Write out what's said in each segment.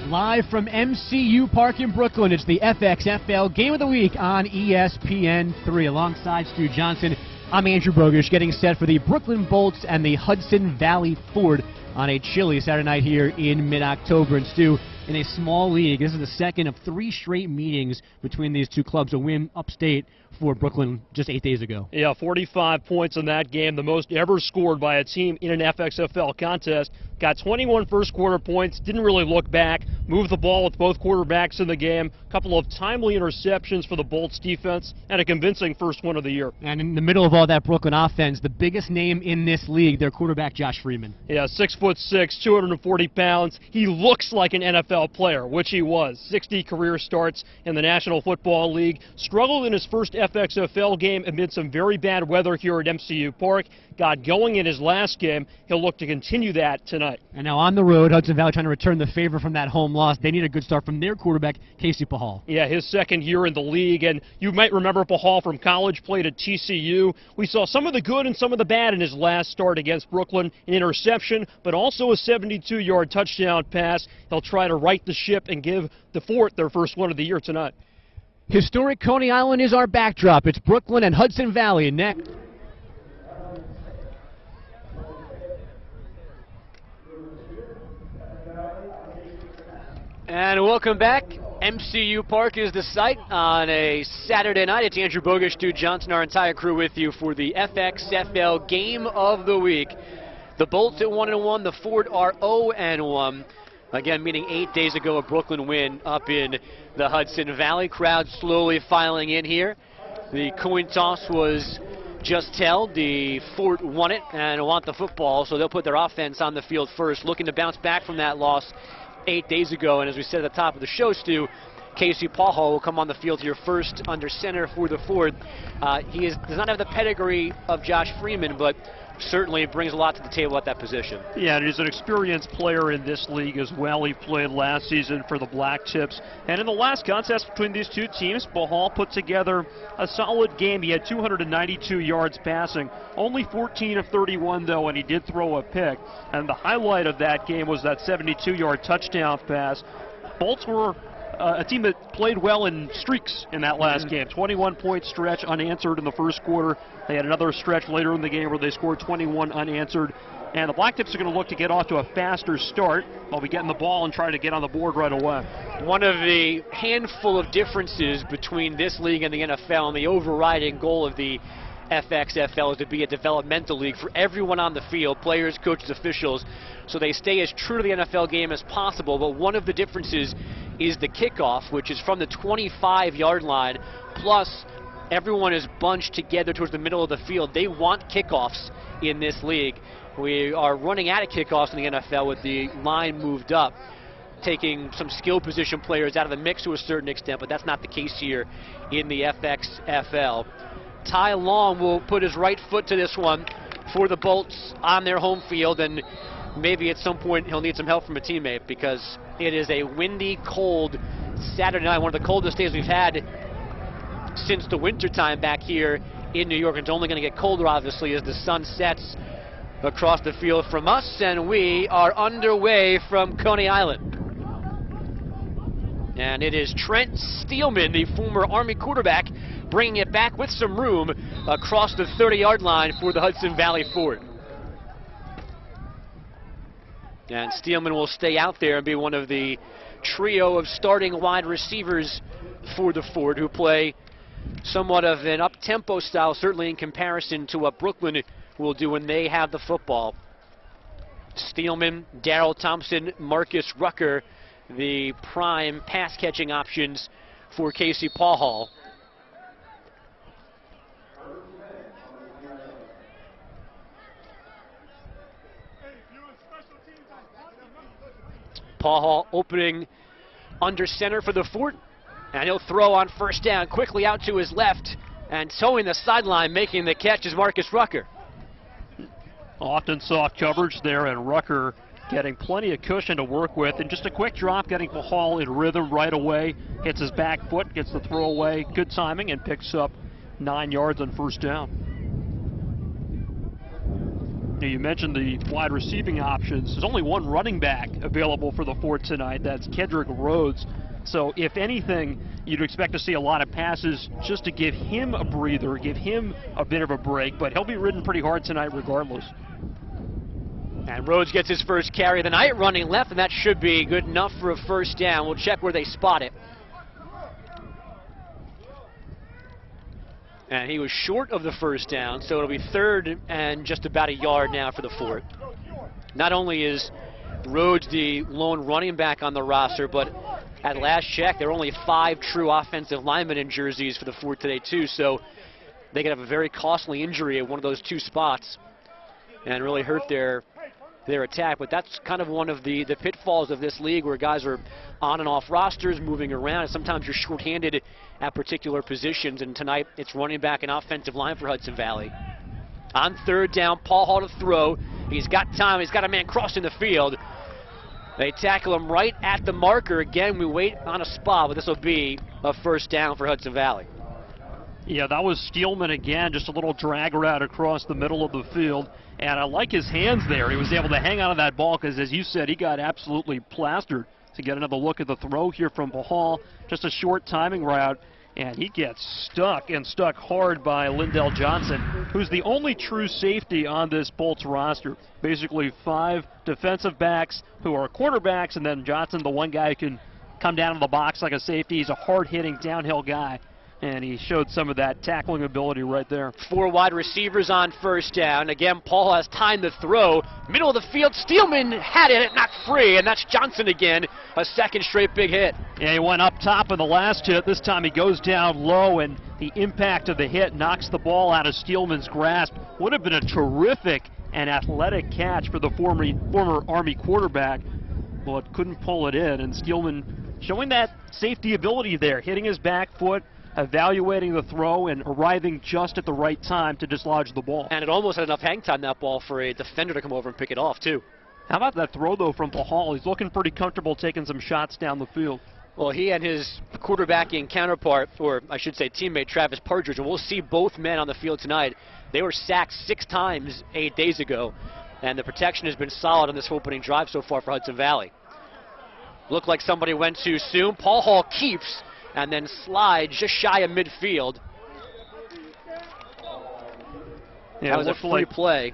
Live from MCU Park in Brooklyn, it's the FXFL Game of the Week on ESPN3. Alongside Stu Johnson, I'm Andrew Bogish, getting set for the Brooklyn Bolts and the Hudson Valley Ford on a chilly Saturday night here in mid-October. And Stu, in a small league, this is the second of 3 straight meetings between these two clubs, a win upstate for Brooklyn just 8 days ago. Yeah, 45 points in that game, the most ever scored by a team in an FXFL contest. Got 21 first quarter points, didn't really look back, moved the ball with both quarterbacks in the game, a couple of timely interceptions for the Bolts defense, and a convincing first one of the year. And in the middle of all that Brooklyn offense, the biggest name in this league, their quarterback Josh Freeman. Yeah, 6'6", 240 pounds. He looks like an NFL player, which he was. 60 career starts in the National Football League. Struggled in his first FXFL game amid some very bad weather here at MCU Park. Got going in his last game. He'll look to continue that tonight. And now on the road, Hudson Valley trying to return the favor from that home loss. They need a good start from their quarterback, Casey Pahal. Yeah, his second year in the league, and you might remember Pahal from college, played at TCU. We saw some of the good and some of the bad in his last start against Brooklyn. An interception, but also a 72-yard touchdown pass. He'll try to right the ship and give the Fort their first one of the year tonight. Historic Coney Island is our backdrop. It's Brooklyn and Hudson Valley next. And welcome back. MCU Park is the site on a Saturday night. It's Andrew Bogish, Stu Johnson, our entire crew with you for the FXFL Game of the Week. The Bolts at 1-1, the Ford are 0-1. Again, meaning 8 days ago, a Brooklyn win up in the Hudson Valley. Crowd slowly filing in here. The coin toss was just held. The Fort won it and want the football, so they'll put their offense on the field first, looking to bounce back from that loss 8 days ago. And as we said at the top of the show, Stu, Casey Pahal will come on the field here first under center for the Ford. He does not have the pedigree of Josh Freeman, but certainly brings a lot to the table at that position. Yeah, and he's an experienced player in this league as well. He played last season for the Black Tips. And in the last contest between these two teams, Pahal put together a solid game. He had 292 yards passing, only 14 of 31 though, and he did throw a pick. And the highlight of that game was that 72-yard touchdown pass. Bolts were a team that played well in streaks in that last game. 21-point stretch unanswered in the first quarter. They had another stretch later in the game where they scored 21 unanswered. And the Black Tips are going to look to get off to a faster start while we getting the ball and trying to get on the board right away. One of the handful of differences between this league and the NFL, and the overriding goal of the FXFL is to be a developmental league for everyone on the field, players, coaches, officials, so they stay as true to the NFL game as possible. But one of the differences is the kickoff, which is from the 25-yard line, plus everyone is bunched together towards the middle of the field. They want kickoffs in this league. We are running out of kickoffs in the NFL with the line moved up, taking some skill position players out of the mix to a certain extent, but that's not the case here in the FXFL. Ty Long will put his right foot to this one for the Bolts on their home field, and maybe at some point he'll need some help from a teammate because it is a windy, cold Saturday night, one of the coldest days we've had since the wintertime back here in New York. It's only going to get colder, obviously, as the sun sets across the field from us, and we are underway from Coney Island. And it is Trent Steelman, the former Army quarterback, bringing it back with some room across the 30-yard line for the Hudson Valley Ford. And Steelman will stay out there and be one of the trio of starting wide receivers for the Ford, who play somewhat of an up-tempo style, certainly in comparison to what Brooklyn will do when they have the football. Steelman, Darryl Thompson, Marcus Rucker, the prime pass-catching options for Casey Pahal. Pahal opening under center for the Fort, and he'll throw on first down quickly out to his left, and towing the sideline, making the catch is Marcus Rucker. Often soft coverage there, and Rucker getting plenty of cushion to work with, and just a quick drop, getting Pahal in rhythm right away. Hits his back foot, gets the throw away, good timing, and picks up 9 yards on first down. You mentioned the wide receiving options. There's only one running back available for the Fort tonight. That's Kendrick Rhodes. So if anything, you'd expect to see a lot of passes just to give him a breather, give him a bit of a break, but he'll be ridden pretty hard tonight regardless. And Rhodes gets his first carry of the night, running left, and that should be good enough for a first down. We'll check where they spot it. And he was short of the first down, so it'll be 3rd and just about a yard now for the Fort. Not only is Rhodes the lone running back on the roster, but at last check, there are only 5 true offensive linemen in jerseys for the Fort today, too, so they could have a very costly injury at one of those 2 spots and really hurt their attack. But that's kind of one of the pitfalls of this league, where guys are on and off rosters, moving around, and sometimes you're shorthanded at particular positions, and tonight it's running back and offensive line for Hudson Valley. On 3rd down, Paul Hall to throw. He's got time. He's got a man crossing the field. They tackle him right at the marker. Again, we wait on a spot, but this will be a first down for Hudson Valley. Yeah, that was Steelman again, just a little drag route across the middle of the field. And I like his hands there. He was able to hang on to that ball because, as you said, he got absolutely plastered. To get another look at the throw here from Bahal, just a short timing route, and he gets stuck, and stuck hard by Lindell Johnson, who's the only true safety on this Bolts roster. Basically 5 defensive backs who are quarterbacks, and then Johnson, the one guy who can come down to the box like a safety. He's a hard-hitting downhill guy, and he showed some of that tackling ability right there. 4 wide receivers on first down. Again, Paul has time to throw. Middle of the field, Steelman had it, not free, and that's Johnson again. A 2nd straight big hit. Yeah, he went up top in the last hit. This time he goes down low, and the impact of the hit knocks the ball out of Steelman's grasp. Would have been a terrific and athletic catch for the former Army quarterback, but couldn't pull it in. And Steelman showing that safety ability there, hitting his back foot, evaluating the throw, and arriving just at the right time to dislodge the ball. And it almost had enough hang time, that ball, for a defender to come over and pick it off, too. How about that throw, though, from Bahal? He's looking pretty comfortable taking some shots down the field. Well, he and his quarterbacking counterpart, or I should say teammate, Travis Partridge, and we'll see both men on the field tonight. They were sacked 6 times 8 days ago, and the protection has been solid on this opening drive so far for Hudson Valley. Looked like somebody went too soon. Paul Hall keeps and then slides just shy of midfield. Yeah, that was a free play.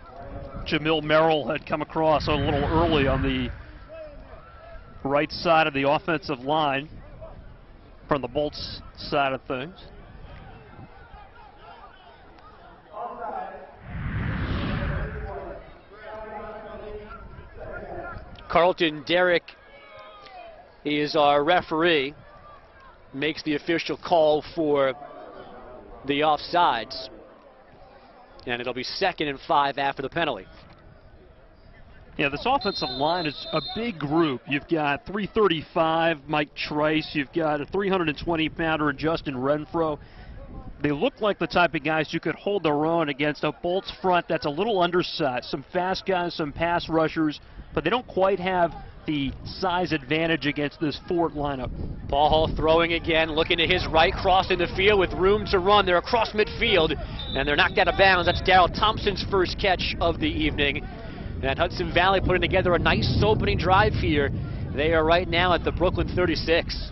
Jamil Merrill had come across a little early on the right side of the offensive line from the Bolts side of things. Carlton Derrick is our referee, makes the official call for the offsides, and it'll be 2nd and 5 after the penalty. Yeah, this offensive line is a big group. You've got 335 Mike Trice, you've got a 320-pounder Justin Renfro. They look like the type of guys who could hold their own against a Bolts front that's a little undersized. Some fast guys, some pass rushers, but they don't quite have the size advantage against this Fort lineup. Paul Hall throwing again, looking to his right, crossing the field with room to run. They're across midfield, and they're knocked out of bounds. That's Darryl Thompson's first catch of the evening. And Hudson Valley putting together a nice opening drive here. They are right now at the Brooklyn 36.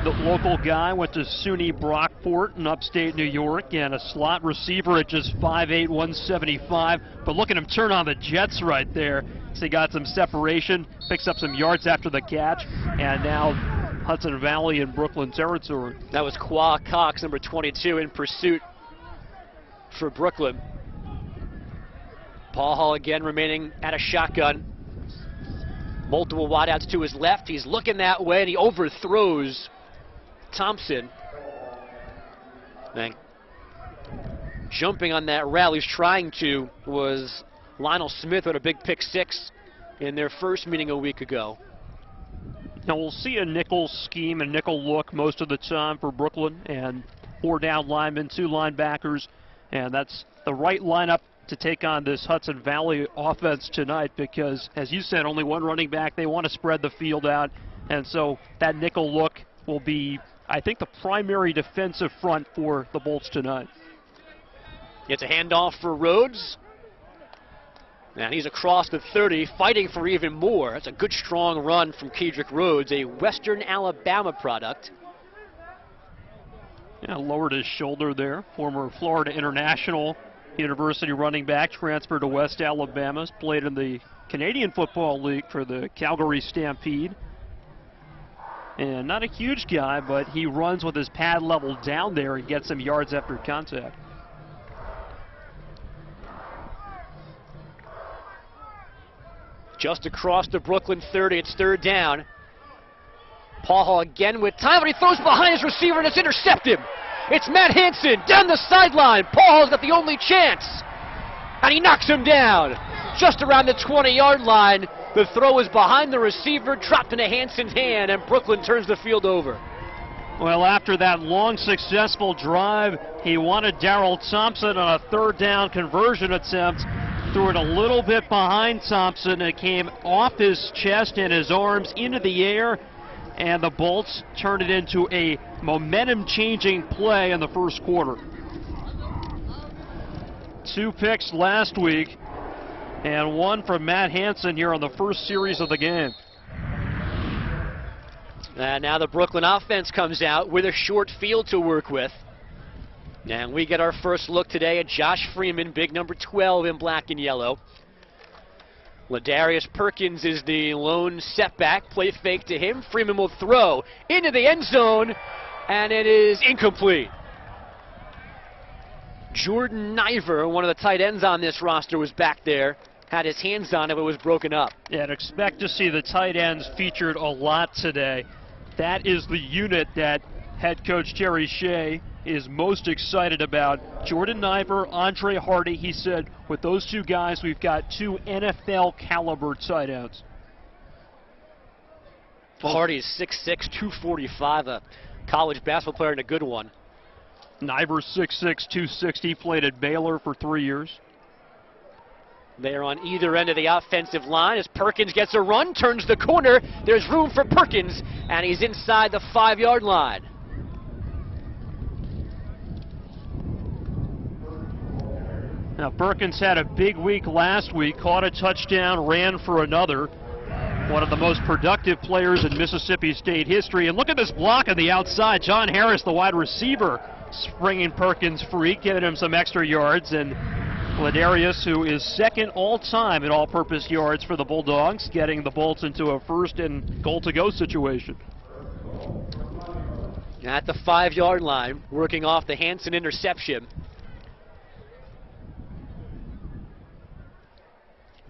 The local guy went to SUNY Brockport in upstate New York, and a slot receiver at just 5'8", 175. But look at him turn on the jets right there. So he got some separation, picks up some yards after the catch, and now Hudson Valley in Brooklyn territory. That was Qua Cox, number 22, in pursuit for Brooklyn. Paul Hall again remaining at a shotgun. Multiple wideouts to his left. He's looking that way, and he overthrows Thompson. And jumping on that route, he's trying to, was Lionel Smith with a big pick 6 in their first meeting a week ago. Now we'll see a nickel scheme and nickel look most of the time for Brooklyn, and 4 down linemen, 2 linebackers, and that's the right lineup to take on this Hudson Valley offense tonight because, as you said, only 1 running back. They want to spread the field out, and so that nickel look will be, I think, the primary defensive front for the Bolts tonight. It's a handoff for Rhodes. And he's across the 30, fighting for even more. That's a good, strong run from Kedrick Rhodes, a Western Alabama product. Yeah, lowered his shoulder there. Former Florida International University running back, transferred to West Alabama, played in the Canadian Football League for the Calgary Stampede. And not a huge guy, but he runs with his pad level down there and gets some yards after contact. Just across the Brooklyn 30, it's third down. Paul Hall again with time, but he throws behind his receiver and it's intercepted. It's Matt Hansen down the sideline. Paul Hall's got the only chance, and he knocks him down just around the 20-yard line. The throw is behind the receiver, dropped into Hansen's hand, and Brooklyn turns the field over. Well, after that long, successful drive, he wanted Darryl Thompson on a third down conversion attempt. Threw it a little bit behind Thompson. It came off his chest and his arms into the air, and the Bolts turned it into a momentum-changing play in the first quarter. 2 picks last week, and 1 from Matt Hansen here on the first series of the game. And now the Brooklyn offense comes out with a short field to work with. And we get our first look today at Josh Freeman, big number 12 in black and yellow. Ladarius Perkins is the lone setback, play fake to him. Freeman will throw into the end zone, and it is incomplete. Jordan Niver, one of the tight ends on this roster, was back there, had his hands on it, but was broken up. Yeah, and expect to see the tight ends featured a lot today. That is the unit that head coach Jerry Shea is most excited about. Jordan Niver, Andre Hardy, he said, with those 2 guys, we've got 2 NFL caliber tight ends. Hardy is 6'6", 245, a college basketball player and a good one. Niver 6'6", 260, played at Baylor for 3 years. They're on either end of the offensive line as Perkins gets a run, turns the corner. There's room for Perkins, and he's inside the 5-yard line. Now, Perkins had a big week last week, caught a touchdown, ran for another. One of the most productive players in Mississippi State history. And look at this block on the outside. John Harris, the wide receiver, springing Perkins free, giving him some extra yards. And Ladarius, who is second all-time in all-purpose yards for the Bulldogs, getting the Bolts into a first and goal-to-go situation. At the 5-yard line, working off the Hansen interception.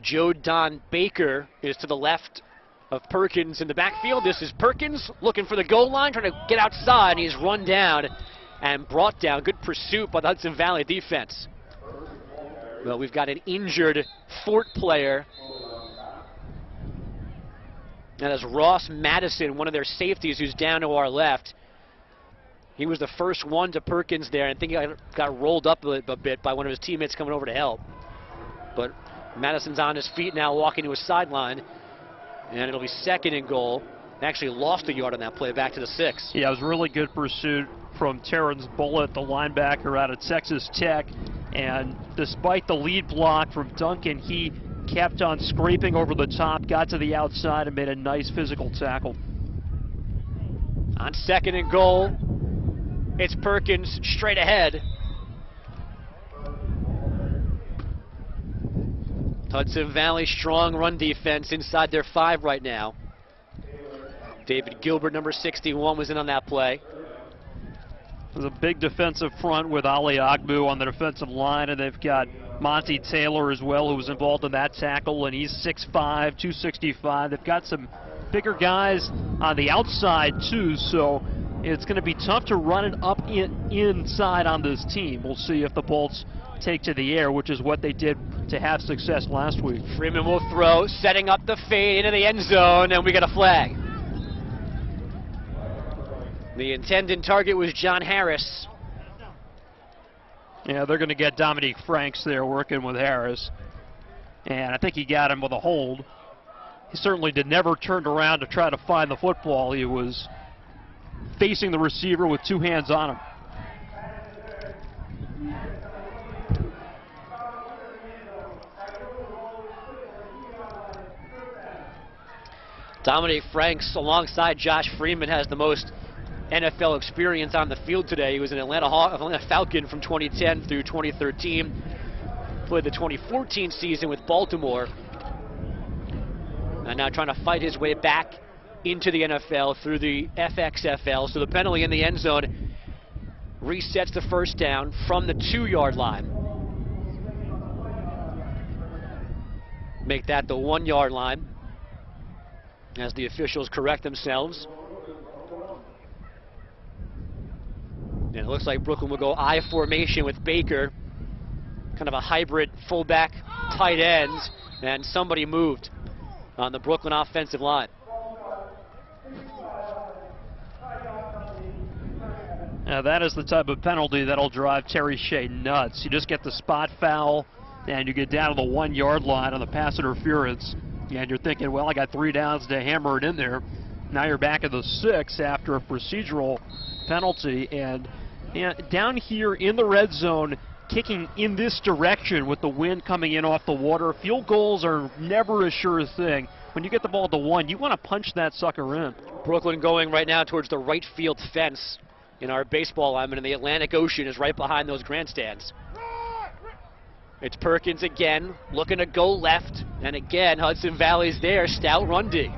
Joe Don Baker is to the left of Perkins in the backfield. This is Perkins looking for the goal line, trying to get outside, and he's run down and brought down. Good pursuit by the Hudson Valley defense. Well, we've got an injured Fort player. That is Ross Madison, one of their safeties, who's down to our left. He was the first one to Perkins there, and I think he got rolled up a bit by one of his teammates coming over to help. But Madison's on his feet now, walking to his sideline, and it'll be second and goal. Actually lost a yard on that play, back to the 6. Yeah, it was a really good pursuit from Terrence Bullitt, the linebacker out of Texas Tech. And despite the lead block from Duncan, he kept on scraping over the top, got to the outside, and made a nice physical tackle. On second and goal, it's Perkins straight ahead. Hudson Valley strong run defense inside their 5 right now. David Gilbert, number 61, was in on that play. There's a big defensive front with Ali Agbu on the defensive line, and they've got Monty Taylor as well, who was involved in that tackle, and he's 6'5", 265. They've got some bigger guys on the outside too, so it's going to be tough to run it up inside on this team. We'll see if the Bolts take to the air, which is what they did to have success last week. Freeman will throw, setting up the fade into the end zone, and we get a flag. The intended target was John Harris. Yeah, they're going to get Dominique Franks there working with Harris. And I think he got him with a hold. He certainly never turned around to try to find the football. He was facing the receiver with 2 hands on him. Dominic Franks, alongside Josh Freeman, has the most NFL experience on the field today. He was an Atlanta Falcon from 2010 through 2013. Played the 2014 season with Baltimore. And now trying to fight his way back into the NFL through the FXFL. So the penalty in the end zone resets the first down from the 2-yard line. Make that the 1-yard line as the officials correct themselves. And it looks like Brooklyn will go I formation with Baker, kind of a hybrid fullback tight end, and somebody moved on the Brooklyn offensive line. Now that is the type of penalty that'll drive Terry Shayne nuts. You just get the spot foul and you get down to the 1-yard line on the pass interference, and you're thinking, well, I got 3 downs to hammer it in there. Now you're back at the 6 after a procedural penalty, and down here in the red zone, kicking in this direction with the wind coming in off the water. Field goals are never a sure thing. When you get the ball at the 1, you want to punch that sucker in. Brooklyn going right now towards the right field fence in our baseball alignment, and the Atlantic Ocean is right behind those grandstands. It's Perkins again, looking to go left, and again, Hudson Valley's there, stout run D.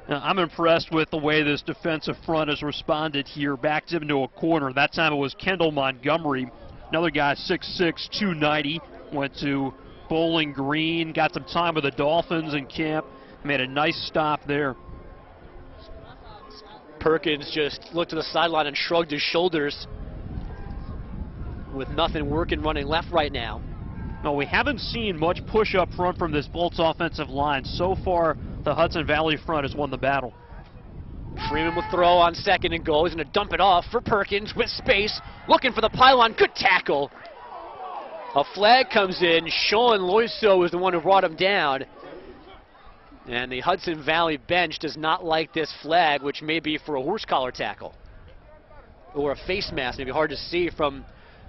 Now, I'm impressed with the way this defensive front has responded here, backed him into a corner. That time it was Kendall Montgomery, another guy 6'6", 290, went to Bowling Green, got some time with the Dolphins in camp, made a nice stop there. Perkins just looked to the sideline and shrugged his shoulders with nothing working running left right now. No, we haven't seen much push up front from this Bolts offensive line. So far, the Hudson Valley front has won the battle. Freeman will throw on 2nd and goal. He's going to dump it off for Perkins with space, looking for the pylon. Good tackle. A flag comes in. Sean Loiseau was the one who brought him down. And the Hudson Valley bench does not like this flag, which may be for a horse collar tackle or a face mask. Maybe hard to see from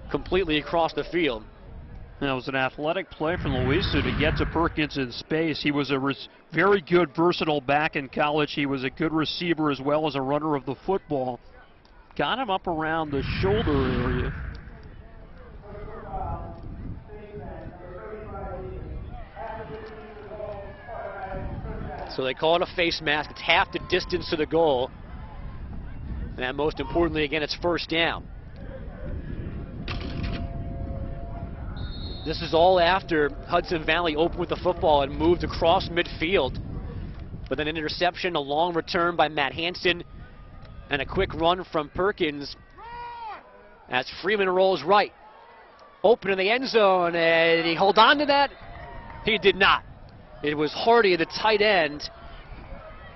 completely across the field. That was an athletic play from Loiseau to get to Perkins in space. He was a very good, versatile back in college. He was a good receiver as well as a runner of the football. Got him up around the shoulder area. So they call it a face mask. It's half the distance to the goal. And most importantly, again, it's first down. This is all after Hudson Valley opened with the football and moved across midfield. With an interception, a long return by Matt Hansen, and a quick run from Perkins as Freeman rolls right. Open in the end zone, and he hold on to that? He did not. It was Hardy, the tight end.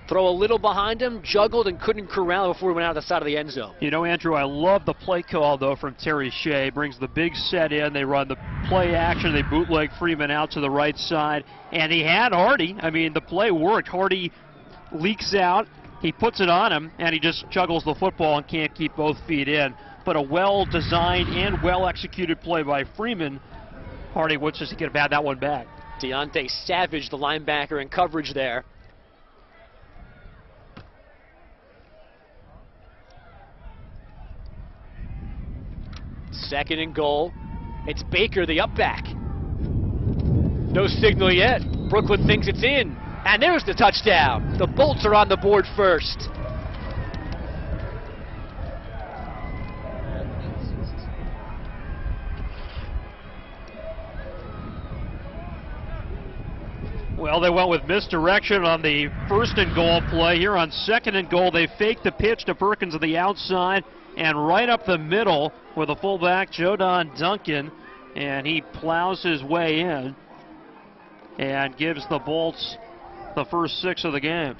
Throw a little behind him, juggled, and couldn't corral before he went out the side of the end zone. You know, Andrew, I love the play call, though, from Terry Shea. Brings the big set in. They run the play action. They bootleg Freeman out to the right side. And he had Hardy. I mean, the play worked. Hardy leaks out. He puts it on him, and he just juggles the football and can't keep both feet in. But a well-designed and well-executed play by Freeman. Hardy wants us to get that one back. Deontay Savage, the linebacker, in coverage there. Second and goal. It's Baker, the up back. No signal yet. Brooklyn thinks it's in. And there's the touchdown. The Bolts are on the board first. Well, they went with misdirection on the 1st and goal play. Here on 2nd and goal, they faked the pitch to Perkins on the outside and right up the middle with the fullback, Jodon Duncan, and he plows his way in and gives the Bolts the first 6 of the game.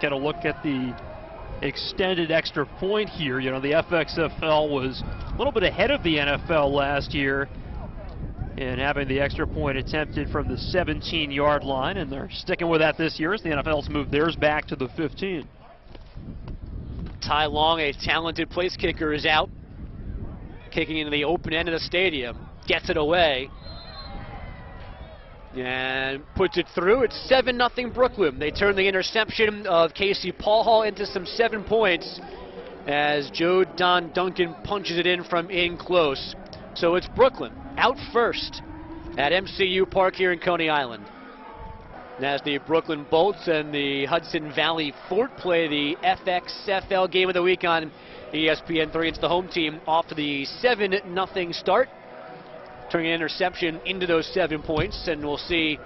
Get a look at the extended extra point here. You know, the FXFL was a little bit ahead of the NFL last year in having the extra point attempted from the 17-yard line, and they're sticking with that this year as the NFL's moved theirs back to the 15. Ty Long, a talented place kicker, is out. kicking into the open end of the stadium. Gets it away. And puts it through. It's 7-0 Brooklyn. They turn the interception of Casey Paul into some 7 points as Joe Don Duncan punches it in from in close. So it's Brooklyn out first at MCU Park here in Coney Island. And as the Brooklyn Bolts and the Hudson Valley Fort play the FXFL game of the week on ESPN3, it's the home team off to the 7-0 start, turning an interception into those 7 points, and we'll see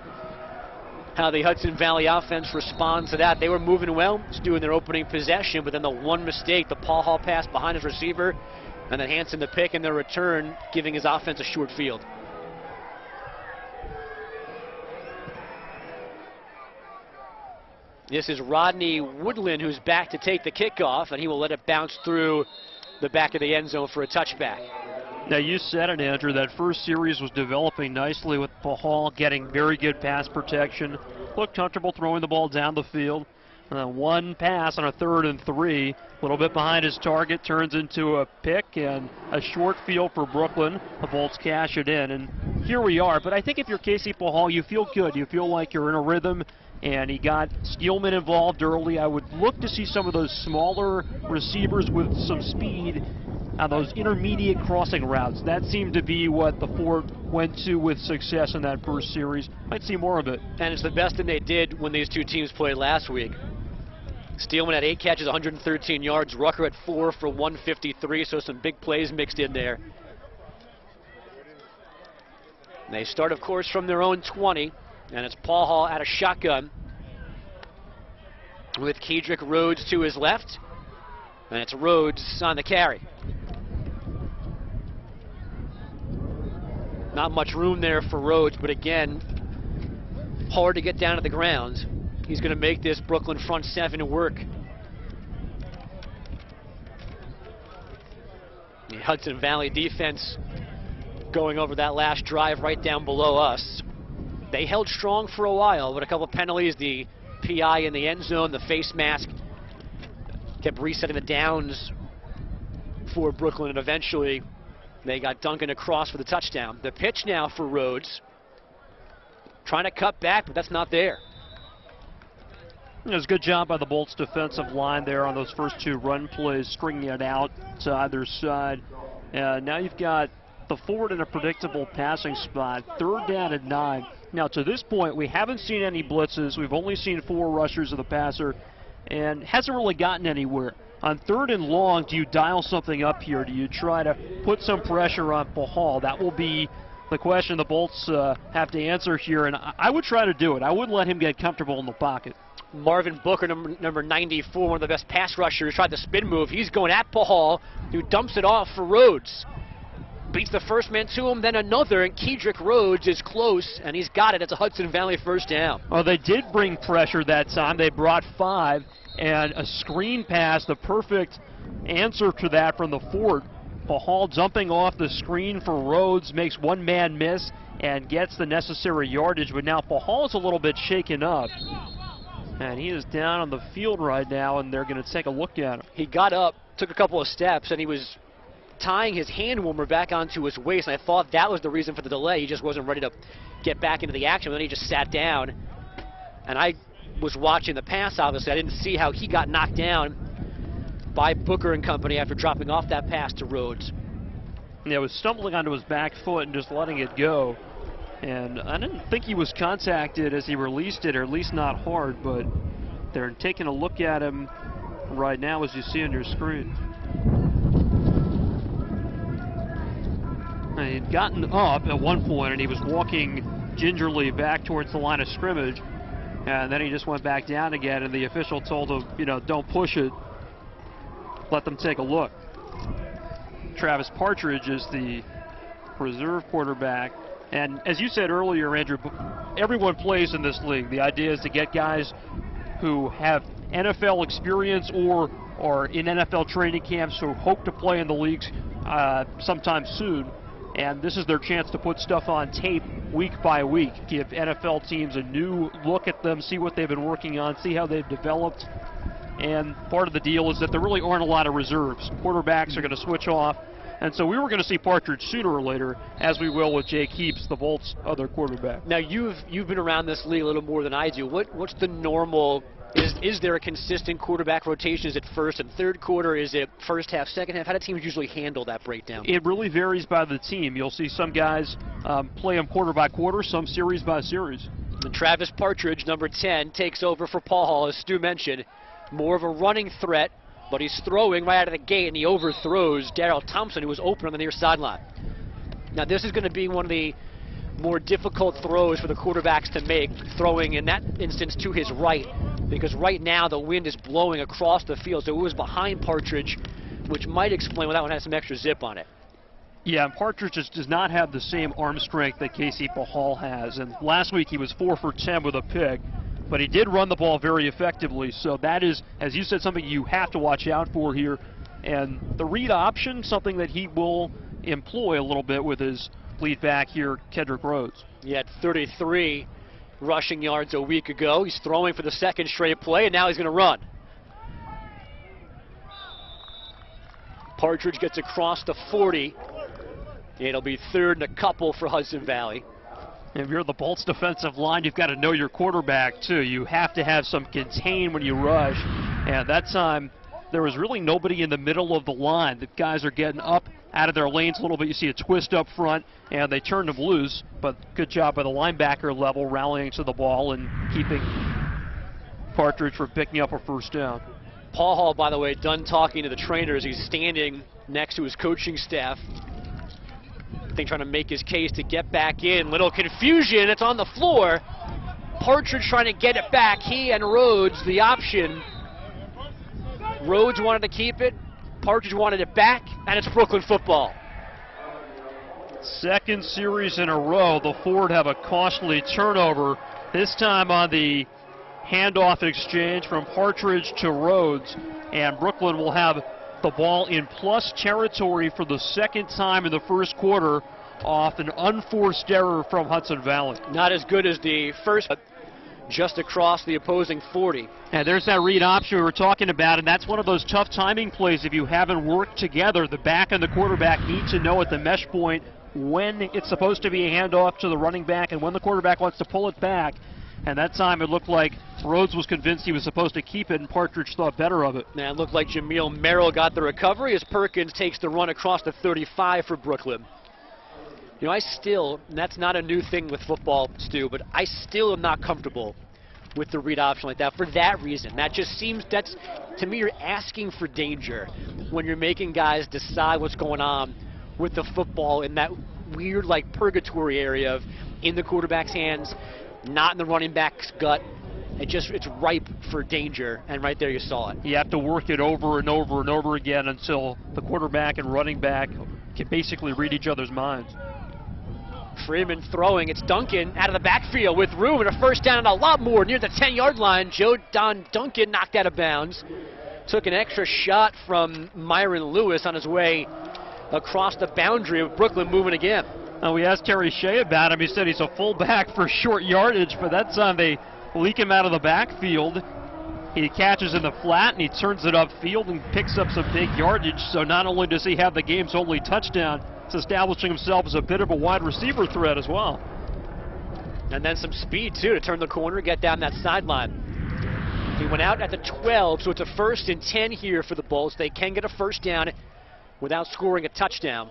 how the Hudson Valley offense responds to that. They were moving well, just doing their opening possession, but then the one mistake, the Paul Hall pass behind his receiver, and then Hanson the pick in the return, giving his offense a short field. This is Rodney Woodland, who's back to take the kickoff, and he will let it bounce through the back of the end zone for a touchback. Now, you said it, Andrew, that first series was developing nicely with Pahal getting very good pass protection. Looked comfortable throwing the ball down the field. One pass on a 3rd and 3, a little bit behind his target, turns into a pick and a short field for Brooklyn. The Bolts cash it in, and here we are. But I think if you're Casey Pahal, you feel good. You feel like you're in a rhythm, and he got Steelman involved early. I would look to see some of those smaller receivers with some speed on those intermediate crossing routes. That seemed to be what the Fort went to with success in that first series. Might see more of it. And it's the best thing they did when these two teams played last week. Steelman had 8 catches, 113 yards. Rucker at 4 for 153, so some big plays mixed in there. And they start, of course, from their own 20, and it's Paul Hall out of shotgun with Kedrick Rhodes to his left, and it's Rhodes on the carry. Not much room there for Rhodes, but again, hard to get down to the ground. He's going to make this Brooklyn front 7 work. The Hudson Valley defense going over that last drive right down below us. They held strong for a while, but a couple of penalties, the PI in the end zone, the face mask, kept resetting the downs for Brooklyn, and eventually they got Duncan across for the touchdown. The pitch now for Rhodes. Trying to cut back, but that's not there. It was a good job by the Bolts defensive line there on those first 2 run plays, stringing it out to either side. Now you've got the Fort in a predictable passing spot, 3rd down and 9. Now to this point, we haven't seen any blitzes. We've only seen 4 rushers of the passer, and hasn't really gotten anywhere. On 3rd and long, do you dial something up here? Do you try to put some pressure on Pahal? That will be the question the Bolts have to answer here, and I would try to do it. I wouldn't let him get comfortable in the pocket. Marvin Booker, number 94, one of the best pass rushers, tried the spin move. He's going at Pahal, who dumps it off for Rhodes. Beats the first man to him, then another, and Kedrick Rhodes is close, and he's got it. It's a Hudson Valley first down. Oh, they did bring pressure that time. They brought 5, and a screen pass, the perfect answer to that from the Fort. Pahal jumping off the screen for Rhodes, makes one man miss, and gets the necessary yardage, but now Pahal's a little bit shaken up. And he is down on the field right now, and they're going to take a look at him. He got up, took a couple of steps, and he was tying his hand warmer back onto his waist, and I thought that was the reason for the delay. He just wasn't ready to get back into the action, and then he just sat down. And I was watching the pass, obviously. I didn't see how he got knocked down by Booker and company after dropping off that pass to Rhodes. Yeah, he was stumbling onto his back foot and just letting it go. And I didn't think he was contacted as he released it, or at least not hard, but they're taking a look at him right now as you see on your screen. And he'd gotten up at one point and he was walking gingerly back towards the line of scrimmage, and then he just went back down again, and the official told him, you know, don't push it, let them take a look. Travis Partridge is the reserve quarterback. And as you said earlier, Andrew, everyone plays in this league. The idea is to get guys who have NFL experience or are in NFL training camps who hope to play in the leagues sometime soon. And this is their chance to put stuff on tape week by week, give NFL teams a new look at them, see what they've been working on, see how they've developed. And part of the deal is that there really aren't a lot of reserves. Quarterbacks are going to switch off And so we were going to see Partridge sooner or later, as we will with Jake Heaps, the Volts' other quarterback. Now, you've been around this league a little more than I do. What's the normal? Is there a consistent quarterback rotation? Is it first and third quarter? Is it first half, second half? How do teams usually handle that breakdown? It really varies by the team. You'll see some guys play them quarter by quarter, some series by series. And Travis Partridge, number 10, takes over for Paul Hall, as Stu mentioned. More of a running threat, but he's throwing right out of the gate, and he overthrows Darryl Thompson, who was open on the near sideline. Now, this is going to be one of the more difficult throws for the quarterbacks to make, throwing in that instance to his right, because right now the wind is blowing across the field, so it was behind Partridge, which might explain why that one has some extra zip on it. Yeah, and Partridge just does not have the same arm strength that Casey Pahal has, and last week he was 4 for 10 with a pick, but he did run the ball very effectively, so that is, as you said, something you have to watch out for here, and the read option, something that he will employ a little bit with his lead back here, Kendrick Rhodes. He had 33 rushing yards a week ago. He's throwing for the second straight play, and now he's going to run. Partridge gets across the 40. It'll be third and a couple for Hudson Valley. If you're the Bolts defensive line, you've got to know your quarterback, too. You have to have some contain when you rush. And that time, there was really nobody in the middle of the line. The guys are getting up out of their lanes a little bit. You see a twist up front, and they turned them loose. But good job by the linebacker level, rallying to the ball and keeping Partridge from picking up a first down. Paul Hall, by the way, done talking to the trainers. He's standing next to his coaching staff. I think trying to make his case to get back in. Little confusion. It's on the floor. Partridge trying to get it back. He and Rhodes, the option. Rhodes wanted to keep it. Partridge wanted it back, and it's Brooklyn football. Second series in a row, the Ford have a costly turnover, this time on the handoff exchange from Partridge to Rhodes, and Brooklyn will have the ball in plus territory for the second time in the first quarter off an unforced error from Hudson Valley. Not as good as the first, just across the opposing 40. And there's that read option we were talking about, and that's one of those tough timing plays if you haven't worked together. The back and the quarterback need to know at the mesh point when it's supposed to be a handoff to the running back and when the quarterback wants to pull it back. And that time it looked like Rhodes was convinced he was supposed to keep it, and Partridge thought better of it. Now it looked like Jameel Merrill got the recovery as Perkins takes the run across the 35 for Brooklyn. You know, I still, and that's not a new thing with football, Stu, but I still am not comfortable with the read option like that for that reason. That just seems, that's, to me, you're asking for danger when you're making guys decide what's going on with the football in that weird, like, purgatory area of in the quarterback's hands, not in the running back's gut. It's ripe for danger, and right there you saw it. You have to work it over and over and over again until the quarterback and running back can basically read each other's minds. Freeman throwing. It's Duncan out of the backfield with room and a first down and a lot more near the 10-yard line. Joe Don Duncan knocked out of bounds. Took an extra shot from Myron Lewis on his way across the boundary of Brooklyn moving again. We asked Terry Shea about him. He said he's a fullback for short yardage, but that time they leak him out of the backfield. He catches in the flat and he turns it upfield and picks up some big yardage. So not only does he have the game's only touchdown, it's establishing himself as a bit of a wide receiver threat as well. And then some speed too to turn the corner, get down that sideline. He went out at the 12, so it's a 1st and 10 here for the Bolts. They can get a first down without scoring a touchdown.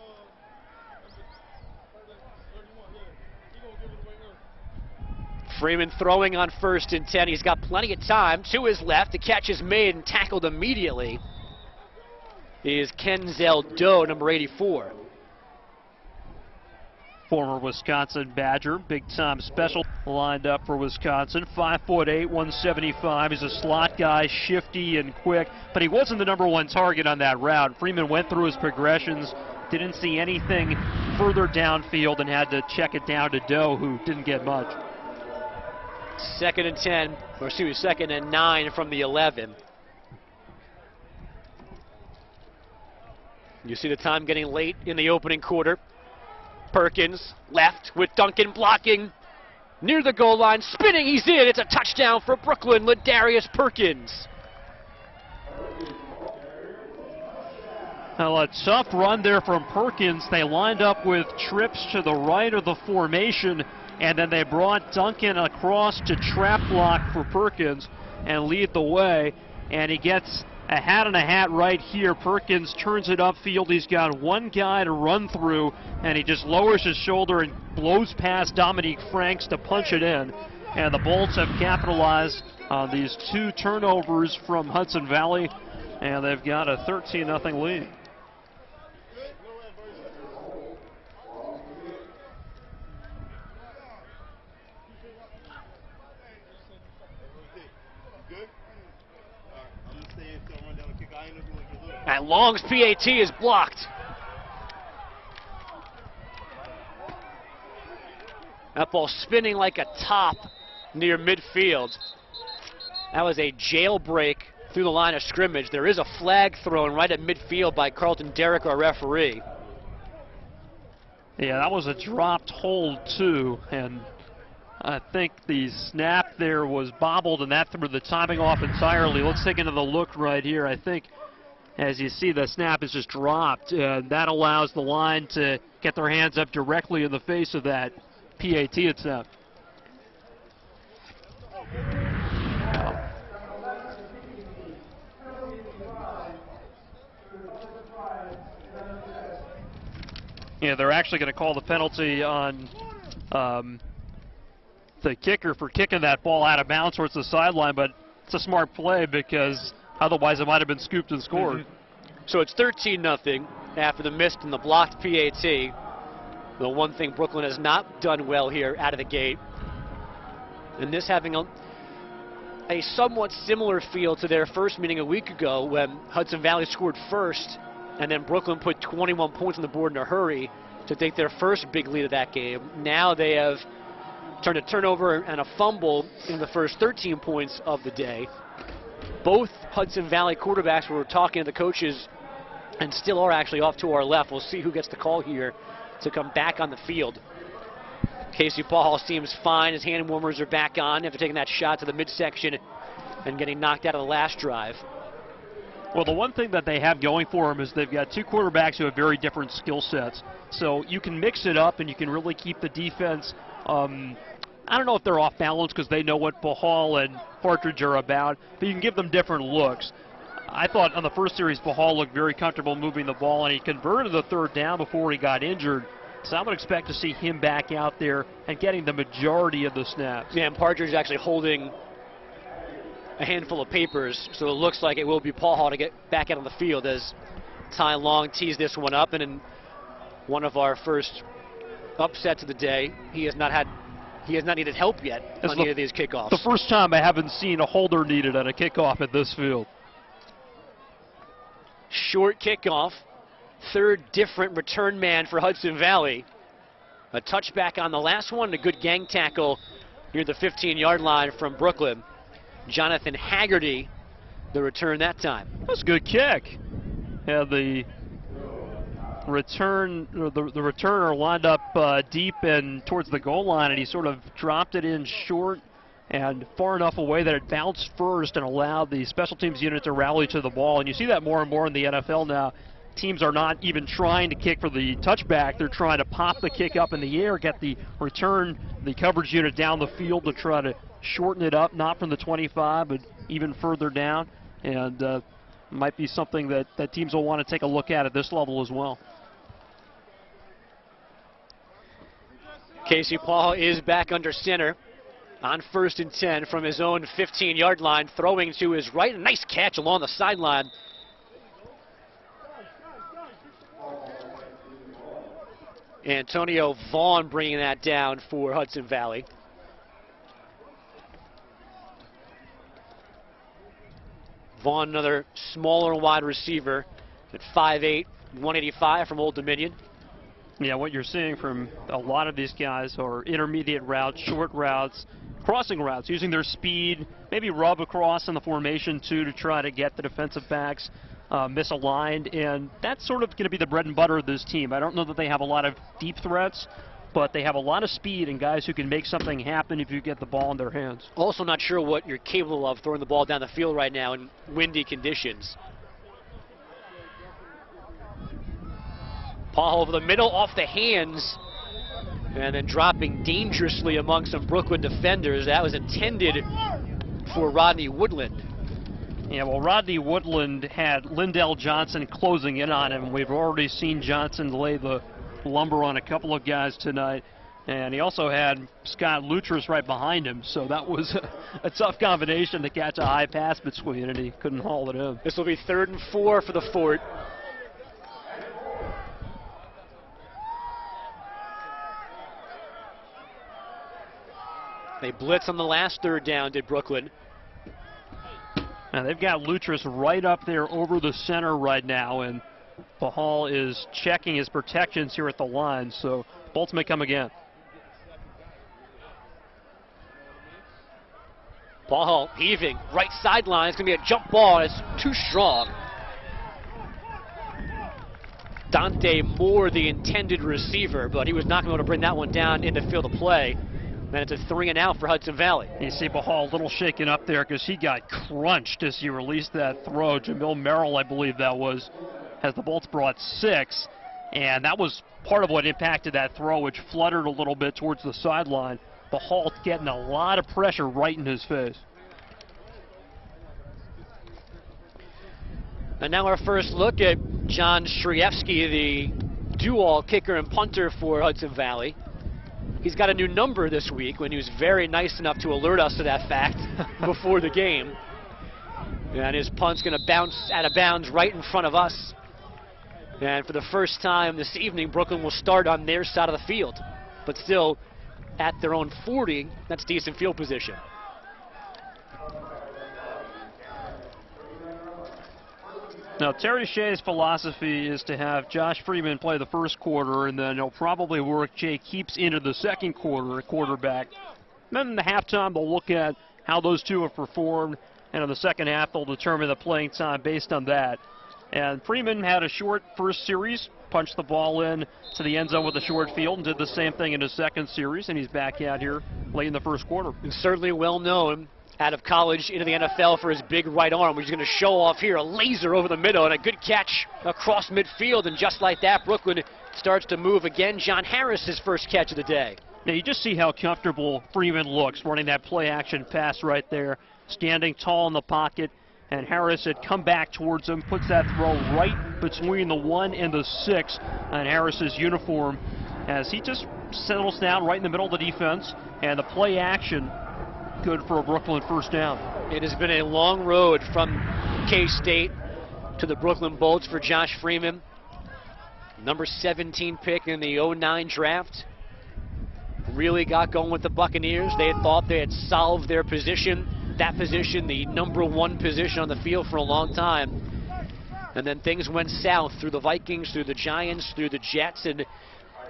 Freeman throwing on 1st and 10. He's got plenty of time to his left. The catch is made and tackled immediately is Kenzel Doe, number 84. Former Wisconsin Badger, big-time special, lined up for Wisconsin. 5'8", 175. He's a slot guy, shifty and quick, but he wasn't the number one target on that route. Freeman went through his progressions, didn't see anything further downfield, and had to check it down to Doe, who didn't get much. 2nd and 10, or excuse me, 2nd and 9 from the 11. You see the time getting late in the opening quarter. Perkins left with Duncan blocking near the goal line, spinning, he's in. It's a touchdown for Brooklyn, Ladarius Perkins. Well, a tough run there from Perkins. They lined up with trips to the right of the formation, and then they brought Duncan across to trap block for Perkins and lead the way. And he gets a hat and a hat right here. Perkins turns it upfield. He's got one guy to run through, and he just lowers his shoulder and blows past Dominique Franks to punch it in. And the Bolts have capitalized on these 2 turnovers from Hudson Valley, and they've got a 13-0 lead. And Long's PAT is blocked. That ball spinning like a top near midfield. That was a jailbreak through the line of scrimmage. There is a flag thrown right at midfield by Carlton Derrick, our referee. Yeah, that was a dropped hold too, and I think the snap there was bobbled, and that threw the timing off entirely. Let's take another look right here. I think, as you see, the snap is just dropped, and that allows the line to get their hands up directly in the face of that PAT attempt. Yeah, they're actually going to call the penalty on the kicker for kicking that ball out of bounds towards the sideline, but it's a smart play because otherwise it might have been scooped and scored. So it's 13-0 after the missed and the blocked PAT. The one thing Brooklyn has not done well here out of the gate. And this having a somewhat similar feel to their first meeting a week ago when Hudson Valley scored first, and then Brooklyn put 21 points on the board in a hurry to take their first big lead of that game. Now they have turned a turnover and a fumble in the first 13 points of the day. Both Hudson Valley quarterbacks were talking to the coaches and still are actually off to our left. We'll see who gets the call here to come back on the field. Casey Paul seems fine. His hand warmers are back on after taking that shot to the midsection and getting knocked out of the last drive. Well, the one thing that they have going for them is they've got 2 quarterbacks who have very different skill sets. So you can mix it up and you can really keep the defense, I don't know if they're off balance because they know what Bahal and Partridge are about, but you can give them different looks. I thought on the first series, Bahal looked very comfortable moving the ball, and he converted the 3rd down before he got injured. So I would expect to see him back out there and getting the majority of the snaps. Yeah, and Partridge is actually holding a handful of papers, so it looks like it will be Paul Hall to get back out on the field as Ty Long tees this one up, and in one of our first upsets of the day, he has not needed help yet on any of these kickoffs. The first time I haven't seen a holder needed on a kickoff at this field. Short kickoff, 3rd different return man for Hudson Valley. A touchback on the last one, a good gang tackle near the 15-yard line from Brooklyn. Jonathan Haggerty, the return that time. That's a good kick. Yeah, the returner lined up deep and towards the goal line, and he sort of dropped it in short and far enough away that it bounced first and allowed the special teams unit to rally to the ball. And you see that more and more in the NFL now. Teams are not even trying to kick for the touchback. They're trying to pop the kick up in the air, get the return, the coverage unit down the field to try to shorten it up, not from the 25, but even further down. And might be something that teams will want to take a look at this level as well. Casey Paul is back under center on 1st and 10 from his own 15-yard line, throwing to his right. A nice catch along the sideline. Antonio Vaughn bringing that down for Hudson Valley. Vaughn, another smaller wide receiver at 5'8", 185 from Old Dominion. Yeah, what you're seeing from a lot of these guys are intermediate routes, short routes, crossing routes, using their speed, maybe rub across in the formation too to try to get the defensive backs misaligned, and that's sort of going to be the bread and butter of this team. I don't know that they have a lot of deep threats, but they have a lot of speed and guys who can make something happen if you get the ball in their hands. Also not sure what you're capable of throwing the ball down the field right now in windy conditions. Paul over the middle, off the hands, and then dropping dangerously among some Brooklyn defenders. That was intended for Rodney Woodland. Yeah, well, Rodney Woodland had Lindell Johnson closing in on him. We've already seen Johnson lay the lumber on a couple of guys tonight. And he also had Scott Luttress right behind him, so that was a tough combination to catch a high pass between, and he couldn't haul it in. This will be 3rd and 4 for the Fort. They blitz on the last 3rd down, did Brooklyn. And they've got Luttress right up there over the center right now, and Pahal is checking his protections here at the line, so Bolts may come again. Ball heaving, right sideline. It's going to be a jump ball. It's too strong. Dante Moore, the intended receiver, but he was not going to be able to bring that one down in the field of play. Then it's a 3 and out for Hudson Valley. You see Pahal a little shaken up there because he got crunched as he released that throw. Jamil Merrill, I believe that was, as the Bolts brought 6. And that was part of what impacted that throw, which fluttered a little bit towards the sideline. Pahal getting a lot of pressure right in his face. And now our first look at John Shrievsky, the do-all kicker and punter for Hudson Valley. He's got a new number this week when he was very nice enough to alert us to that fact before the game. And his punt's going to bounce out of bounds right in front of us. And for the first time this evening, Brooklyn will start on their side of the field. But still, at their own 40, that's decent field position. Now, Terry Shea's philosophy is to have Josh Freeman play the first quarter, and then he'll probably work Jay Keeps into the second quarter at quarterback. Then in the halftime, they'll look at how those two have performed, and in the second half, they'll determine the playing time based on that. And Freeman had a short first series, punched the ball in to the end zone with a short field, and did the same thing in his second series, and he's back out here late in the first quarter. And certainly well known out of college into the NFL for his big right arm, which is going to show off here, a laser over the middle and a good catch across midfield. And just like that, Brooklyn starts to move again. John Harris, his first catch of the day. Now you just see how comfortable Freeman looks running that play action pass right there, standing tall in the pocket. And Harris had come back towards him, puts that throw right between the 1 and the 6 on Harris's uniform as he just settles down right in the middle of the defense. And the play action, good for a Brooklyn first down. It has been a long road from K-State to the Brooklyn Bolts for Josh Freeman. Number 17 pick in the 09 draft. Really got going with the Buccaneers. They had thought they had solved their position. That position, the number 1 position on the field for a long time. And then things went south through the Vikings, through the Giants, through the Jets, and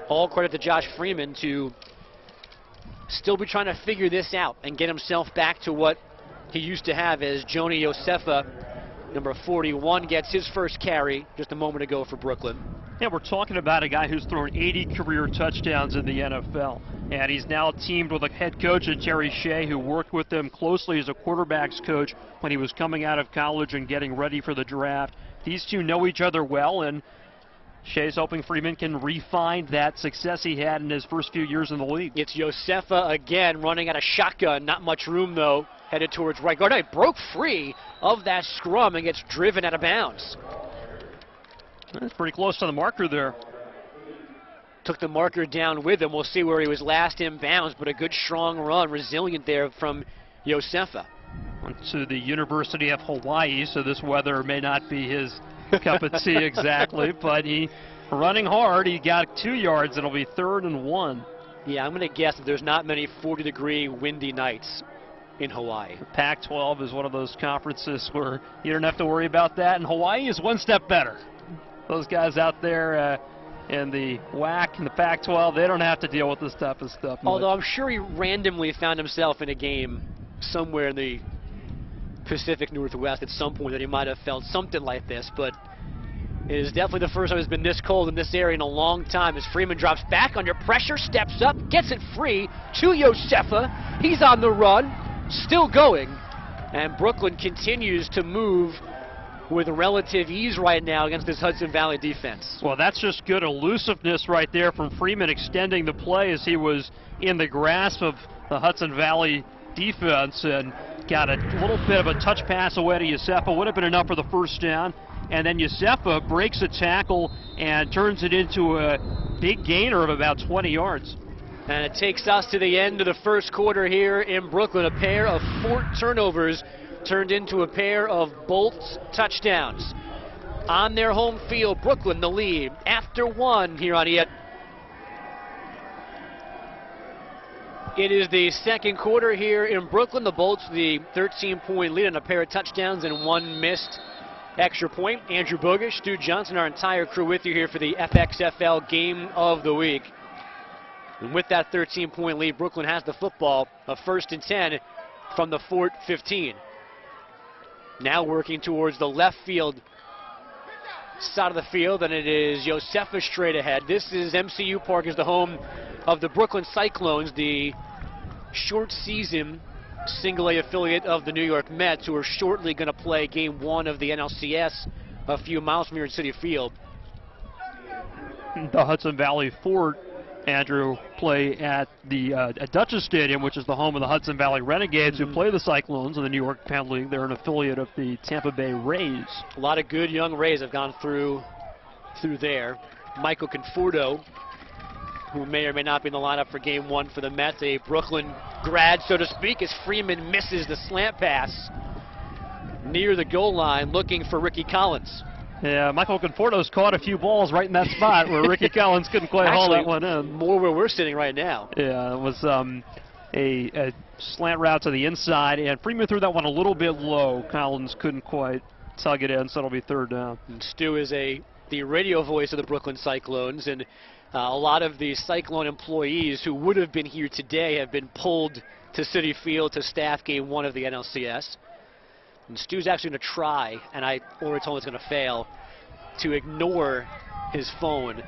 all credit to Josh Freeman to still be trying to figure this out and get himself back to what he used to have as Joni Josefa, number 41, gets his first carry just a moment ago for Brooklyn. Yeah, we're talking about a guy who's thrown 80 career touchdowns in the NFL. And he's now teamed with a head coach, Terry Shea, who worked with him closely as a quarterback's coach when he was coming out of college and getting ready for the draft. These two know each other well, and Shea's hoping Freeman can refine that success he had in his first few years in the league. It's Josefa again running out of shotgun. Not much room, though, headed towards right guard. He broke free of that scrum and gets driven out of bounds. That's pretty close to the marker there. Took the marker down with him. We'll see where he was last in bounds, but a good strong run, resilient there from Josefa. Went to the University of Hawaii, so this weather may not be his cup of tea exactly, but he running hard. He got 2 yards. It'll be 3rd and 1. Yeah, I'm going to guess that there's not many 40-degree windy nights in Hawaii. The Pac-12 is one of those conferences where you don't have to worry about that, and Hawaii is one step better. Those guys out there in the WAC and the Pac-12, they don't have to deal with this type of stuff much. Although I'm sure he randomly found himself in a game somewhere in the Pacific Northwest at some point that he might have felt something like this, but it is definitely the first time it's been this cold in this area in a long time as Freeman drops back under pressure, steps up, gets it free to Josefa. He's on the run, still going, and Brooklyn continues to move with relative ease right now against this Hudson Valley defense. Well, that's just good elusiveness right there from Freeman, extending the play as he was in the grasp of the Hudson Valley defense, and got a little bit of a touch pass away to Yosefa. Would have been enough for the first down. And then Yosefa breaks a tackle and turns it into a big gainer of about 20 yards. And it takes us to the end of the first quarter here in Brooklyn. A pair of Fort turnovers turned into a pair of Bolts touchdowns. On their home field, Brooklyn the lead after one here on ESPN. It is the second quarter here in Brooklyn. The Bolts the 13-point lead on a pair of touchdowns and one missed extra point. Andrew Bogish, Stu Johnson, our entire crew with you here for the FXFL Game of the Week. And with that 13-point lead, Brooklyn has the football, a 1st and 10 from the Fort 15. Now working towards the left field side of the field, and it is Yosefa straight ahead. This is MCU Park, is the home of the Brooklyn Cyclones, the short season single-A affiliate of the New York Mets, who are shortly going to play game 1 of the NLCS a few miles from here at Citi Field. The Hudson Valley Fort, Andrew, play at the at Dutchess Stadium, which is the home of the Hudson Valley Renegades, who play the Cyclones in the New York Penn League. They're an affiliate of the Tampa Bay Rays. A lot of good young Rays have gone through there. Michael Conforto, who may or may not be in the lineup for game 1 for the Mets, a Brooklyn grad, so to speak, as Freeman misses the slant pass near the goal line, looking for Ricky Collins. Yeah, Michael Conforto's caught a few balls right in that spot where Ricky Collins couldn't quite haul that one in. More where we're sitting right now. Yeah, it was a slant route to the inside, and Freeman threw that one a little bit low. Collins couldn't quite tug it in, so it'll be 3rd down. And Stu is the radio voice of the Brooklyn Cyclones, and a lot of the Cyclone employees who would have been here today have been pulled to Citi Field to staff game 1 of the NLCS. And Stu's actually going to try, and I already told him it's going to fail, to ignore his phone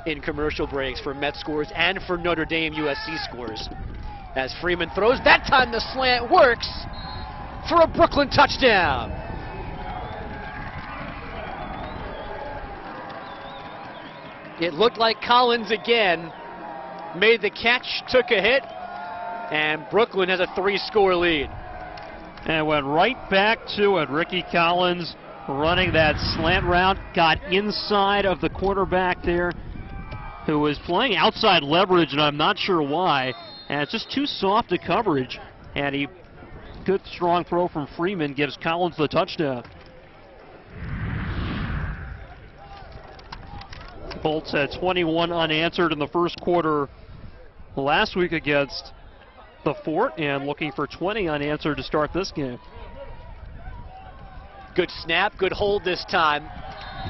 in commercial breaks for Met scores and for Notre Dame USC scores. As Freeman throws, that time the slant works for a Brooklyn touchdown. It looked like Collins again made the catch, took a hit, and Brooklyn has a 3-score lead. And went right back to it. Ricky Collins running that slant route, got inside of the quarterback there, who was playing outside leverage, and I'm not sure why. And it's just too soft a coverage. And good strong throw from Freeman gives Collins the touchdown. Bolts had 21 unanswered in the first quarter last week against the Fort, and looking for 20 unanswered to start this game. Good snap, good hold this time,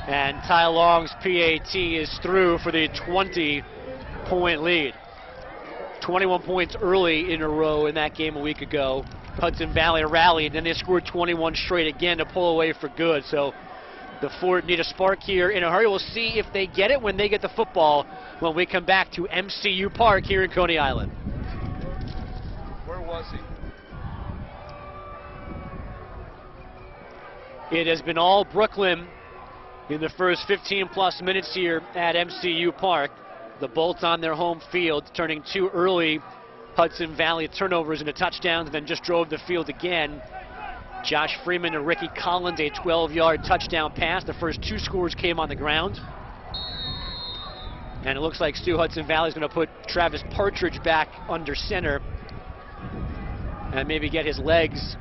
and Ty Long's PAT is through for the 20-point lead. 21 points early in a row in that game a week ago. Hudson Valley rallied, and they scored 21 straight again to pull away for good. So the Fort need a spark here in a hurry. We'll see if they get it when they get the football when we come back to MCU Park here in Coney Island. Was he? It has been all Brooklyn in the first 15-plus minutes here at MCU Park. The Bolts on their home field, turning 2 early Hudson Valley turnovers into touchdowns, and then just drove the field again. Josh Freeman and Ricky Collins, a 12-yard touchdown pass. The first 2 scores came on the ground. And it looks like Stu Hudson Valley is going to put Travis Partridge back under center and maybe get his legs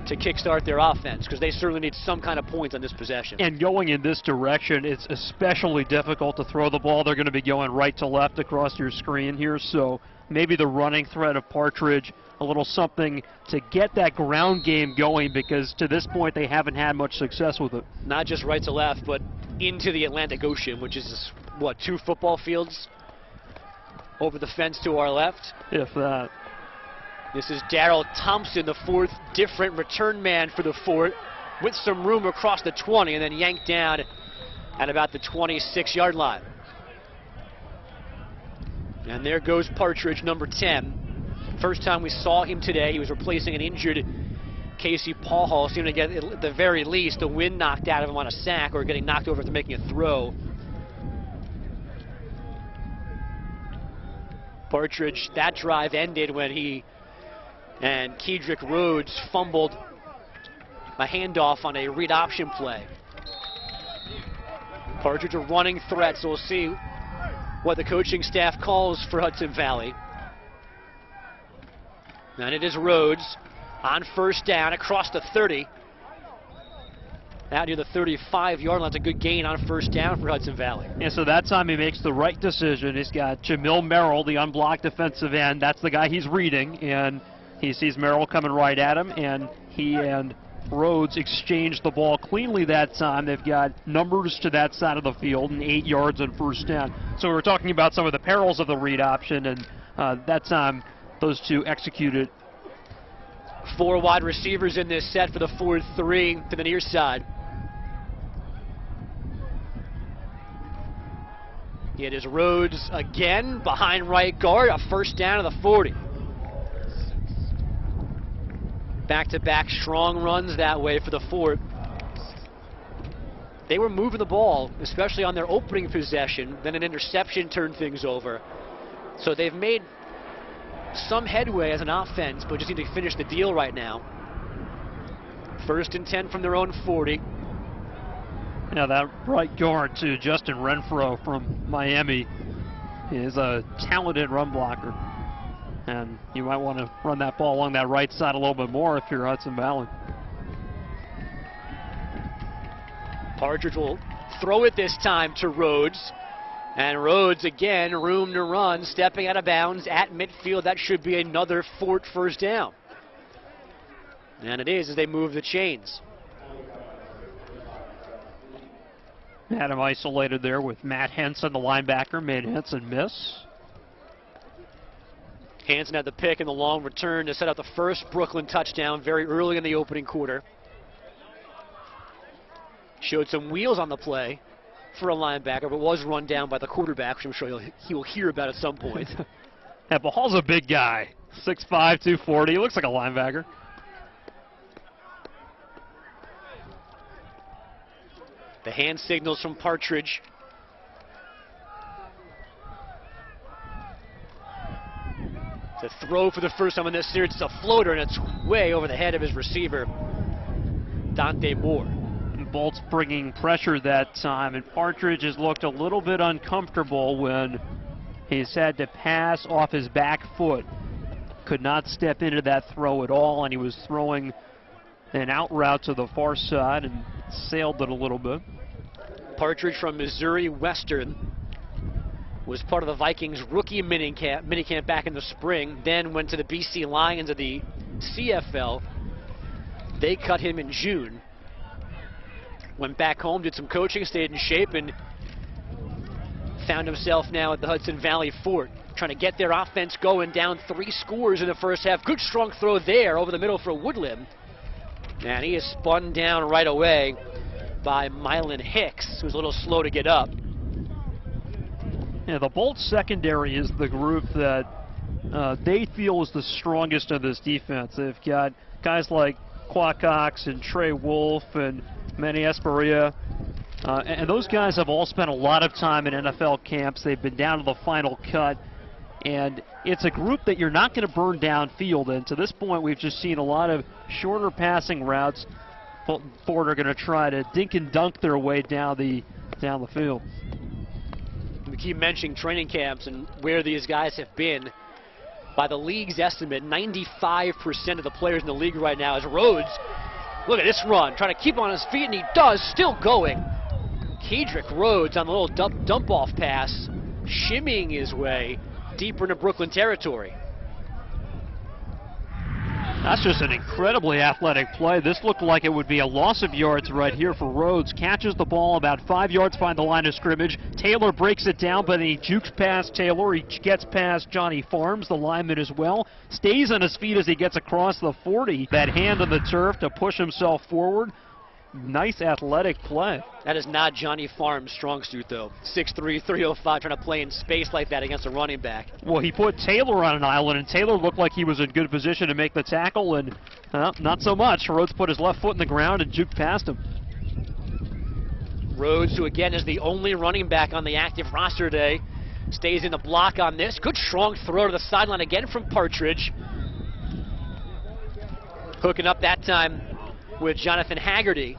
to kickstart their offense, because they certainly need some kind of points on this possession. And going in this direction, it's especially difficult to throw the ball. They're going to be going right to left across your screen here, so maybe the running threat of Partridge, a little something to get that ground game going, because to this point they haven't had much success with it. Not just right to left, but into the Atlantic Ocean, which is, what, 2 football fields over the fence to our left? If that. This is Darryl Thompson, the 4th different return man for the Fort, with some room across the 20, and then yanked down at about the 26-yard line. And there goes Partridge, number 10. First time we saw him today, he was replacing an injured Casey Paul seeming to get, at the very least, the wind knocked out of him on a sack or getting knocked over after making a throw. Partridge, that drive ended when he and Kedrick Rhodes fumbled a handoff on a read option play. Partridge a running threat, so we'll see what the coaching staff calls for Hudson Valley. And it is Rhodes on first down across the 30. Out near the 35-yard line. That's a good gain on first down for Hudson Valley. And so that time he makes the right decision. He's got Jamil Merrill, the unblocked defensive end. That's the guy he's reading, and he sees Merrill coming right at him, and he and Rhodes exchanged the ball cleanly that time. They've got numbers to that side of the field and 8 yards on first down. So we're talking about some of the perils of the read option, and that time those two executed. 4 wide receivers in this set for the 4-3 to the near side. It is Rhodes again behind right guard, a first down to the 40. Back-to-back strong runs that way for the Fort. They were moving the ball, especially on their opening possession. Then an interception turned things over. So they've made some headway as an offense, but just need to finish the deal right now. 1st and 10 from their own 40. Yeah, that right guard, too, Justin Renfro from Miami, is a talented run blocker. And you might want to run that ball along that right side a little bit more if you're Hudson Valley. Partridge will throw it this time to Rhodes. And Rhodes, again, room to run, stepping out of bounds at midfield. That should be another Fort first down. And it is as they move the chains. Had him isolated there with Matt Henson, the linebacker, made Henson miss. Hanson had the pick and the long return to set up the first Brooklyn touchdown very early in the opening quarter. Showed some wheels on the play for a linebacker, but was run down by the quarterback, which I'm sure he will hear about at some point. That Ball's a big guy, 6'5", 240. He looks like a linebacker. The hand signals from Partridge. It's a throw for the first time in this series. It's a floater, and it's way over the head of his receiver, Dante Moore. Bolt's bringing pressure that time, and Partridge has looked a little bit uncomfortable when he's had to pass off his back foot. Could not step into that throw at all, and he was throwing an out route to the far side and sailed it a little bit. Partridge from Missouri Western was part of the Vikings rookie minicamp back in the spring, then went to the BC Lions of the CFL. They cut him in June. Went back home, did some coaching, stayed in shape, and found himself now at the Hudson Valley Fort, trying to get their offense going, down 3 scores in the first half. Good strong throw there over the middle for Woodland. And he is spun down right away by Mylan Hicks, who's a little slow to get up. Yeah, the Bolt secondary is the group that they feel is the strongest of this defense. They've got guys like Quacox and Trey Wolf and Manny Esperia. And those guys have all spent a lot of time in NFL camps. They've been down to the final cut. And it's a group that you're not going to burn downfield. And to this point, we've just seen a lot of shorter passing routes. Ford are going to try to dink and dunk their way down the field. We keep mentioning training camps and where these guys have been. By the league's estimate, 95% of the players in the league right now is Rhodes. Look at this run, trying to keep on his feet, and he does, still going. Kedrick Rhodes on the little dump-off pass, shimmying his way deeper into Brooklyn territory. That's just an incredibly athletic play. This looked like it would be a loss of yards right here for Rhodes. Catches the ball about 5 yards behind the line of scrimmage. Taylor breaks it down, but then he jukes past Taylor. He gets past Johnny Farms, the lineman as well. Stays on his feet as he gets across the 40. That hand on the turf to push himself forward. Nice athletic play. That is not Johnny Farms' strong suit, though. 6'3", 305, trying to play in space like that against a running back. Well, he put Taylor on an island, and Taylor looked like he was in good position to make the tackle, and Not so much. Rhodes put his left foot in the ground and juked past him. Rhodes, who again is the only running back on the active roster today, stays in the block on this. Good strong throw to the sideline again from Partridge. Hooking up that time with Jonathan Haggerty.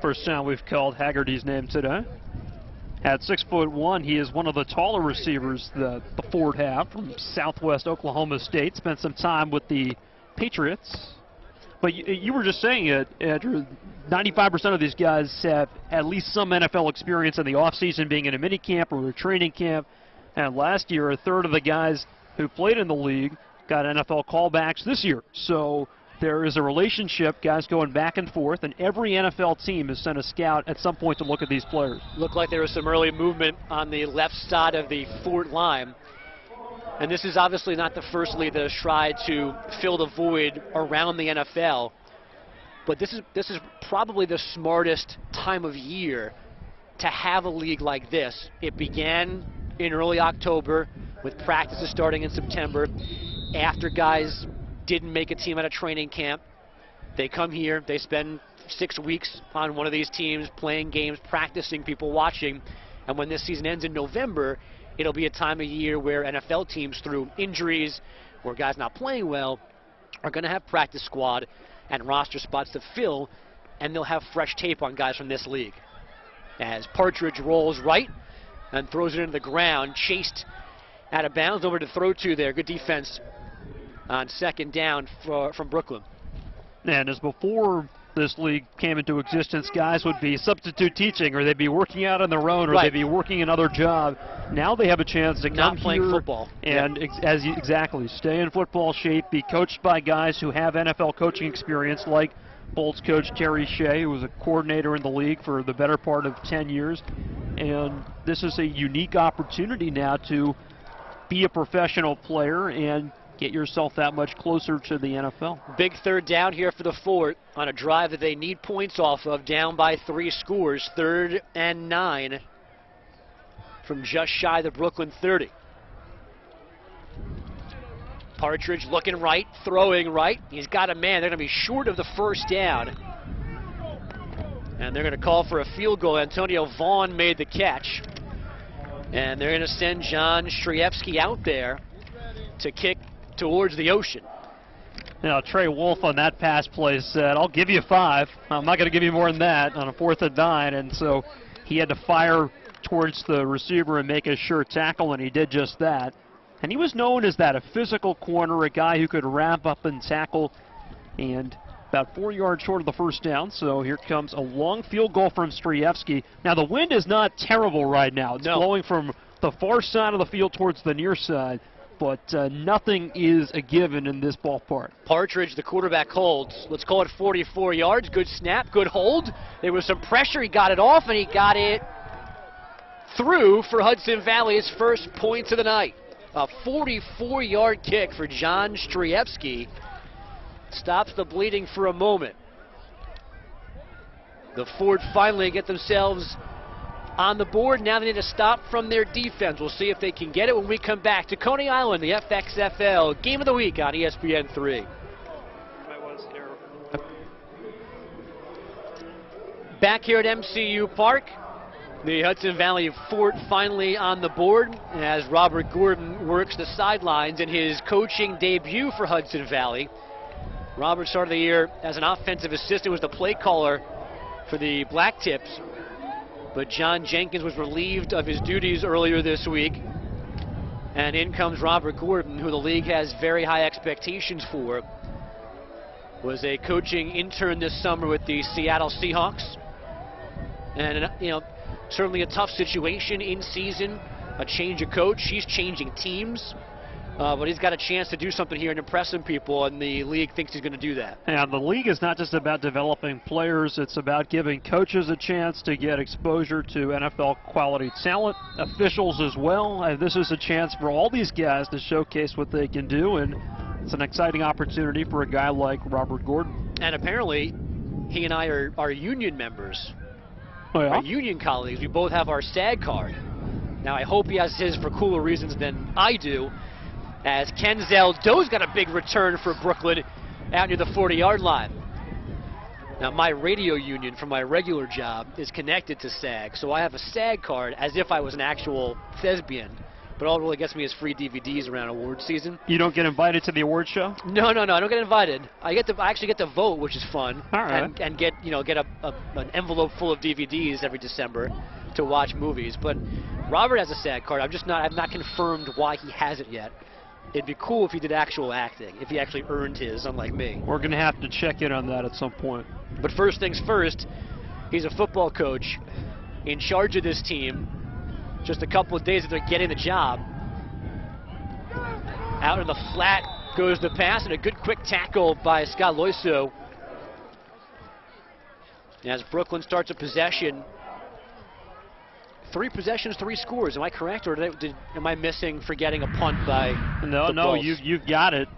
First time we've called Haggerty's name today. At 6'1", he is one of the taller receivers the Ford have from Southwest Oklahoma State. Spent some time with the Patriots. But you were just saying it, Andrew, 95% of these guys have at least some NFL experience in the offseason, being in a mini camp or a training camp. And last year, a third of the guys who played in the league got NFL callbacks this year. So there is a relationship, guys going back and forth, and every NFL team has sent a scout at some point to look at these players. Looked like there was some early movement on the left side of the Fort line. And this is obviously not the first league that has tried to fill the void around the NFL. But this is probably the smartest time of year to have a league like this. It began in early October with practices starting in September. After guys didn't make a team at a training camp, they come here, they spend 6 weeks on one of these teams playing games, practicing, people watching. And when this season ends in November, it'll be a time of year where NFL teams, through injuries or guys not playing well, are going to have practice squad and roster spots to fill, and they'll have fresh tape on guys from this league. As Partridge rolls right and throws it into the ground, chased out of bounds, over to throw to there. Good defense on second down from Brooklyn. And as before this league came into existence, guys would be substitute teaching, or they'd be working out on their own, or they'd be working another job. Now they have a chance to come playing here football and exactly stay in football shape, be coached by guys who have NFL coaching experience, like Bolts coach Terry Shea, who was a coordinator in the league for the better part of 10 years. And this is a unique opportunity now to be a professional player and get yourself that much closer to the NFL. Big third down here for the Fort on a drive that they need points off of, down by 3 scores. 3rd and 9 from just shy of the Brooklyn 30. Partridge looking right, throwing right. He's got a man. They're going to be short of the first down. And they're going to call for a field goal. Antonio Vaughn made the catch. And they're going to send John Strievsky out there to kick towards the ocean. Now, Trey Wolf on that pass play said, "I'll give you 5. I'm not going to give you more than that," on a 4th and 9. And so he had to fire towards the receiver and make a sure tackle, and he did just that. And he was known as that, a physical corner, a guy who could wrap up and tackle, and about 4 yards short of the first down. So here comes a long field goal from Strievsky. Now, the wind is not terrible right now. It's blowing from the far side of the field towards the near side, but nothing is a given in this ballpark. Partridge, the quarterback, holds. Let's call it 44 yards. Good snap, good hold. There was some pressure. He got it off, and he got it through for Hudson Valley, his first points of the night. A 44-yard kick for John Strievsky. Stops the bleeding for a moment. The Ford finally get themselves on the board. Now they need a stop from their defense. We'll see if they can get it when we come back to Coney Island, the FXFL Game of the Week on ESPN3. Back here at MCU Park, the Hudson Valley Fort finally on the board as Robert Gordon works the sidelines in his coaching debut for Hudson Valley. Robert started the year as an offensive assistant, was the play caller for the Black Tips. But John Jenkins was relieved of his duties earlier this week. And in comes Robert Gordon, who the league has very high expectations for. Was a coaching intern this summer with the Seattle Seahawks. And, certainly a tough situation in season, a change of coach. He's changing teams. But he's got a chance to do something here and impress some people, and the league thinks he's going to do that. And the league is not just about developing players, it's about giving coaches a chance to get exposure to NFL quality talent, officials as well. And this is a chance for all these guys to showcase what they can do, and it's an exciting opportunity for a guy like Robert Gordon. And apparently, he and I are union members. Oh, yeah? Our union colleagues. We both have our SAG card. Now, I hope he has his for cooler reasons than I do. as Kenzel Doe's got a big return for Brooklyn out near the 40-yard line. Now, my radio union from my regular job is connected to SAG, so I have a SAG card as if I was an actual thespian. But all it really gets me is free DVDs around award season. You don't get invited to the award show? No, I don't get invited. I actually get to vote, which is fun. All right. And get an envelope full of DVDs every December to watch movies. But Robert has a SAG card. I've not confirmed why he has it yet. It'd be cool if he did actual acting, if he actually earned his, unlike me. We're going to have to check in on that at some point. But first things first, he's a football coach in charge of this team. Just a couple of days that they're getting the job. Out in the flat goes the pass, and a good quick tackle by Scott Loiseau. As Brooklyn starts a possession, 3 possessions, 3 scores. Am I correct, or am I forgetting a punt by No, you've got it.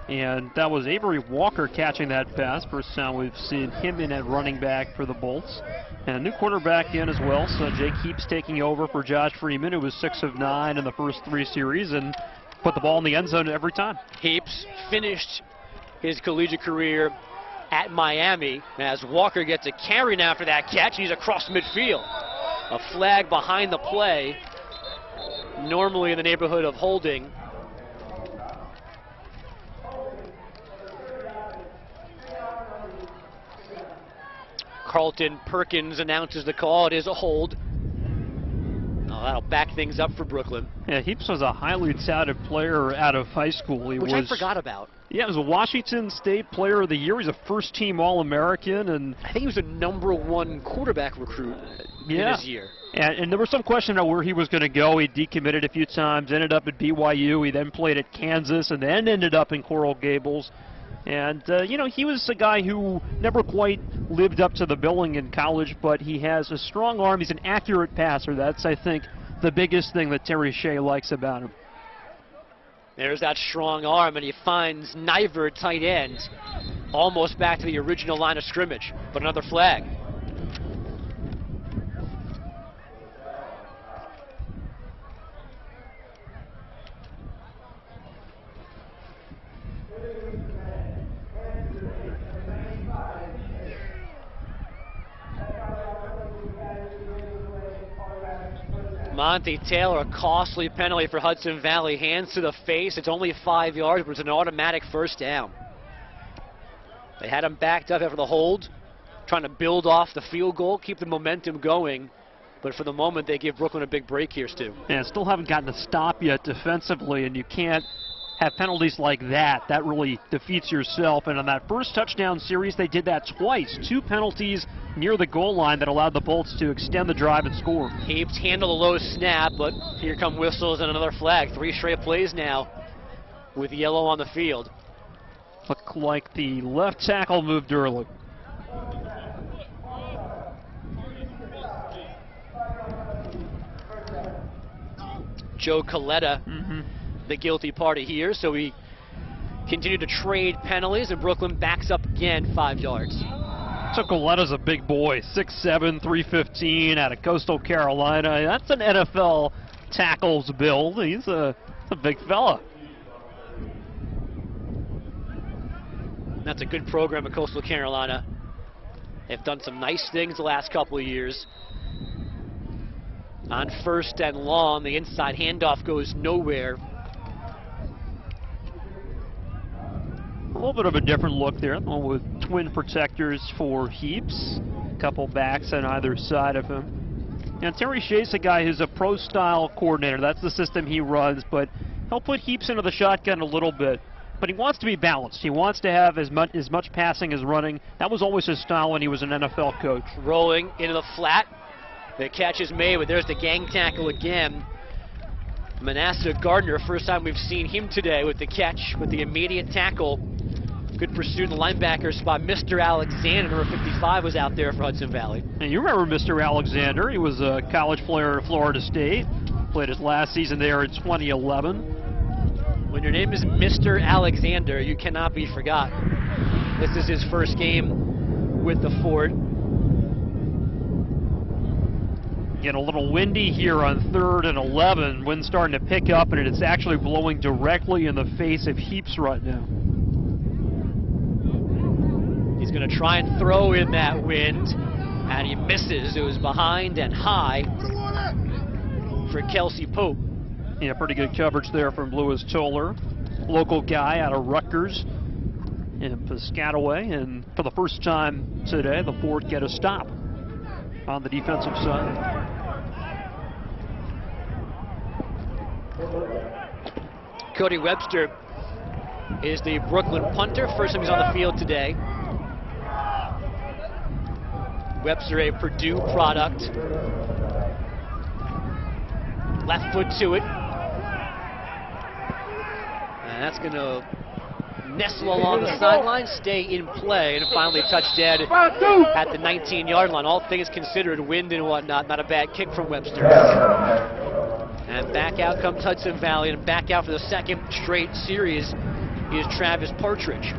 And that was Avery Walker catching that pass. First time we've seen him in at running back for the Bolts. And a new quarterback in as well, so Jake Heaps taking over for Josh Freeman, who was 6 of 9 in the first 3 series and put the ball in the end zone every time. Heaps finished his collegiate career at Miami as Walker gets a carry now for that catch. He's across midfield. A flag behind the play, normally in the neighborhood of holding. Carlton Perkins announces the call. It is a hold. Oh, that'll back things up for Brooklyn. Yeah, Heaps was a highly touted player out of high school. Which I forgot about. Yeah, he was a Washington State Player of the Year. He's a first-team All-American, and I think he was a #1 quarterback recruit in his year. And there was some question about where he was going to go. He decommitted a few times, ended up at BYU. He then played at Kansas, and then ended up in Coral Gables. And, he was a guy who never quite lived up to the billing in college, but he has a strong arm. He's an accurate passer. That's, I think, the biggest thing that Terry Shea likes about him. There's that strong arm, and he finds Niver, tight end, almost back to the original line of scrimmage. But another flag. Monty Taylor, a costly penalty for Hudson Valley. Hands to the face. It's only 5 yards, but it's an automatic first down. They had him backed up after the hold, trying to build off the field goal, keep the momentum going. But for the moment, they give Brooklyn a big break here, Stu. And still haven't gotten a stop yet defensively, and you can't have penalties like that. That really defeats yourself. And on that first touchdown series, they did that twice. 2 penalties near the goal line that allowed the Bolts to extend the drive and score. Heaps handle a low snap, but here come whistles and another flag. 3 straight plays now with yellow on the field. Looked like the left tackle moved early. Joe Coletta, the guilty party here, so we continue to trade penalties, and Brooklyn backs up again 5 yards. So Coletta's a big boy, 6'7", 315 out of Coastal Carolina. That's an NFL tackles build. He's a big fella. That's a good program at Coastal Carolina. They've done some nice things the last couple of years. On 1st and long, the inside handoff goes nowhere. A little bit of a different look there, one with twin protectors for Heaps. A couple backs on either side of him. Now, Terry Shea's a guy who's a pro-style coordinator. That's the system he runs, but he'll put Heaps into the shotgun a little bit. But he wants to be balanced. He wants to have as much passing as running. That was always his style when he was an NFL coach. Rolling into the flat. The catch is made, but there's the gang tackle again. Manasseh Gardner, first time we've seen him today with the catch, with the immediate tackle. Good pursuit in the linebacker spot. Mr. Alexander, number 55, was out there for Hudson Valley. And you remember Mr. Alexander. He was a college player at Florida State. Played his last season there in 2011. When your name is Mr. Alexander, you cannot be forgotten. This is his first game with the Fort. Getting a little windy here on 3rd and 11. Wind's starting to pick up, and it's actually blowing directly in the face of Heaps right now. He's going to try and throw in that wind, and he misses. It was behind and high for Kelsey Pope. Yeah, pretty good coverage there from Lewis Toller, local guy out of Rutgers in Piscataway, and for the first time today, the Ford get a stop on the defensive side. Cody Webster is the Brooklyn punter. First time he's on the field today. Webster, a Purdue product. Left foot to it. And that's going to nestle along the sideline, stay in play, and finally touch dead at the 19-yard line. All things considered, wind and whatnot, not a bad kick from Webster. And back out comes Hudson Valley, and back out for the second straight series is Travis Partridge.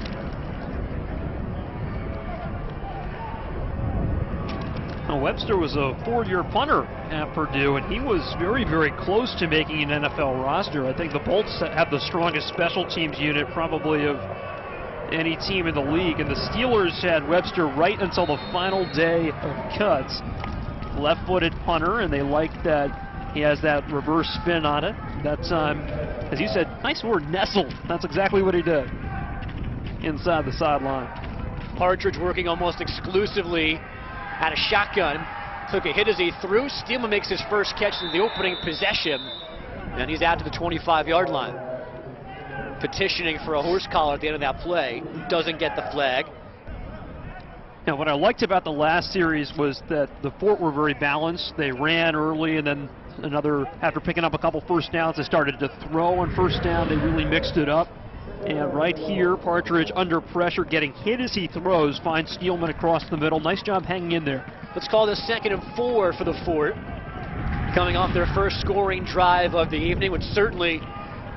Now, Webster was a 4-year punter at Purdue, and he was very, very close to making an NFL roster. I think the Bolts have the strongest special teams unit probably of any team in the league, and the Steelers had Webster right until the final day of cuts. Left-footed punter, and they like that he has that reverse spin on it. That time, as you said, nice word, nestled. That's exactly what he did inside the sideline. Partridge working almost exclusively at a shotgun. Took a hit as he threw. Steelman makes his first catch in the opening possession, and he's out to the 25-yard line. Petitioning for a horse collar at the end of that play. Doesn't get the flag. Now, what I liked about the last series was that the Fort were very balanced. They ran early, and then after picking up a couple first downs, they started to throw on first down. They really mixed it up. And right here, Partridge under pressure, getting hit as he throws, finds Steelman across the middle. Nice job hanging in there. Let's call this 2nd and 4 for the Fort. Coming off their first scoring drive of the evening, which certainly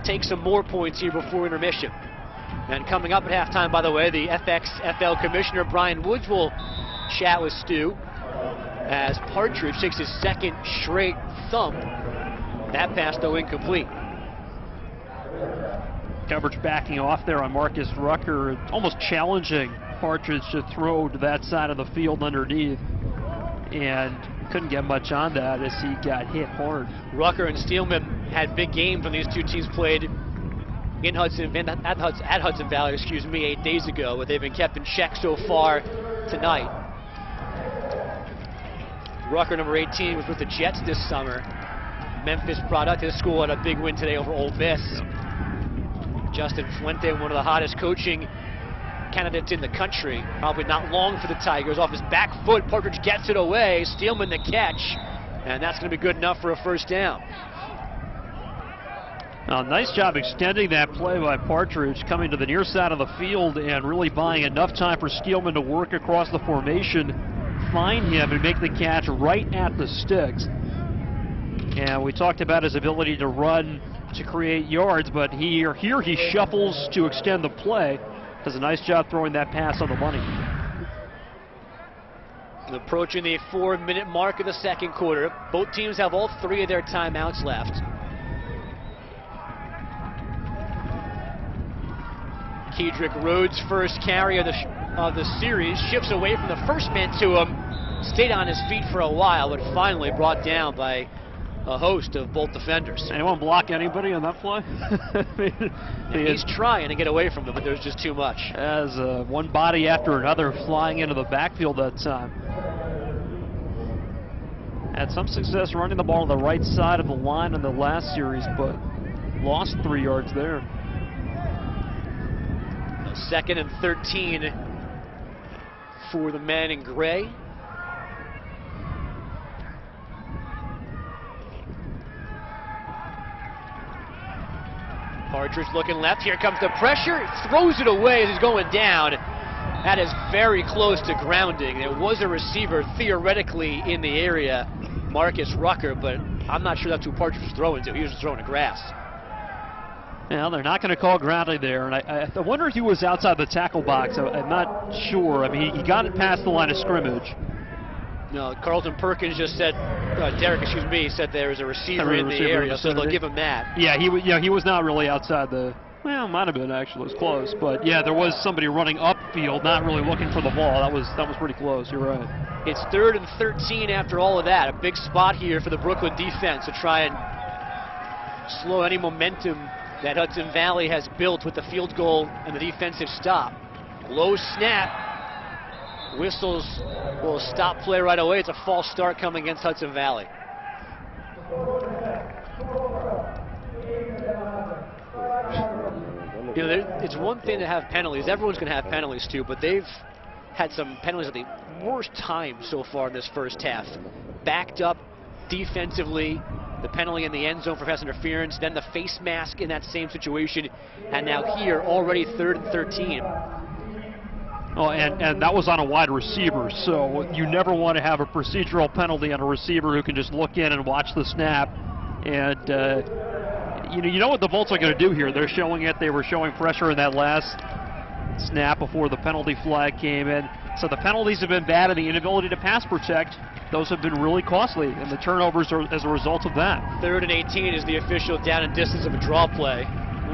takes some more points here before intermission. And coming up at halftime, by the way, the FXFL Commissioner Brian Woods will chat with Stu as Partridge takes his second straight thump. That pass, though, incomplete. Coverage backing off there on Marcus Rucker, almost challenging Partridge to throw to that side of the field underneath, and couldn't get much on that as he got hit hard. Rucker and Steelman had big games when these two teams played in Hudson, at Hudson Valley, 8 days ago, but they've been kept in check so far tonight. Rucker, number 18, was with the Jets this summer. Memphis product. His school had a big win today over Ole Miss. Justin Fuente, one of the hottest coaching candidates in the country. Probably not long for the Tigers. Off his back foot, Partridge gets it away. Steelman the catch, and that's going to be good enough for a first down. Nice job extending that play by Partridge, coming to the near side of the field and really buying enough time for Steelman to work across the formation, find him, and make the catch right at the sticks. And we talked about his ability to run to create yards, but here he shuffles to extend the play. Does a nice job throwing that pass on the money. Approaching the 4-minute mark of the second quarter. Both teams have all 3 of their timeouts left. Kedrick Rhodes' first carry of the series shifts away from the first man to him. Stayed on his feet for a while, but finally brought down by a host of Bolt defenders. Anyone block anybody on that play? He's trying to get away from them, but there's just too much. As one body after another flying into the backfield that time. Had some success running the ball on the right side of the line in the last series, but lost 3 yards there. 2nd and 13 for the man in gray. Partridge looking left. Here comes the pressure. Throws it away as he's going down. That is very close to grounding. There was a receiver theoretically in the area, Marcus Rucker, but I'm not sure that's who Partridge was throwing to. He was just throwing to grass. Well, they're not going to call grounding there, and I wonder if he was outside the tackle box. I'm not sure. I mean, he got it past the line of scrimmage. No, Carlton Perkins just said Derek, excuse me, said there is a receiver in the area, so they'll give him that. Yeah, he was not really outside the. Well, might have been actually. It was close, but yeah, there was somebody running upfield, not really looking for the ball. That was pretty close. You're right. It's 3rd and 13 after all of that. A big spot here for the Brooklyn defense to try and slow any momentum that Hudson Valley has built with the field goal and the defensive stop. Low snap. Whistles will stop play right away. It's a false start coming against Hudson Valley. You know, it's one thing to have penalties. Everyone's going to have penalties too, but they've had some penalties at the worst time so far in this first half. Backed up defensively, the penalty in the end zone for pass interference, then the face mask in that same situation, and now here already 3rd and 13. Oh, and that was on a wide receiver, so you never want to have a procedural penalty on a receiver who can just look in and watch the snap. And you know what the Volts are going to do here. They're showing it. They were showing pressure in that last snap before the penalty flag came in. So the penalties have been bad, and the inability to pass protect, those have been really costly, and the turnovers are as a result of that. 3rd and 18 is the official down and distance of a draw play.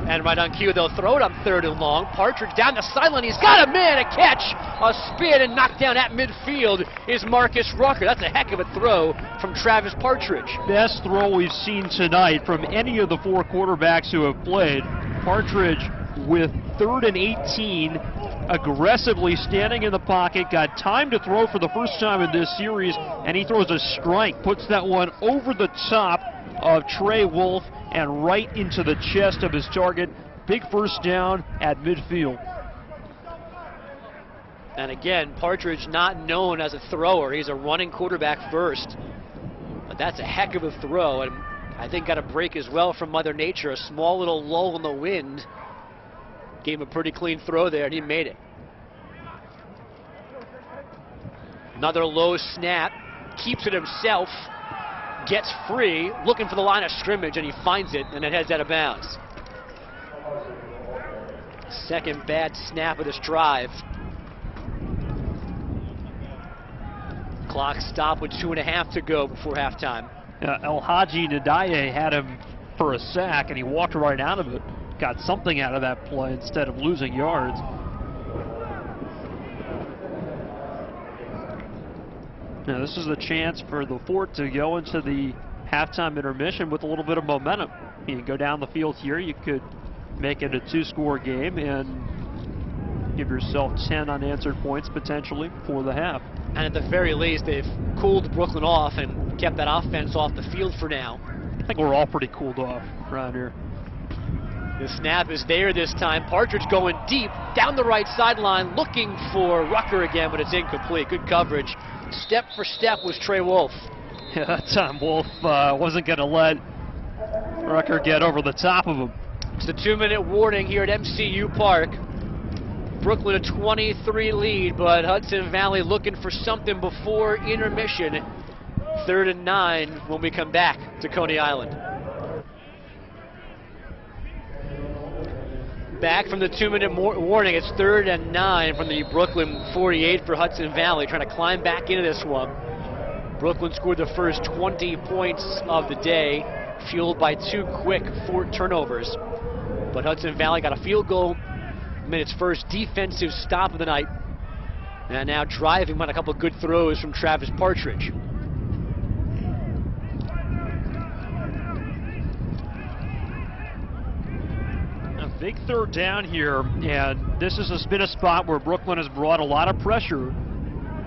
And right on cue, they'll throw it on 3rd and long. Partridge down the sideline. He's got a man, a catch, a spin, and knocked down at midfield is Marcus Rucker. That's a heck of a throw from Travis Partridge. Best throw we've seen tonight from any of the 4 quarterbacks who have played. Partridge with 3rd and 18, aggressively standing in the pocket, got time to throw for the first time in this series, and he throws a strike, puts that one over the top of Trey Wolf and right into the chest of his target. Big first down at midfield. And again, Partridge not known as a thrower. He's a running quarterback first. But that's a heck of a throw, and I think got a break as well from Mother Nature. A small little lull in the wind gave him a pretty clean throw there, and he made it. Another low snap, keeps it himself, gets free, looking for the line of scrimmage, and he finds it, and it heads out of bounds. Second bad snap of this drive. Clock stopped with 2.5 to go before halftime. El Hadji Nadaye had him for a sack, and he walked right out of it. Got something out of that play instead of losing yards. Now this is the chance for the Fort to go into the halftime intermission with a little bit of momentum. You can go down the field here, you could make it a 2-score game and give yourself 10 unanswered points potentially for the half. And at the very least, they've cooled Brooklyn off and kept that offense off the field for now. I think we're all pretty cooled off around here. The snap is there this time. Partridge going deep down the right sideline, looking for Rucker again, but it's incomplete. Good coverage. Step for step was Trey Wolf. Yeah, that time Wolf wasn't going to let Rucker get over the top of him. It's a 2-minute warning here at MCU Park. Brooklyn a 23 lead, but Hudson Valley looking for something before intermission. 3rd and 9 when we come back to Coney Island. Back from the 2-minute warning, it's 3rd and 9 from the Brooklyn 48 for Hudson Valley, trying to climb back into this one. Brooklyn scored the first 20 points of the day, fueled by 2 quick Fort turnovers. But Hudson Valley got a field goal, made its first defensive stop of the night, and now driving on a couple good throws from Travis Partridge. Big 3rd down here, and this has been a spot where Brooklyn has brought a lot of pressure.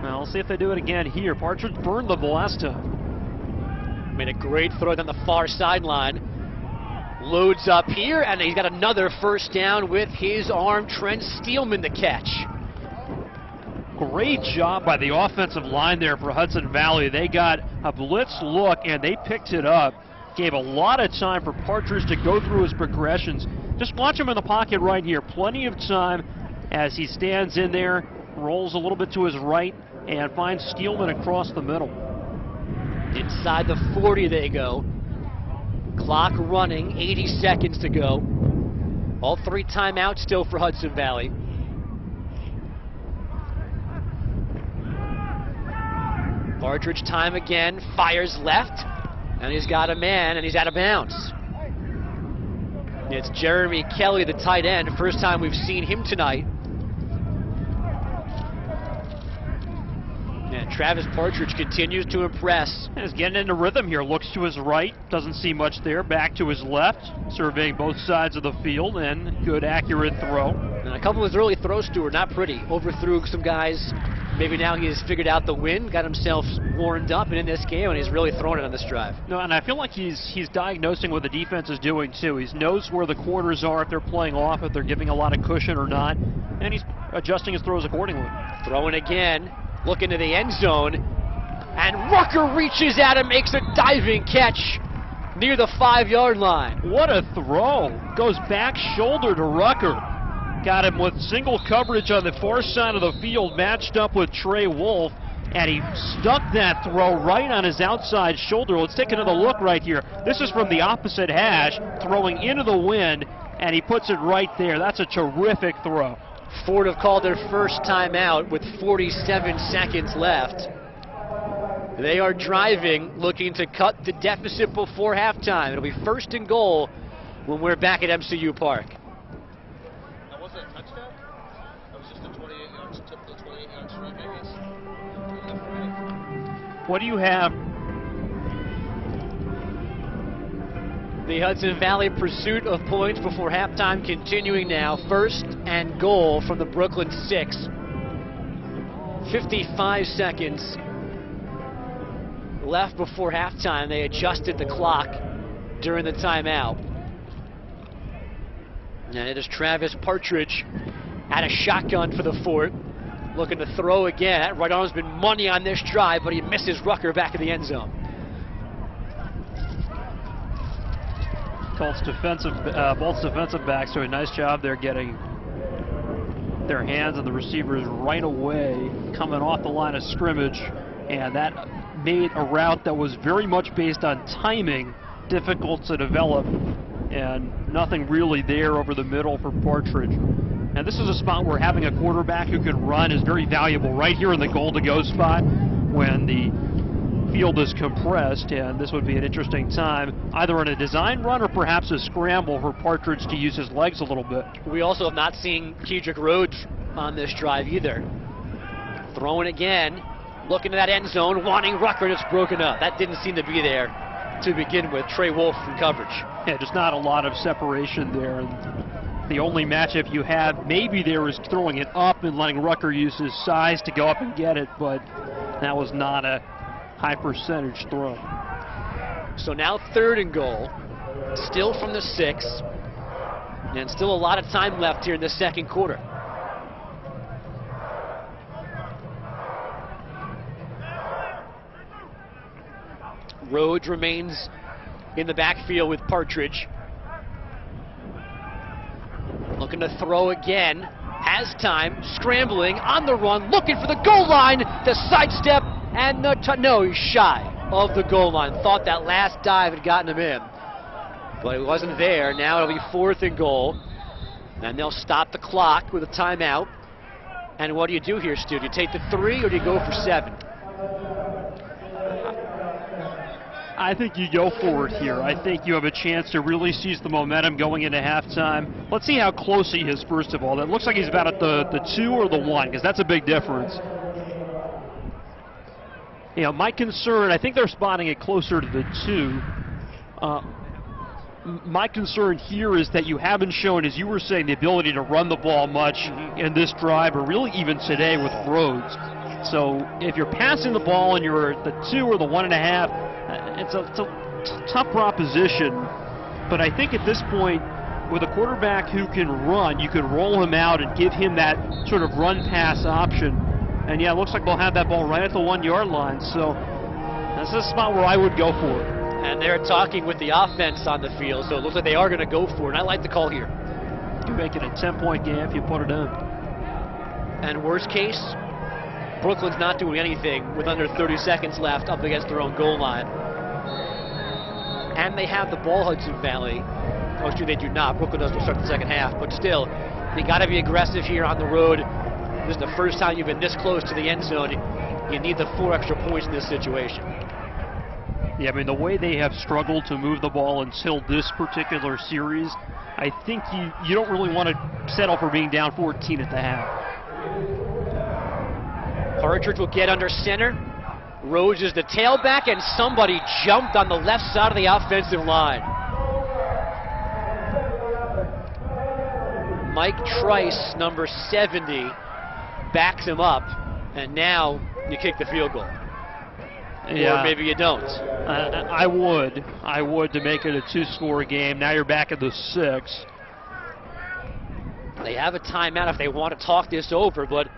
Well, we'll see if they do it again here. Partridge burned them the last time. Made a great throw down the far sideline. Loads up here, and he's got another first down with his arm. Trent Steelman the catch. Great job by the offensive line there for Hudson Valley. They got a blitz look, and they picked it up. Gave a lot of time for Partridge to go through his progressions. Just watch him in the pocket right here. Plenty of time as he stands in there, rolls a little bit to his right, and finds Steelman across the middle. Inside the 40 they go. Clock running, 80 seconds to go. All 3 timeouts still for Hudson Valley. Partridge time again, fires left, and he's got a man, and he's out of bounds. It's Jeremy Kelly, the tight end. First time we've seen him tonight. And Travis Partridge continues to impress. And is getting into rhythm here. Looks to his right, doesn't see much there. Back to his left, surveying both sides of the field, and good accurate throw. And a couple of his early throws, Stuart, not pretty. Overthrew some guys. Maybe now he has figured out the wind, got himself warmed up, and in this game, and he's really throwing it on this drive. No, and I feel like he's diagnosing what the defense is doing too. He knows where the corners are, if they're playing off, if they're giving a lot of cushion or not, and he's adjusting his throws accordingly. Throwing again, looking to the end zone, and Rucker reaches out and makes a diving catch near the 5-yard line. What a throw! Goes back shoulder to Rucker. Got him with single coverage on the far side of the field, matched up with Trey Wolf, and he stuck that throw right on his outside shoulder. Let's take another look right here. This is from the opposite hash, throwing into the wind, and he puts it right there. That's a terrific throw. Ford have called their first timeout with 47 seconds left. They are driving, looking to cut the deficit before halftime. It'll be 1st and goal when we're back at MCU Park. Was it a touchdown? That was just a 28-yard, typical 28-yard strike, I guess. What do you have? The Hudson Valley pursuit of points before halftime continuing now. 1st and goal from the Brooklyn 6. 55 seconds left before halftime. They adjusted the clock during the timeout. And it is Travis Partridge at a shotgun for the Fort. Looking to throw again. That right arm's been money on this drive, but he misses Rucker back in the end zone. Bolts defensive backs do a nice job there getting their hands on the receivers right away, coming off the line of scrimmage, and that made a route that was very much based on timing difficult to develop, and nothing really there over the middle for Partridge. And this is a spot where having a quarterback who can run is very valuable right here in the goal-to-go spot when the field is compressed, and this would be an interesting time, either in a design run or perhaps a scramble for Partridge to use his legs a little bit. We also have not seen Kedrick Rhodes on this drive either. Throwing again, looking to that end zone, wanting Rucker, and it's broken up. That didn't seem to be there to begin with. Trey Wolf from coverage. Yeah, just not a lot of separation there. And the only matchup you have maybe there is throwing it up and letting Rucker use his size to go up and get it, but that was not a high percentage throw. So now 3rd and goal, still from the 6, and still a lot of time left here in the 2nd quarter. Rhodes remains in the backfield with Partridge. Looking to throw again, has time, scrambling, on the run, looking for the goal line, the sidestep, and the no, he's shy of the goal line. Thought that last dive had gotten him in, but it wasn't there. Now it'll be 4th and goal, and they'll stop the clock with a timeout. And what do you do here, Stu? Do you take the 3 or do you go for 7? I think you go for it here. I think you have a chance to really seize the momentum going into halftime. Let's see how close he is, first of all. That looks like he's about at the 2 or the 1, because that's a big difference. You know, my concern, I think they're spotting it closer to the 2. My concern here is that you haven't shown, as you were saying, the ability to run the ball much in this drive, or really even today with Rhodes. So if you're passing the ball and you're at the 2 or the 1.5, it's a tough proposition. But I think at this point, with a quarterback who can run, you can roll him out and give him that sort of run-pass option. And yeah, it looks like they'll have that ball right at the 1-yard line. So that's a spot where I would go for it. And they're talking with the offense on the field, so it looks like they are going to go for it. And I like the call here. You make it a 10-point game if you put it in. And worst case, Brooklyn's not doing anything with under 30 seconds left up against their own goal line. And they have the ball, Hudson Valley. Oh, actually, they do not. Brooklyn does start the second half, but still, they got to be aggressive here on the road. This is the first time you've been this close to the end zone. You need the 4 extra points in this situation. Yeah, I mean, the way they have struggled to move the ball until this particular series, I think you don't really want to settle for being down 14 at the half. Partridge will get under center. Rose is the tailback, and somebody jumped on the left side of the offensive line. Mike Trice, number 70, backs him up, and now you kick the field goal. Yeah. Or maybe you don't. I would to make it a 2-score game. Now you're back at the 6. They have a timeout if they want to talk this over, but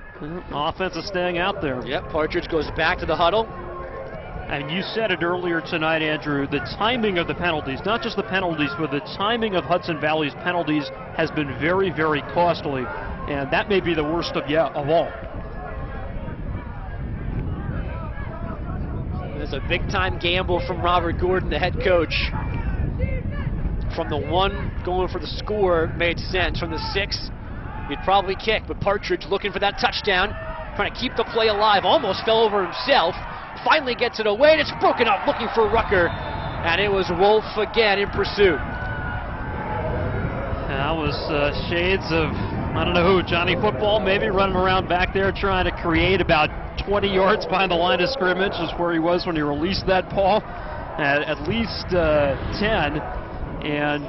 offense is staying out there. Yep, Partridge goes back to the huddle. And you said it earlier tonight, Andrew, the timing of the penalties, not just the penalties, but the timing of Hudson Valley's penalties has been very, very costly. And that may be the worst of all. There's a big-time gamble from Robert Gordon, the head coach. From the 1 going for the score made sense. From the 6, he'd probably kick, but Partridge looking for that touchdown, trying to keep the play alive, almost fell over himself, finally gets it away, and it's broken up, looking for Rucker, and it was Wolf again in pursuit. That was shades of, I don't know who, Johnny Football maybe, running around back there trying to create about 20 yards behind the line of scrimmage is where he was when he released that ball, at least 10, and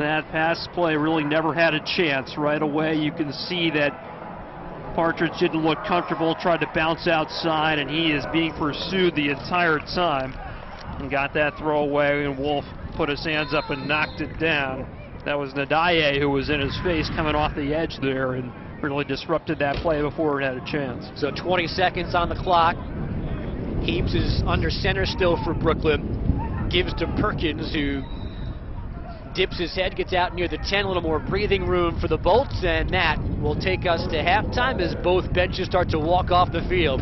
that pass play really never had a chance. Right away you can see that Partridge didn't look comfortable, tried to bounce outside, and he is being pursued the entire time, and got that throw away, and Wolf put his hands up and knocked it down. That was Nadaye who was in his face coming off the edge there and really disrupted that play before it had a chance. So 20 seconds on the clock. Heaps is under center still for Brooklyn. Gives to Perkins, who dips his head, gets out near the 10, a little more breathing room for the Bolts, and that will take us to halftime as both benches start to walk off the field.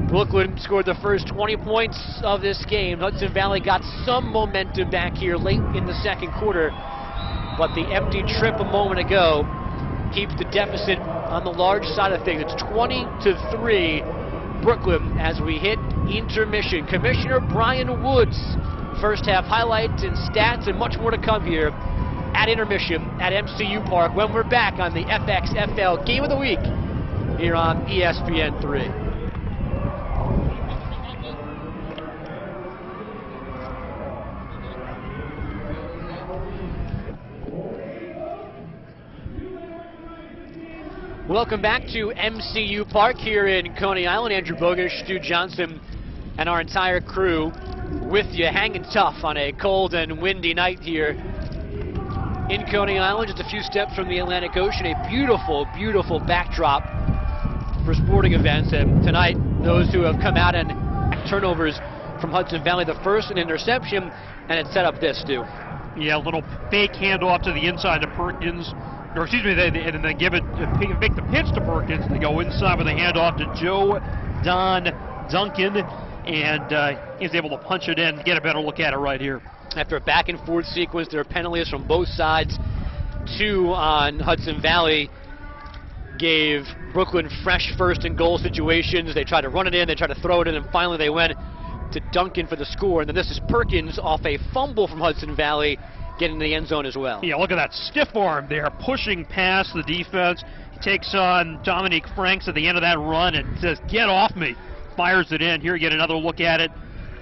Brooklyn scored the first 20 points of this game. Hudson Valley got some momentum back here late in the second quarter, but the empty trip a moment ago keeps the deficit on the large side of things. It's 20-3 Brooklyn as we hit intermission. Commissioner Brian Woods, first half highlights and stats and much more to come here at intermission at MCU Park when we're back on the FXFL Game of the Week here on ESPN3. Welcome back to MCU Park here in Coney Island. Andrew Bogish, Stu Johnson, and our entire crew with you, hanging tough on a cold and windy night here in Coney Island, just a few steps from the Atlantic Ocean. A beautiful, beautiful backdrop for sporting events. And tonight, those who have come out and turnovers from Hudson Valley, the first an interception, and it set up this, Stu. Yeah, a little fake handoff to the inside to Perkins. Or excuse me, and they give it, make the pitch to Perkins. They go inside with a handoff to Joe Don Duncan, and he's able to punch it in, get a better look at it right here. After a back and forth sequence, there are penalties from both sides. 2 on Hudson Valley gave Brooklyn fresh first and goal situations. They tried to run it in, they tried to throw it in, and finally they went to Duncan for the score. And then this is Perkins off a fumble from Hudson Valley, getting in the end zone as well. Yeah, look at that stiff arm there, pushing past the defense. He takes on Dominique Franks at the end of that run and says, "Get off me." Fires it in. Here you get another look at it.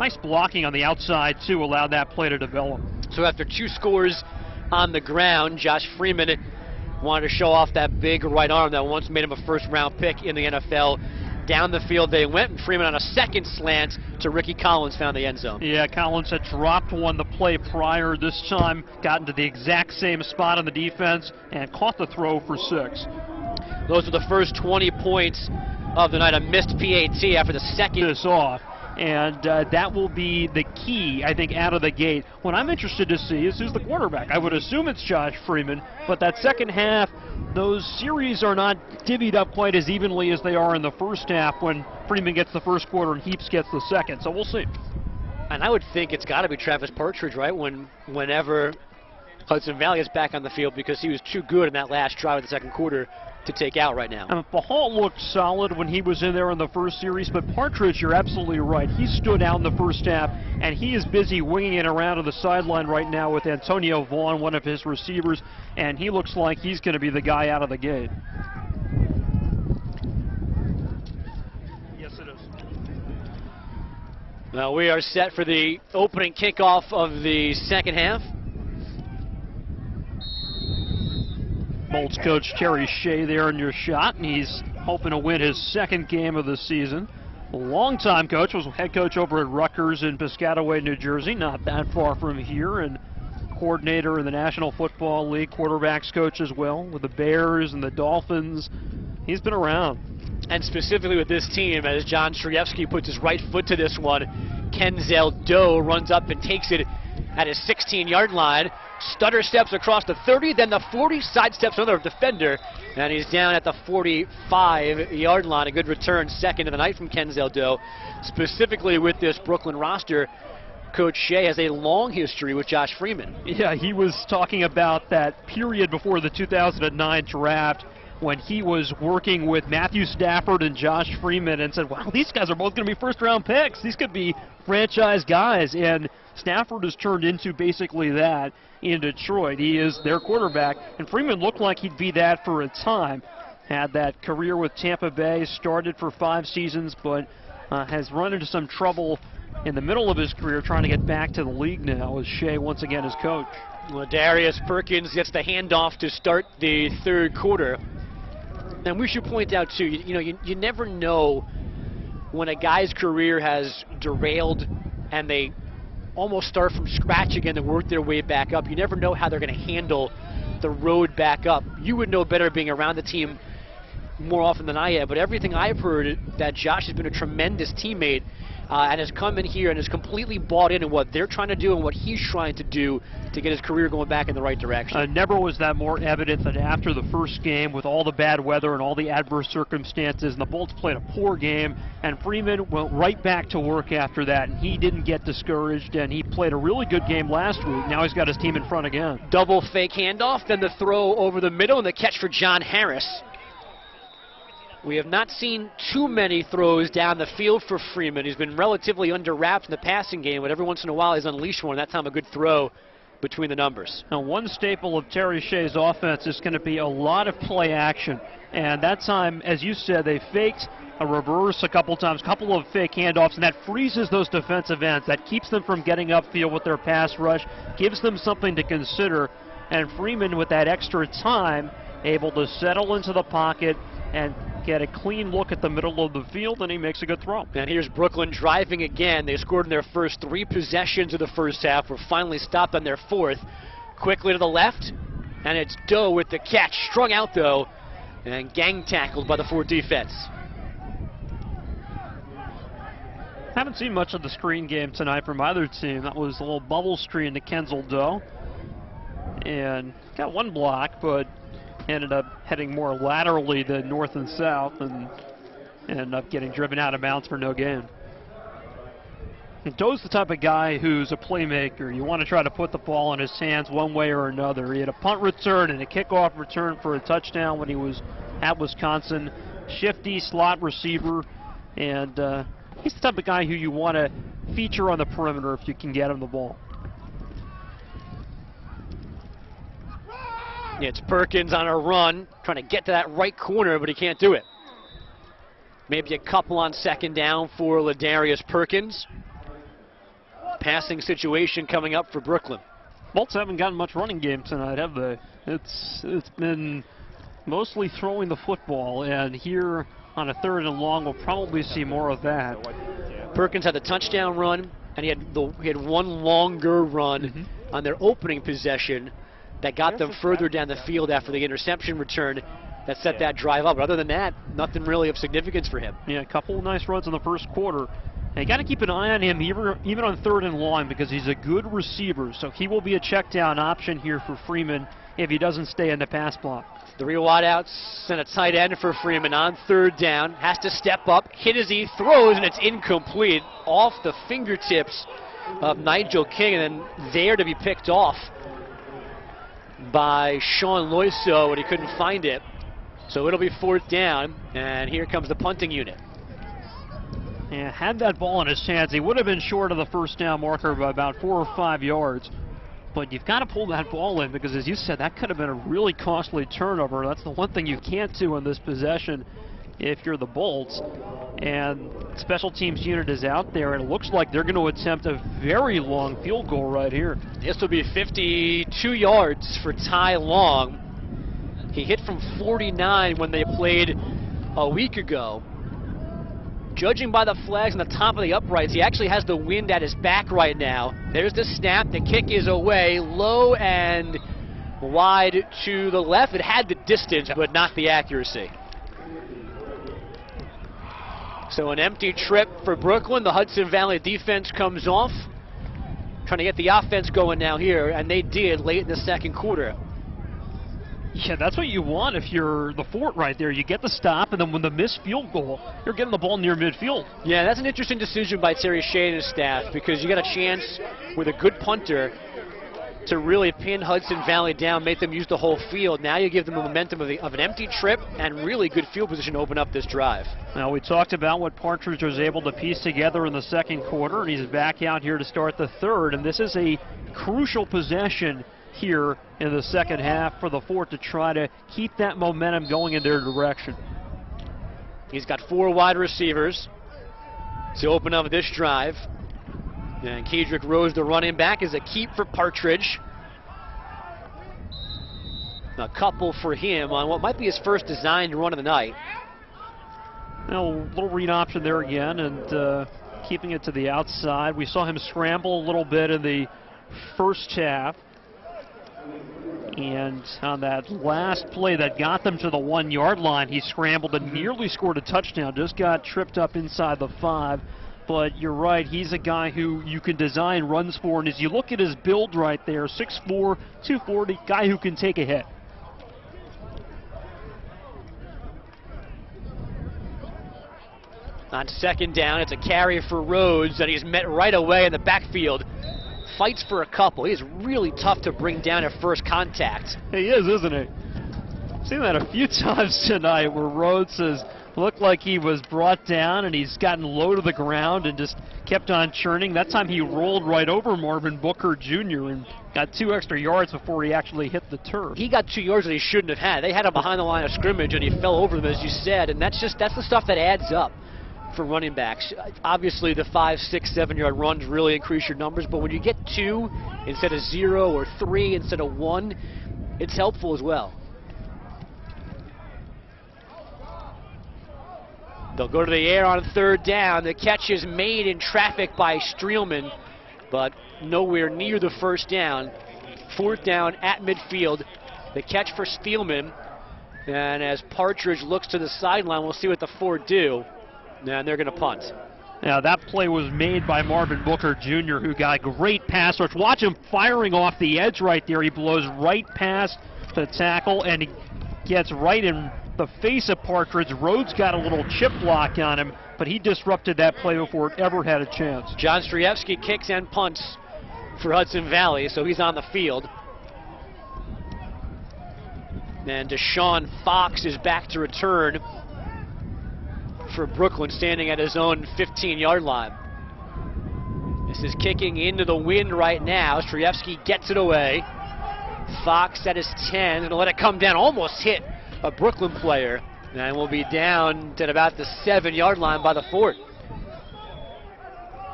Nice blocking on the outside, too, allowed that play to develop. So after 2 scores on the ground, Josh Freeman wanted to show off that big right arm that once made him a first-round pick in the NFL. Down the field they went, and Freeman on a second slant to Ricky Collins found the end zone. Yeah, Collins had dropped one the play prior. This time got into the exact same spot on the defense and caught the throw for 6. Those are the first 20 points of the night. A missed PAT after the second. This off. And that will be the key, I think, out of the gate. What I'm interested to see is who's the quarterback. I would assume it's Josh Freeman, but that second half, those series are not divvied up quite as evenly as they are in the first half when Freeman gets the first quarter and Heaps gets the second. So we'll see. And I would think it's got to be Travis Partridge, right? Whenever Hudson Valley is back on the field because he was too good in that last drive of the second quarter to take out right now. Vaughn looked solid when he was in there in the first series, but Partridge, you're absolutely right. He stood out in the first half, and he is busy winging it around to the sideline right now with Antonio Vaughn, one of his receivers, and he looks like he's going to be the guy out of the gate. Yes, it is. Well, we are set for the opening kickoff of the second half. Bolts coach Terry Shea there in your shot, and he's hoping to win his second game of the season. A longtime coach, was head coach over at Rutgers in Piscataway, New Jersey, not that far from here, and coordinator in the National Football League, quarterbacks coach as well, with the Bears and the Dolphins. He's been around. And specifically with this team, as John Strejewski puts his right foot to this one, Kenzel Doe runs up and takes it at his 16-yard line. Stutter steps across the 30, then the 40, sidesteps another defender, and he's down at the 45-yard line. A good return, second of the night from Kenzel Doe. Specifically with this Brooklyn roster, Coach Shea has a long history with Josh Freeman. Yeah, he was talking about that period before the 2009 draft when he was working with Matthew Stafford and Josh Freeman and said, wow, these guys are both going to be first-round picks. These could be franchise guys. And Stafford has turned into basically that in Detroit. He is their quarterback, and Freeman looked like he'd be that for a time. Had that career with Tampa Bay, started for 5 seasons, but has run into some trouble in the middle of his career trying to get back to the league now as Shea once again is coach. Well, Darius Perkins gets the handoff to start the third quarter. And we should point out, too, you never know when a guy's career has derailed and they almost start from scratch again and work their way back up. You never know how they're going to handle the road back up. You would know better being around the team more often than I have, but everything I've heard that Josh has been a tremendous teammate and has come in here and has completely bought into what they're trying to do and what he's trying to do to get his career going back in the right direction. Never was that more evident than after the first game with all the bad weather and all the adverse circumstances, and the Bolts played a poor game, and Freeman went right back to work after that, and he didn't get discouraged, and he played a really good game last week. Now he's got his team in front again. Double fake handoff, then the throw over the middle, and the catch for John Harris. We have not seen too many throws down the field for Freeman. He's been relatively under wraps in the passing game, but every once in a while he's unleashed one. That time a good throw between the numbers. Now, one staple of Terry Shea's offense is going to be a lot of play action. And that time, as you said, they faked a reverse a couple times, couple of fake handoffs, and that freezes those defensive ends. That keeps them from getting upfield with their pass rush, gives them something to consider. And Freeman, with that extra time, able to settle into the pocket and get a clean look at the middle of the field, and he makes a good throw. And here's Brooklyn driving again. They scored in their first 3 possessions of the first half. Were finally stopped on their 4th. Quickly to the left, and it's Doe with the catch. Strung out, though, and gang tackled by the Ford defense. Haven't seen much of the screen game tonight from either team. That was a little bubble screen to Kenzel Doe. And got one block, but ended up heading more laterally than north and south and ended up getting driven out of bounds for no gain. And Doe's the type of guy who's a playmaker. You want to try to put the ball in his hands one way or another. He had a punt return and a kickoff return for a touchdown when he was at Wisconsin. Shifty slot receiver, and he's the type of guy who you want to feature on the perimeter if you can get him the ball. It's Perkins on a run, trying to get to that right corner, but he can't do it. Maybe a couple on second down for Ladarius Perkins. Passing situation coming up for Brooklyn. Bolts haven't gotten much running game tonight, have they? It's been mostly throwing the football, and here on a 3rd and long, we'll probably see more of that. Perkins had the touchdown run, and he had one longer run on their opening possession that got them further down the field after the interception return that set that drive up. But other than that, nothing really of significance for him. Yeah, a couple of nice runs in the first quarter. And you got to keep an eye on him even on 3rd and long because he's a good receiver. So he will be a check down option here for Freeman if he doesn't stay in the pass block. 3 wide outs and a tight end for Freeman on 3rd down. Has to step up, hit as he throws, and it's incomplete. Off the fingertips of Nigel King, and then there to be picked off by Sean Loiseau, and he couldn't find it. So it'll be 4th down, and here comes the punting unit. Yeah, had that ball in his hands, he would have been short of the first down marker by about 4 or 5 yards. But you've got to pull that ball in because, as you said, that could have been a really costly turnover. That's the one thing you can't do in this possession if you're the Bolts. And special teams unit is out there, and it looks like they're going to attempt a very long field goal right here. This will be 52 yards for Ty Long. He hit from 49 when they played a week ago. Judging by the flags on the top of the uprights, he actually has the wind at his back right now. There's the snap. The kick is away, low and wide to the left. It had the distance, but not the accuracy. So an empty trip for Brooklyn. The Hudson Valley defense comes off, trying to get the offense going now here, and they did late in the second quarter. Yeah, that's what you want if you're the Fort right there. You get the stop, and then when the missed field goal, you're getting the ball near midfield. Yeah, that's an interesting decision by Terry Shayne and his staff, because you got a chance with a good punter to really pin Hudson Valley down, make them use the whole field. Now you give them the momentum of an empty trip and really good field position to open up this drive. Now, we talked about what Partridge was able to piece together in the second quarter, and he's back out here to start the third, and this is a crucial possession here in the second half for the Fort to try to keep that momentum going in their direction. He's got 4 wide receivers to open up this drive. And Kedrick Rose, the running back, is a keep for Partridge. A couple for him on what might be his first designed run of the night. Now, a little read option there again, and keeping it to the outside. We saw him scramble a little bit in the first half. And on that last play that got them to the 1-yard line, he scrambled and nearly scored a touchdown. Just got tripped up inside the 5. But you're right, he's a guy who you can design runs for. And as you look at his build right there, 6'4", 240, guy who can take a hit. On second down, it's a carry for Rhodes, and he's met right away in the backfield. Fights for a couple. He's really tough to bring down at first contact. He is, isn't he? I've seen that a few times tonight where Rhodes has looked like he was brought down and he's gotten low to the ground and just kept on churning. That time he rolled right over Marvin Booker Jr. and got 2 extra yards before he actually hit the turf. He got 2 yards that he shouldn't have had. They had him behind the line of scrimmage and he fell over them, as you said, and that's the stuff that adds up for running backs. Obviously the 5, 6, 7-yard runs really increase your numbers, but when you get 2 instead of 0 or 3 instead of 1, it's helpful as well. They'll go to the air on third down. The catch is made in traffic by Streelman, but nowhere near the first down. 4th down at midfield. The catch for Steelman, and as Partridge looks to the sideline, we'll see what the Fort do. And they're going to punt. Now, that play was made by Marvin Booker Jr., who got great pass rush. Watch him firing off the edge right there. He blows right past the tackle, and he gets right in the face of Partridge. Rhodes got a little chip block on him, but he disrupted that play before it ever had a chance. John Strejewski kicks and punts for Hudson Valley, so he's on the field. And Deshaun Fox is back to return for Brooklyn, standing at his own 15-yard line. This is kicking into the wind right now. Strejewski gets it away. Fox at his 10, going to let it come down, almost hit a Brooklyn player, and will be down at about the 7-yard line by the Fort.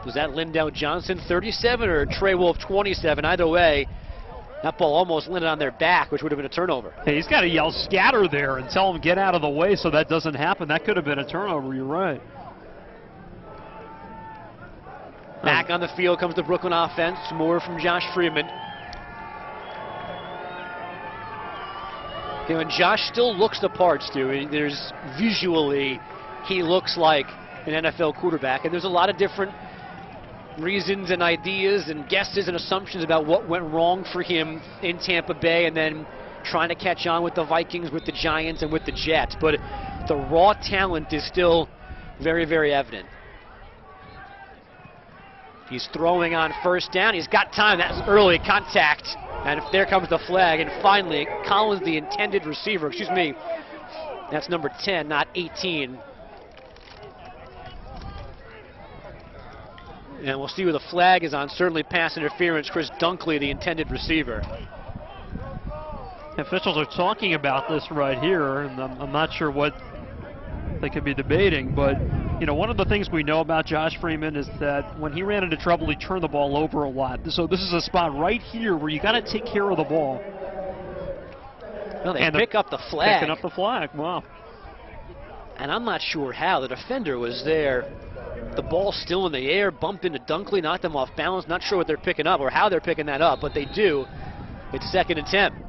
Was that Lindell Johnson, 37, or Trey Wolf, 27? Either way, that ball almost landed on their back, which would have been a turnover. Hey, he's got to yell scatter there and tell them get out of the way so that doesn't happen. That could have been a turnover, you're right. Back on the field comes the Brooklyn offense. More from Josh Freeman. And Josh still looks the part, Stu. There's visually, he looks like an NFL quarterback, and there's a lot of different reasons and ideas and guesses and assumptions about what went wrong for him in Tampa Bay and then trying to catch on with the Vikings, with the Giants, and with the Jets. But the raw talent is still very, very evident. He's throwing on first down. He's got time. That's early contact And there comes the flag, and finally, Collins, the intended receiver, excuse me, that's number 10, not 18. And we'll see who the flag is on. Certainly pass interference. Chris Dunkley, the intended receiver. Officials are talking about this right here, and I'm not sure what they could be debating, but you know, one of the things we know about Josh Freeman is that when he ran into trouble, he turned the ball over a lot. So this is a spot right here where you got to take care of the ball. Well, they pick up the flag. Picking up the flag, wow. And I'm not sure how. The defender was there. The ball's still in the air, bumped into Dunkley, knocked them off balance. Not sure what they're picking up or how they're picking that up, but they do. It's 2nd and 10.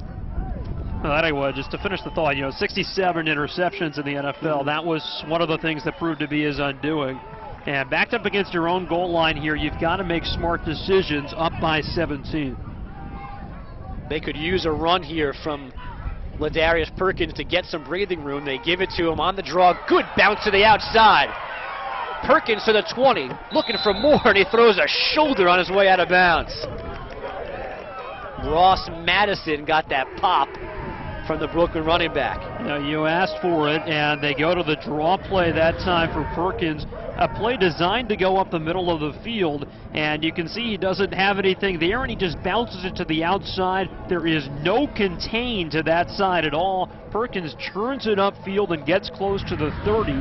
Well, anyway, just to finish the thought, you know, 67 interceptions in the NFL. That was one of the things that proved to be his undoing. And backed up against your own goal line here, you've got to make smart decisions up by 17. They could use a run here from Ladarius Perkins to get some breathing room. They give it to him on the draw. Good bounce to the outside. Perkins to the 20, looking for more, and he throws a shoulder on his way out of bounds. Ross Madison got that pop from the Brooklyn running back. You know, you asked for it, and they go to the draw play that time for Perkins. A play designed to go up the middle of the field, and you can see he doesn't have anything there, and he just bounces it to the outside. There is no contain to that side at all. Perkins churns it upfield and gets close to the 30,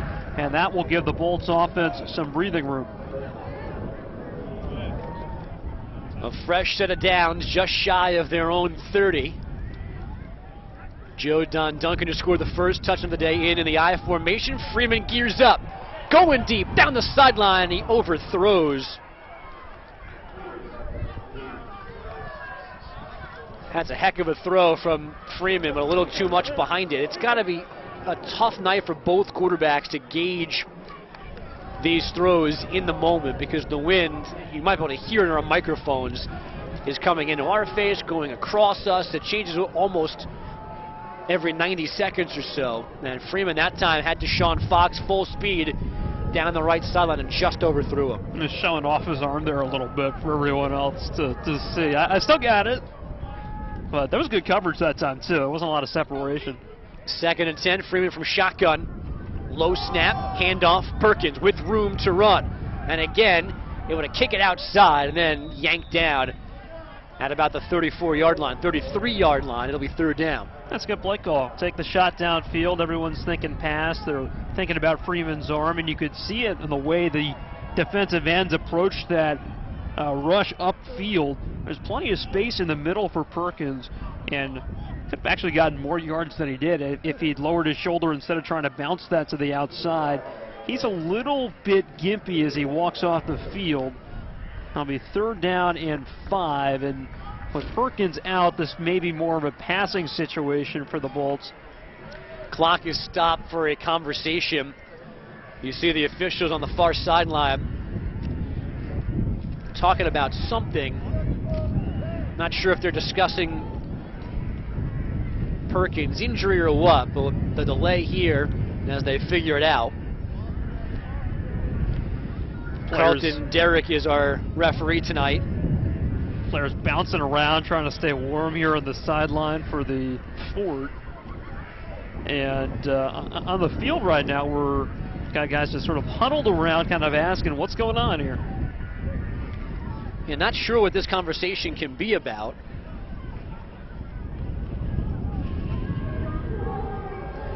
and that will give the Bolts offense some breathing room. A fresh set of downs just shy of their own 30. Joe Duncan to score the first touch of the day in the I formation. Freeman gears up, going deep, down the sideline, he overthrows. That's a heck of a throw from Freeman, but a little too much behind it. It's got to be a tough night for both quarterbacks to gauge these throws in the moment, because the wind, you might be able to hear it on our microphones, is coming into our face, going across us. It changes almost every 90 seconds or so. And Freeman that time had Deshaun Fox full speed down the right sideline and just overthrew him. Just showing off his arm there a little bit for everyone else to see. I still got it, but there was good coverage that time too. There wasn't a lot of separation. 2nd and 10, Freeman from shotgun. Low snap, handoff, Perkins with room to run. And again, able to kick it outside and then yanked down at about the 34-yard line, 33-yard line. It'll be 3rd down. That's a good play call. Take the shot downfield. Everyone's thinking pass. They're thinking about Freeman's arm, and you could see it in the way the defensive ends approached that rush upfield. There's plenty of space in the middle for Perkins, and could have actually gotten more yards than he did if he'd lowered his shoulder instead of trying to bounce that to the outside. He's a little bit gimpy as he walks off the field. It'll be 3rd down and 5, and with Perkins out, this may be more of a passing situation for the Bolts. Clock is stopped for a conversation. You see the officials on the far sideline talking about something. Not sure if they're discussing Perkins' injury or what, but the delay here as they figure it out. Carlton Derrick is our referee tonight. Players bouncing around, trying to stay warm here on the sideline for the fort. And on the field right now, we're got guys just sort of huddled around, kind of asking, what's going on here? Yeah, not sure what this conversation can be about.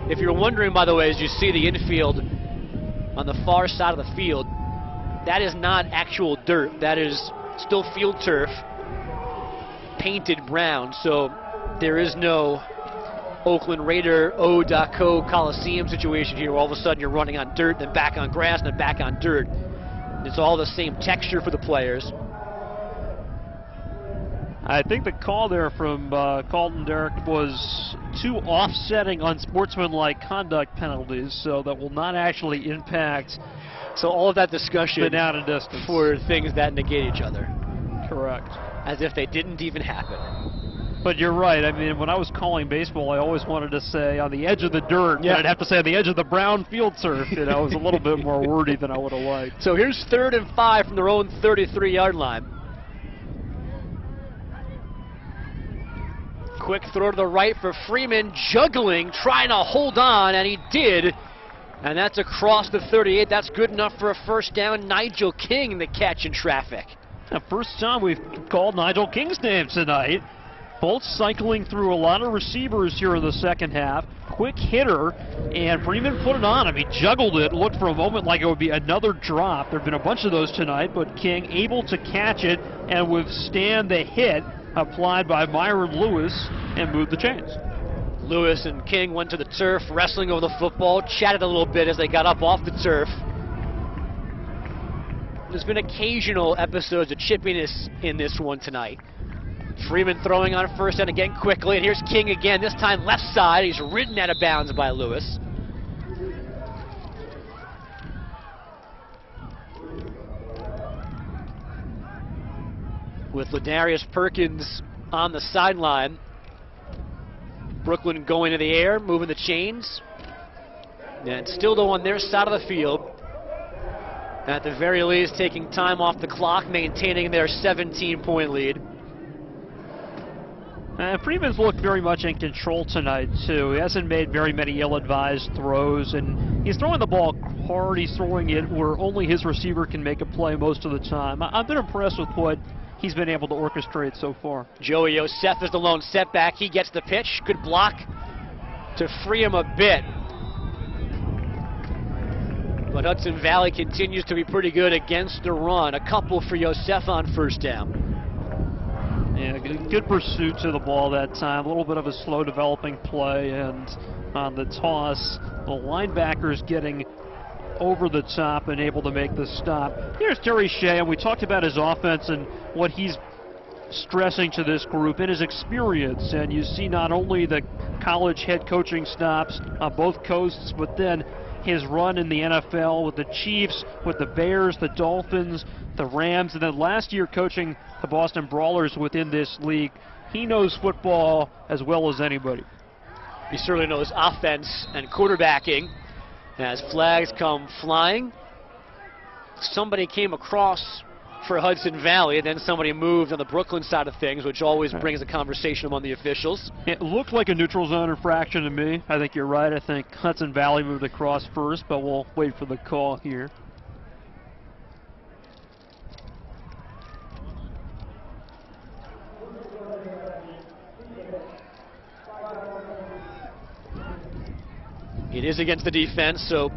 If you're wondering, by the way, as you see the infield on the far side of the field, that is not actual dirt. That is still field turf, painted brown. So there is no Oakland Raider O.Co. Coliseum situation here where all of a sudden you're running on dirt, then back on grass, and then back on dirt. It's all the same texture for the players. I think the call there from Carlton Derrick was 2 offsetting unsportsmanlike conduct penalties, so that will not actually impact. So all of that discussion the down and distance for things that negate each other. Correct. As if they didn't even happen. But you're right. I mean, when I was calling baseball, I always wanted to say on the edge of the dirt, yeah. But I'd have to say on the edge of the brown field turf. You know, it was a little bit more wordy than I would have liked. So here's 3rd and 5 from their own 33-yard line. quick throw to the right for Freeman, juggling, trying to hold on, and he did. And that's across the 38. That's good enough for a first down. Nigel King, the catch in traffic. The first time we've called Nigel King's name tonight. Both cycling through a lot of receivers here in the second half. Quick hitter, and Freeman put it on him. He juggled it, looked for a moment like it would be another drop. There have been a bunch of those tonight, but King able to catch it and withstand the hit applied by Myron Lewis and move the chains. Lewis and King went to the turf, wrestling over the football, chatted a little bit as they got up off the turf. There's been occasional episodes of chippiness in this one tonight. Freeman throwing on first down again quickly, and here's King again, this time left side. He's ridden out of bounds by Lewis. With Ladarius Perkins on the sideline. Brooklyn going to the air, moving the chains. And still though on their side of the field, at the very least taking time off the clock, maintaining their 17-point lead. Freeman's looked very much in control tonight, too. He hasn't made very many ill-advised throws, and he's throwing the ball hard. He's throwing it where only his receiver can make a play most of the time. I've been impressed with what he's been able to orchestrate so far. Joey Yosef is the lone setback. He gets the pitch. Good block to free him a bit. But Hudson Valley continues to be pretty good against the run. A couple for Yosef on first down. Yeah, good pursuit to the ball that time. A little bit of a slow developing play, and on the toss, the linebackers getting over the top and able to make the stop. Here's Terry Shea, and we talked about his offense and what he's stressing to this group in his experience. And you see not only the college head coaching stops on both coasts, but then his run in the NFL with the Chiefs, with the Bears, the Dolphins, the Rams, and then last year coaching the Boston Brawlers within this league. He knows football as well as anybody. He certainly knows offense and quarterbacking. As flags come flying, somebody came across for Hudson Valley, and then somebody moved on the Brooklyn side of things, which always brings a conversation among the officials. It looked like a neutral zone infraction to me. I think you're right. I think Hudson Valley moved across first, but we'll wait for the call here. It is against the defense, so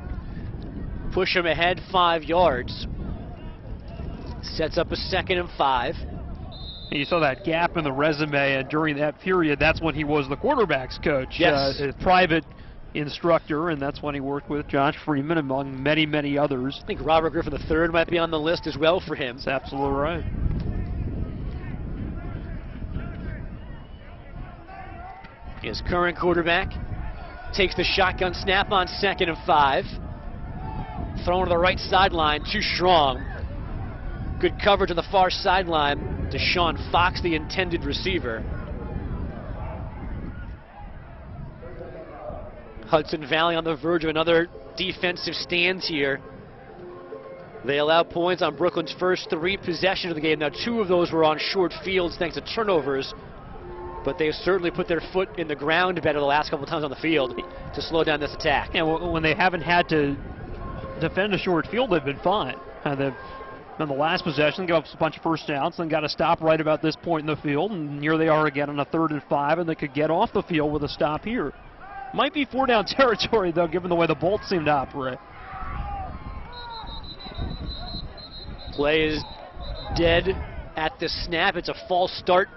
push him ahead 5 yards. Sets up a 2nd and 5. And you saw that gap in the resume, and during that period, that's when he was the quarterback's coach. Yes. A private instructor, and that's when he worked with Josh Freeman, among many, many others. I think Robert Griffin III might be on the list as well for him. That's absolutely right. His current quarterback takes the shotgun snap on 2nd and 5. Thrown to the right sideline, too strong. Good coverage on the far sideline. Deshaun Fox, the intended receiver. Hudson Valley on the verge of another defensive stand here. They allow points on Brooklyn's first 3 possessions of the game. Now 2 of those were on short fields thanks to turnovers, but they've certainly put their foot in the ground better the last couple times on the field to slow down this attack. And when they haven't had to defend a short field, they've been fine. They've, on the last possession, gave up a bunch of first downs, then got to stop right about this point in the field, and here they are again on a 3rd and 5, and they could get off the field with a stop here. Might be 4-down territory, though, given the way the Bolts seem to operate. Play is dead at the snap. It's a false start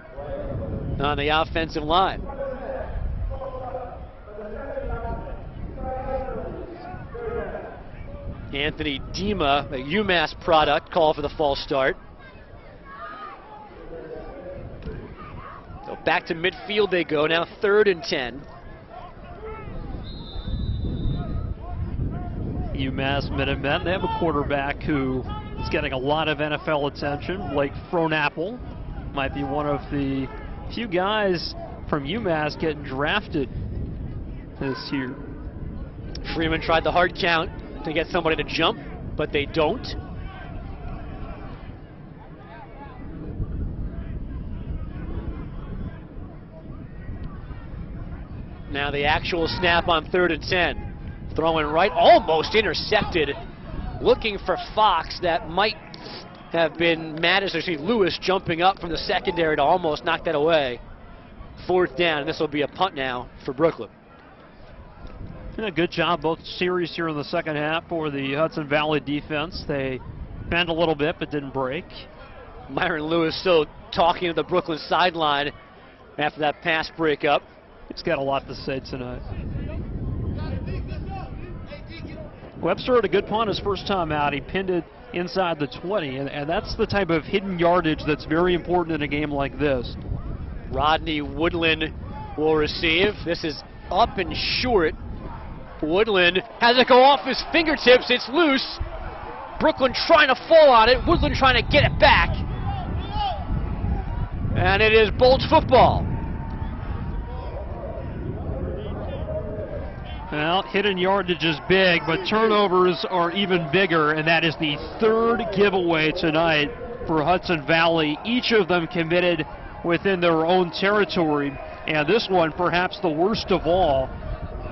on the offensive line. Anthony Dima, a UMass product, call for the false start. So back to midfield they go, now 3rd and 10. UMass Minutemen, they have a quarterback who is getting a lot of NFL attention. Blake Fronapple might be one of the few guys from UMass getting drafted this year. Freeman tried the hard count to get somebody to jump, but they don't. Now the actual snap on 3rd and 10. Throwing right, almost intercepted. Looking for Fox. That might have been Lewis jumping up from the secondary to almost knock that away. 4th down, and this will be a punt now for Brooklyn. Yeah, good job both series here in the second half for the Hudson Valley defense. They bent a little bit but didn't break. Myron Lewis still talking to the Brooklyn sideline after that pass breakup. He's got a lot to say tonight. Webster had a good punt his first time out. He pinned it inside the 20, and that's the type of hidden yardage that's very important in a game like this. Rodney Woodland will receive. This is up and short. Woodland has it go off his fingertips. It's loose. Brooklyn trying to fall on it. Woodland trying to get it back. And it is Bolts football. Well, hidden yardage is big, but turnovers are even bigger, and that is the 3rd giveaway tonight for Hudson Valley. Each of them committed within their own territory, and this one perhaps the worst of all.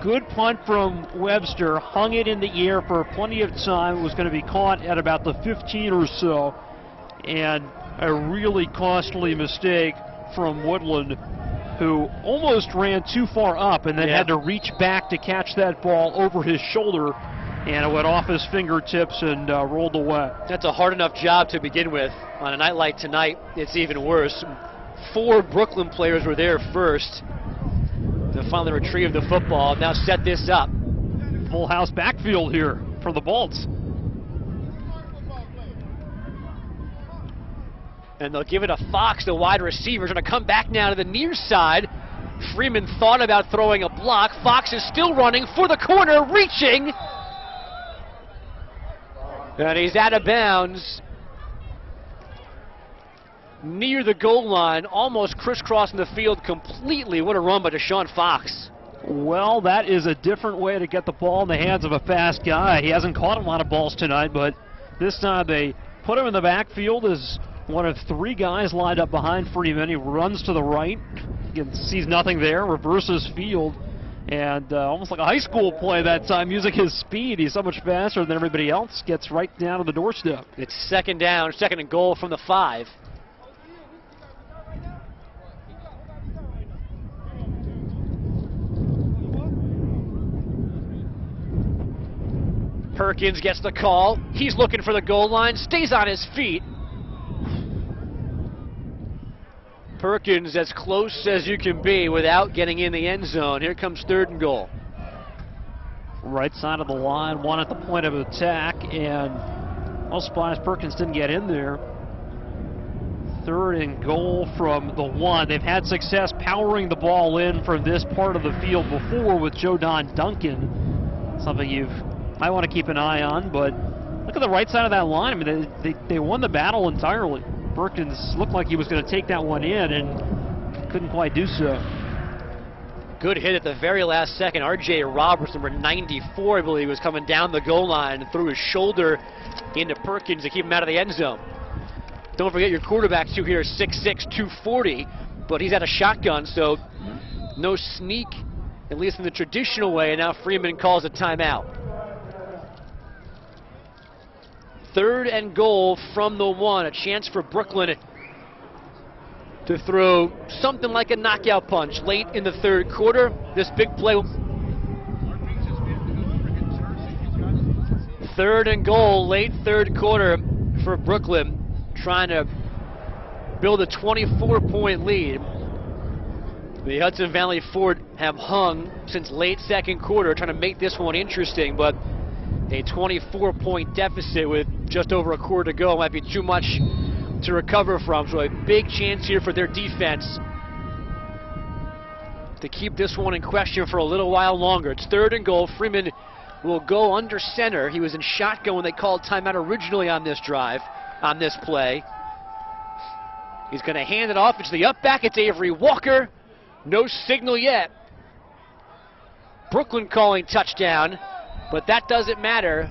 Good punt from Webster, hung it in the air for plenty of time, was going to be caught at about the 15 or so, and a really costly mistake from Woodland, who almost ran too far up and then had to reach back to catch that ball over his shoulder, and it went off his fingertips and rolled away. That's a hard enough job to begin with. On a night like tonight, it's even worse. 4 Brooklyn players were there first to finally retrieve the football. Now set this up. Full house backfield here for the Bolts. And they'll give it to Fox, the wide receiver. Going to come back now to the near side. Freeman thought about throwing a block. Fox is still running for the corner, reaching. And he's out of bounds. Near the goal line, almost crisscrossing the field completely. What a run by Deshaun Fox. Well, that is a different way to get the ball in the hands of a fast guy. He hasn't caught a lot of balls tonight, but this time they put him in the backfield as one of 3 guys lined up behind Freeman. He runs to the right, sees nothing there, reverses field, and almost like a high school play that time, using his speed. He's so much faster than everybody else, gets right down to the doorstep. It's 2nd down, 2nd and goal from the 5. Perkins gets the call. He's looking for the goal line, stays on his feet. Perkins as close as you can be without getting in the end zone. Here comes 3rd and goal. Right side of the line, one at the point of attack, and well, surprised Perkins didn't get in there. 3rd and goal from the 1. They've had success powering the ball in from this part of the field before with Joe Don Duncan. Something you might want to keep an eye on, but look at the right side of that line. I mean, they won the battle entirely. Perkins looked like he was going to take that one in and couldn't quite do so. Good hit at the very last second. R.J. Roberts, number 94, I believe, was coming down the goal line and threw his shoulder into Perkins to keep him out of the end zone. Don't forget your quarterback, too, here is 6'6", 240, but he's at a shotgun, so no sneak, at least in the traditional way, and now Freeman calls a timeout. 3rd and goal from the 1. A chance for Brooklyn to throw something like a knockout punch late in the 3rd quarter. This big play. 3rd and goal, late 3rd quarter for Brooklyn, trying to build a 24-point lead. The Hudson Valley Ford have hung since late 2nd quarter, trying to make this one interesting, but a 24-point deficit with just over a quarter to go might be too much to recover from. So a big chance here for their defense to keep this one in question for a little while longer. It's 3rd and goal. Freeman will go under center. He was in shotgun when they called timeout originally on this drive, on this play. He's going to hand it off. It's the up back. It's Avery Walker. No signal yet. Brooklyn calling touchdown, but that doesn't matter.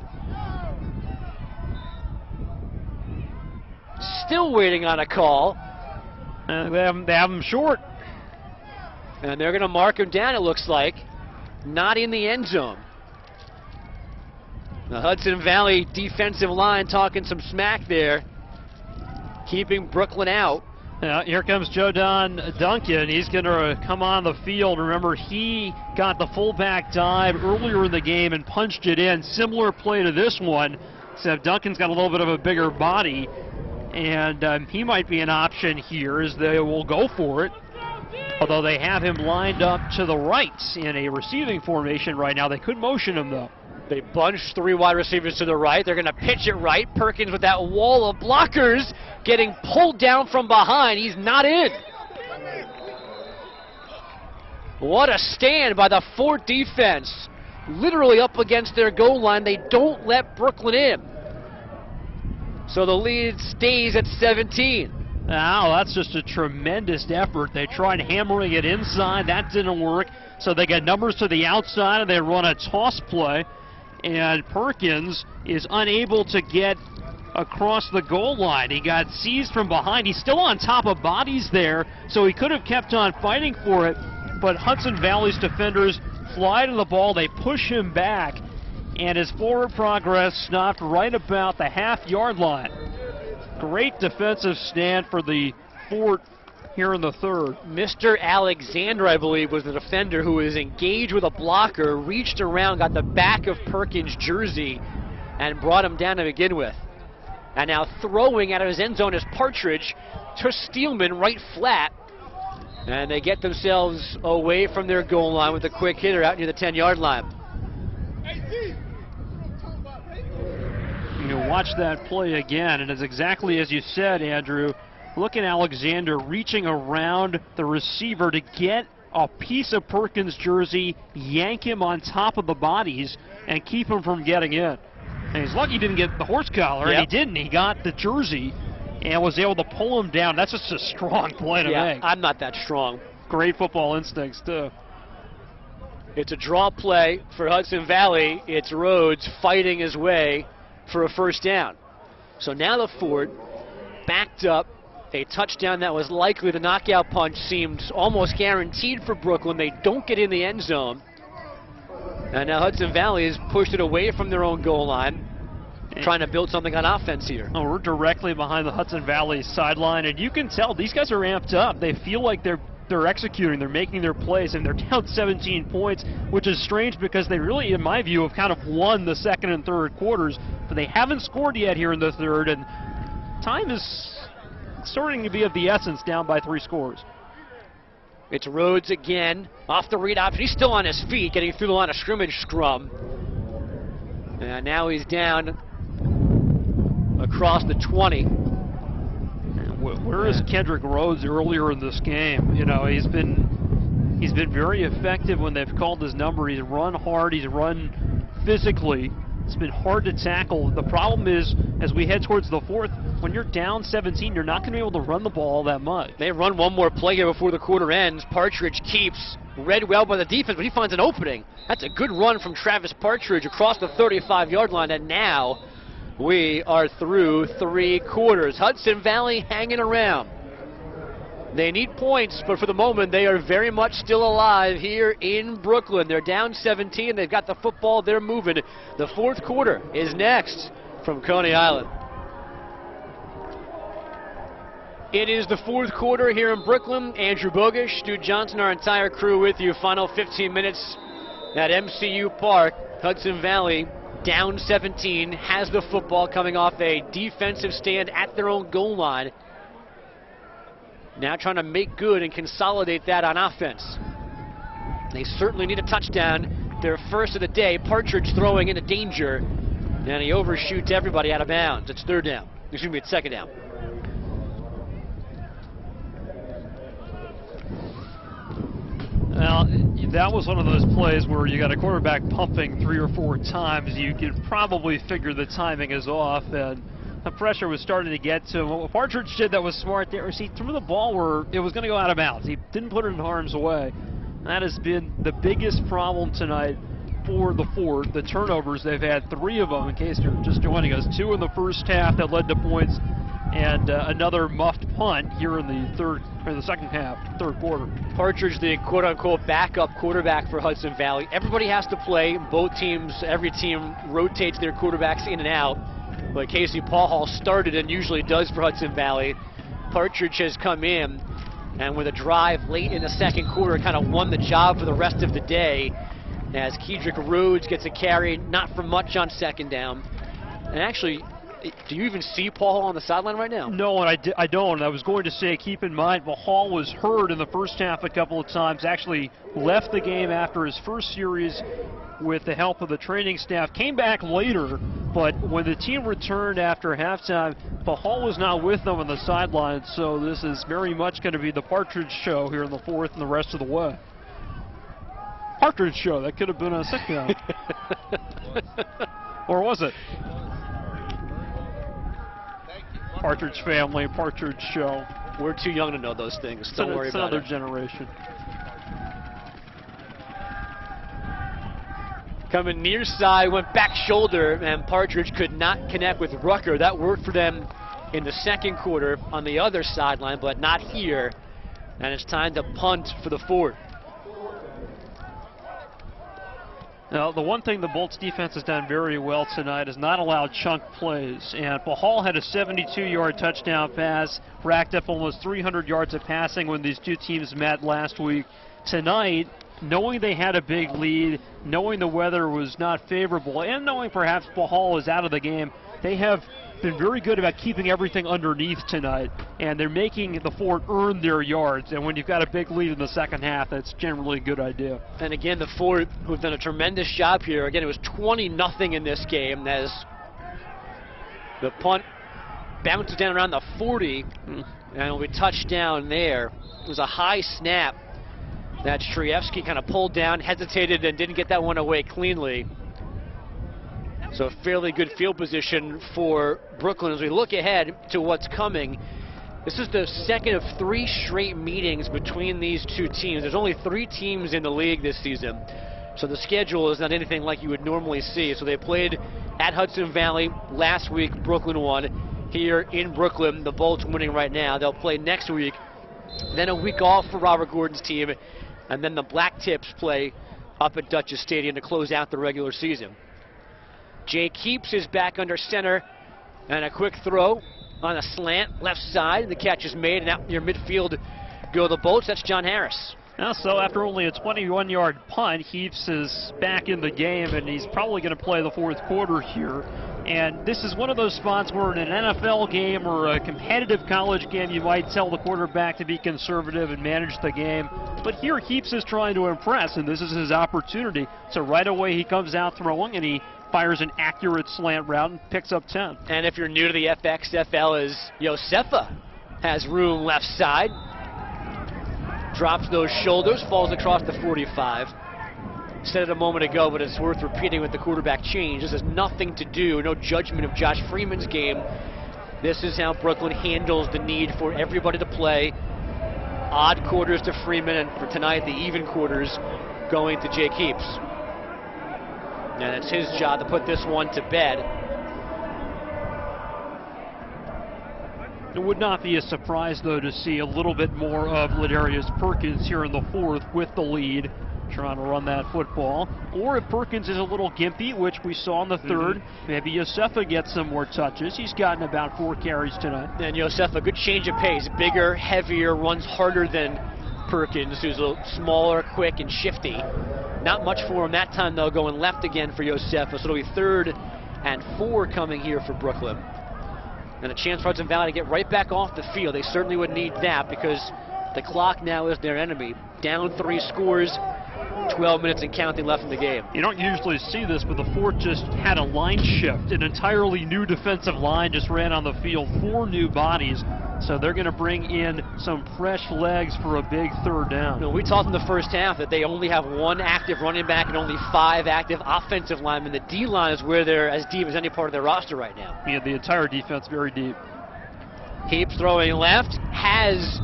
Still waiting on a call. They have him short. And they're going to mark him down, it looks like. Not in the end zone. The Hudson Valley defensive line talking some smack there, keeping Brooklyn out. Here comes Joe Don Duncan. He's going to come on the field. Remember, he got the fullback dive earlier in the game and punched it in. Similar play to this one, except Duncan's got a little bit of a bigger body, and he might be an option here as they will go for it. Although they have him lined up to the right in a receiving formation right now. They could motion him, though. They bunch 3 wide receivers to the right. They're going to pitch it right. Perkins with that wall of blockers getting pulled down from behind. He's not in. What a stand by the Fort defense. Literally up against their goal line. They don't let Brooklyn in. So the lead stays at 17. Now, that's just a tremendous effort. They tried hammering it inside. That didn't work. So they got numbers to the outside, and they run a toss play. And Perkins is unable to get across the goal line. He got seized from behind. He's still on top of bodies there, so he could have kept on fighting for it. But Hudson Valley's defenders fly to the ball. They push him back, and his forward progress stopped right about the half-yard line. Great defensive stand for the Fort here in the third. Mr. Alexander, I believe, was the defender who was engaged with a blocker, reached around, got the back of Perkins' jersey, and brought him down to begin with. And now throwing out of his end zone is Partridge to Steelman right flat. And they get themselves away from their goal line with a quick hitter out near the 10-yard line. You watch that play again, and it's exactly as you said, Andrew. Look at Alexander reaching around the receiver to get a piece of Perkins' jersey, yank him on top of the bodies, and keep him from getting in. And he's lucky he didn't get the horse collar, and he didn't. He got the jersey and was able to pull him down. That's just a strong play to make. I'm not that strong. Great football instincts, too. It's a draw play for Hudson Valley. It's Rhodes fighting his way for a first down. So now the Fort backed up. A touchdown that was likely the knockout punch seemed almost guaranteed for Brooklyn. They don't get in the end zone. And now Hudson Valley has pushed it away from their own goal line, trying to build something on offense here. Oh, we're directly behind the Hudson Valley sideline, and you can tell these guys are amped up. They feel like they're executing, they're making their plays, and they're down 17 points, which is strange because they really, in my view, have kind of won the second and third quarters, but they haven't scored yet here in the third, and time is starting to be of the essence, down by 3 scores. It's Rhodes again, off the read option. He's still on his feet, getting through the line of scrimmage scrum. And now he's down across the 20. Where is Kendrick Rhodes earlier in this game? You know, he's been very effective when they've called his number. He's run hard, he's run physically. It's been hard to tackle. The problem is, as we head towards the fourth, when you're down 17, you're not going to be able to run the ball that much. They run one more play here before the quarter ends. Partridge keeps, read well by the defense, but he finds an opening. That's a good run from Travis Partridge across the 35-yard line, and now we are through 3 quarters. Hudson Valley hanging around. They need points, but for the moment, they are very much still alive here in Brooklyn. They're down 17. They've got the football. They're moving. The fourth quarter is next from Coney Island. It is the fourth quarter here in Brooklyn. Andrew Bogish, Stu Johnson, our entire crew with you. Final 15 minutes at MCU Park. Hudson Valley down 17, has the football coming off a defensive stand at their own goal line. Now trying to make good and consolidate that on offense. They certainly need a touchdown. Their first of the day. Partridge throwing into danger. And he overshoots everybody out of bounds. It's third down. Excuse me, it's second down. Well, that was one of those plays where you got a quarterback pumping 3 or 4 times. You could probably figure the timing is off, and the pressure was starting to get to him. What Partridge did that was smart there is he threw the ball where it was going to go out of bounds. He didn't put it in harm's way. That has been the biggest problem tonight for the Fort. The turnovers, they've had 3 of them, in case you're just joining us. 2 in the first half that led to points, and another muffed punt here in the second half, third quarter. Partridge, the quote-unquote backup quarterback for Hudson Valley. Everybody has to play. Both teams, every team rotates their quarterbacks in and out. But Casey Paul started and usually does for Hudson Valley. Partridge has come in, and with a drive late in the second quarter, kind of won the job for the rest of the day, as Kedrick Rhodes gets a carry, not for much on second down. And actually, do you even see Paul on the sideline right now? No, and I don't. I was going to say, keep in mind, Vaughn was hurt in the first half a couple of times, actually left the game after his first series with the help of the training staff, came back later, but when the team returned after halftime, Vaughn was not with them on the sideline, so this is very much going to be the Partridge show here in the fourth and the rest of the way. Partridge show, that could have been a sitcom. Or was it? Partridge family, Partridge show. We're too young to know those things. Don't worry about it. It's another generation. Coming near side, went back shoulder, and Partridge could not connect with Rucker. That worked for them in the second quarter on the other sideline, but not here. And it's time to punt for the fourth. Now, the one thing the Bolts defense has done very well tonight is not allow chunk plays. And Bahal had a 72-yard touchdown pass, racked up almost 300 yards of passing when these two teams met last week. Tonight, knowing they had a big lead, knowing the weather was not favorable, and knowing perhaps Bahal is out of the game, they have been very good about keeping everything underneath tonight, and they're making the Fort earn their yards. And when you've got a big lead in the second half, that's generally a good idea. And again, the Fort, who've done a tremendous job here. Again, it was 20-0 in this game as the punt bounces down around the 40, and it'll be touched down there. It was a high snap that Shrievsky kind of pulled down, hesitated, and didn't get that one away cleanly. So fairly good field position for Brooklyn as we look ahead to what's coming. This is the second of 3 straight meetings between these two teams. There's only 3 teams in the league this season, so the schedule is not anything like you would normally see. So they played at Hudson Valley last week. Brooklyn won. Here in Brooklyn, the Bolts winning right now. They'll play next week, then a week off for Robert Gordon's team, and then the Black Tips play up at Dutchess Stadium to close out the regular season. Jay Keeps is back under center, and a quick throw on a slant left side. The catch is made, and out near midfield go the Bolts. That's John Harris. Now, so after only a 21-yard punt, Heaps is back in the game, and he's probably going to play the fourth quarter here. And this is one of those spots where in an NFL game or a competitive college game, you might tell the quarterback to be conservative and manage the game. But here, Heaps is trying to impress, and this is his opportunity. So right away, he comes out throwing, and he fires an accurate slant route and picks up 10. And if you're new to the FXFL, as Josefa has room left side, drops those shoulders, falls across the 45. Said it a moment ago, but it's worth repeating with the quarterback change. This has nothing to do, no judgment of Josh Freeman's game. This is how Brooklyn handles the need for everybody to play. Odd quarters to Freeman, and for tonight, the even quarters going to Jay Keeps. And it's his job to put this one to bed. It would not be a surprise, though, to see a little bit more of Ladarius Perkins here in the fourth with the lead, trying to run that football. Or if Perkins is a little gimpy, which we saw in the third, maybe Josefa gets some more touches. He's gotten about 4 carries tonight. And Josefa, good change of pace. Bigger, heavier, runs harder than Perkins, who's a little smaller, quick, and shifty. Not much for him that time, though, going left again for Josefa. So it'll be 3rd and 4 coming here for Brooklyn. And a chance for Hudson Valley to get right back off the field. They certainly would need that because the clock now is their enemy. Down 3 scores, 12 minutes and counting left in the game. You don't usually see this, but the Fort just had a line shift. An entirely new defensive line just ran on the field. 4 new bodies. So they're going to bring in some fresh legs for a big 3rd down. You know, we talked in the first half that they only have 1 active running back and only 5 active offensive linemen. The D-line is where they're as deep as any part of their roster right now. Yeah, the entire defense very deep. Keeps throwing left, has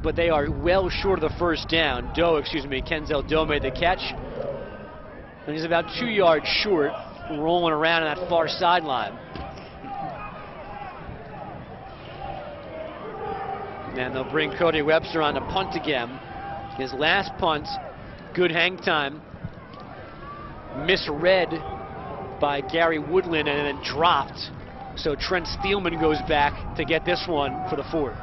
but they are well short of the 1st down. Kenzel Doe made the catch. And he's about 2 yards short, rolling around on that far sideline. And they'll bring Cody Webster on to punt again. His last punt, good hang time, misread by Darryl Woodland and then dropped. So Trent Steelman goes back to get this one for the 4th.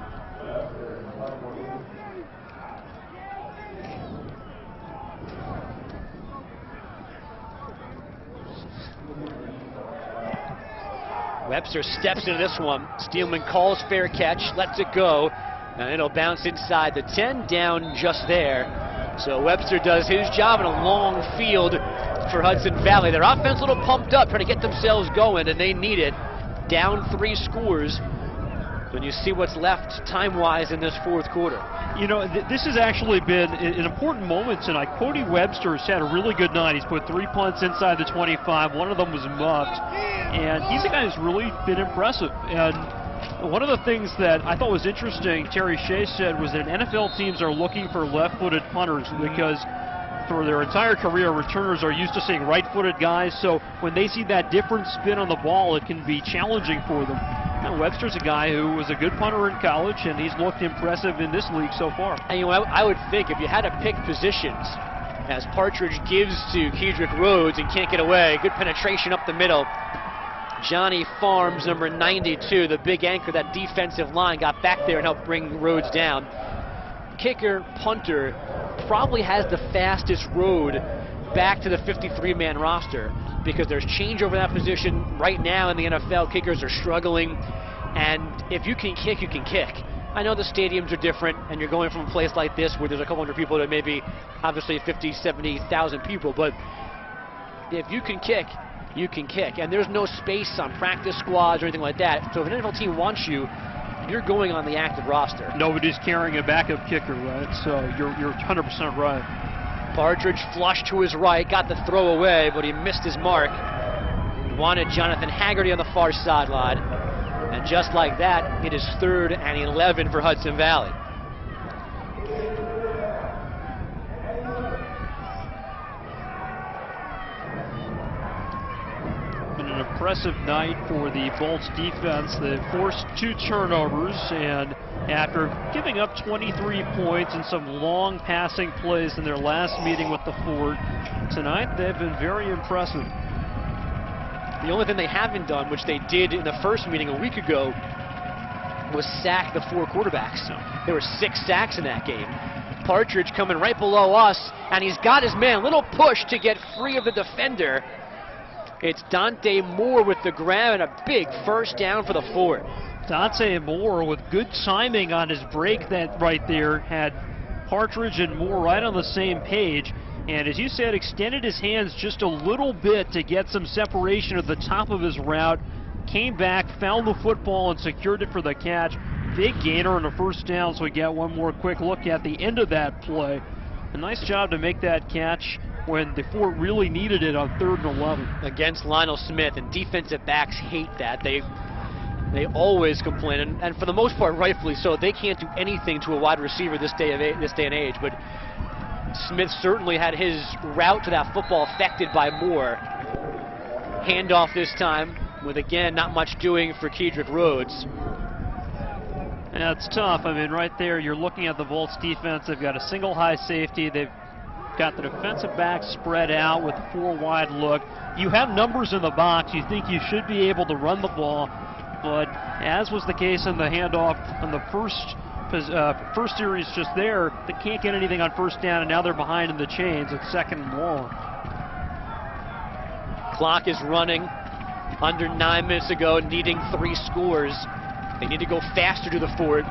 Webster steps into this one. Steelman calls fair catch, lets it go, and it'll bounce inside the 10, down just there. So Webster does his job in a long field for Hudson Valley. Their offense a little pumped up, trying to get themselves going, and they need it. Down 3 scores. When you see what's left time-wise in this 4th quarter. You know, this has actually been an important moment tonight. Cody Webster's had a really good night. He's put 3 punts inside the 25. One of them was muffed. And he's a guy who's really been impressive. And one of the things that I thought was interesting, Terry Shea said, was that NFL teams are looking for left-footed punters because for their entire career, returners are used to seeing right-footed guys. So when they see that different spin on the ball, it can be challenging for them. Now, Webster's a guy who was a good punter in college, and he's looked impressive in this league so far. And you know, I would think if you had to pick positions, as Partridge gives to Kedrick Rhodes and can't get away, good penetration up the middle. Johnny Farms, number 92, the big anchor, that defensive line, got back there and helped bring Rhodes down. Kicker, punter, probably has the fastest road back to the 53-man roster because there's change over that position right now in the NFL. Kickers are struggling, and if you can kick, you can kick. I know the stadiums are different, and you're going from a place like this where there's a couple hundred people to maybe obviously 50, 70,000 people, but if you can kick, you can kick. And there's no space on practice squads or anything like that. So if an NFL team wants you, you're going on the active roster. Nobody's carrying a backup kicker, right? So you're 100% right. Partridge flushed to his right, got the throw away, but he missed his mark. Wanted Jonathan Haggerty on the far sideline. And just like that, it is 3rd and 11 for Hudson Valley. Been an impressive night for the Bolts defense. They forced 2 turnovers, and after giving up 23 points and some long passing plays in their last meeting with the Fort, tonight they've been very impressive. The only thing they haven't done, which they did in the first meeting a week ago, was sack the 4 quarterbacks. There were 6 sacks in that game. Partridge coming right below us, and he's got his man. Little push to get free of the defender. It's Dante Moore with the grab and a big first down for the Fort. Dante Moore with good timing on his break that right there had Partridge and Moore right on the same page. And as you said, extended his hands just a little bit to get some separation at the top of his route. Came back, found the football, and secured it for the catch. Big gainer and a first down, so we get one more quick look at the end of that play. A nice job to make that catch when the Fort really needed it on 3rd and 11. Against Lionel Smith, and defensive backs hate that. They always complain, and for the most part, rightfully so. They can't do anything to a wide receiver this day and age, but Smith certainly had his route to that football affected by Moore. Handoff this time, with again not much doing for Kedrick Rhodes. Yeah, it's tough. I mean, right there, you're looking at the Bolts defense. They've got a single high safety. They've got the defensive back spread out with a 4 wide look. You have numbers in the box. You think you should be able to run the ball, but as was the case in the handoff on the first series just there, they can't get anything on first down, and now they're behind in the chains at 2nd and long. Clock is running. Under 9 minutes to go, needing 3 scores. They need to go faster to the Fort.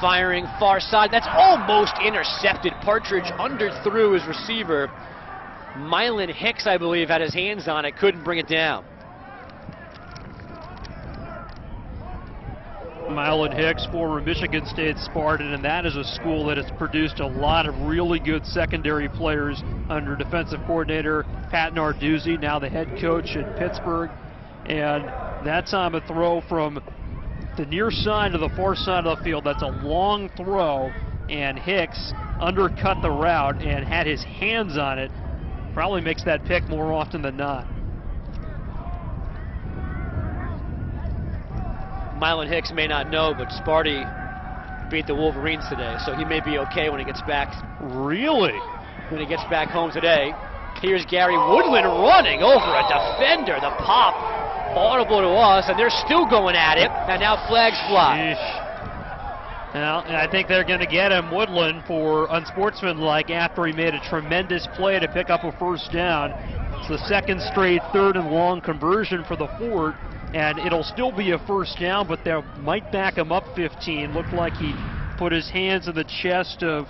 Firing far side. That's almost intercepted. Partridge underthrew his receiver. Mylan Hicks, I believe, had his hands on it. Couldn't bring it down. Mylan Hicks, former Michigan State Spartan, and that is a school that has produced a lot of really good secondary players under defensive coordinator Pat Narduzzi, now the head coach at Pittsburgh. And that time a throw from the near side to the far side of the field. That's a long throw, and Hicks undercut the route and had his hands on it. Probably makes that pick more often than not. Mylan Hicks may not know, but Sparty beat the Wolverines today, so he may be okay when he gets back. Really? When he gets back home today. Here's Gary Woodland running over a defender. The pop, audible to us, and they're still going at it, and now flags fly. Sheesh. Well, and I think they're going to get him, Woodland, for unsportsmanlike after he made a tremendous play to pick up a first down. It's the second straight 3rd and long conversion for the Fort, and it'll still be a first down, but they might back him up 15. Looked like he put his hands in the chest of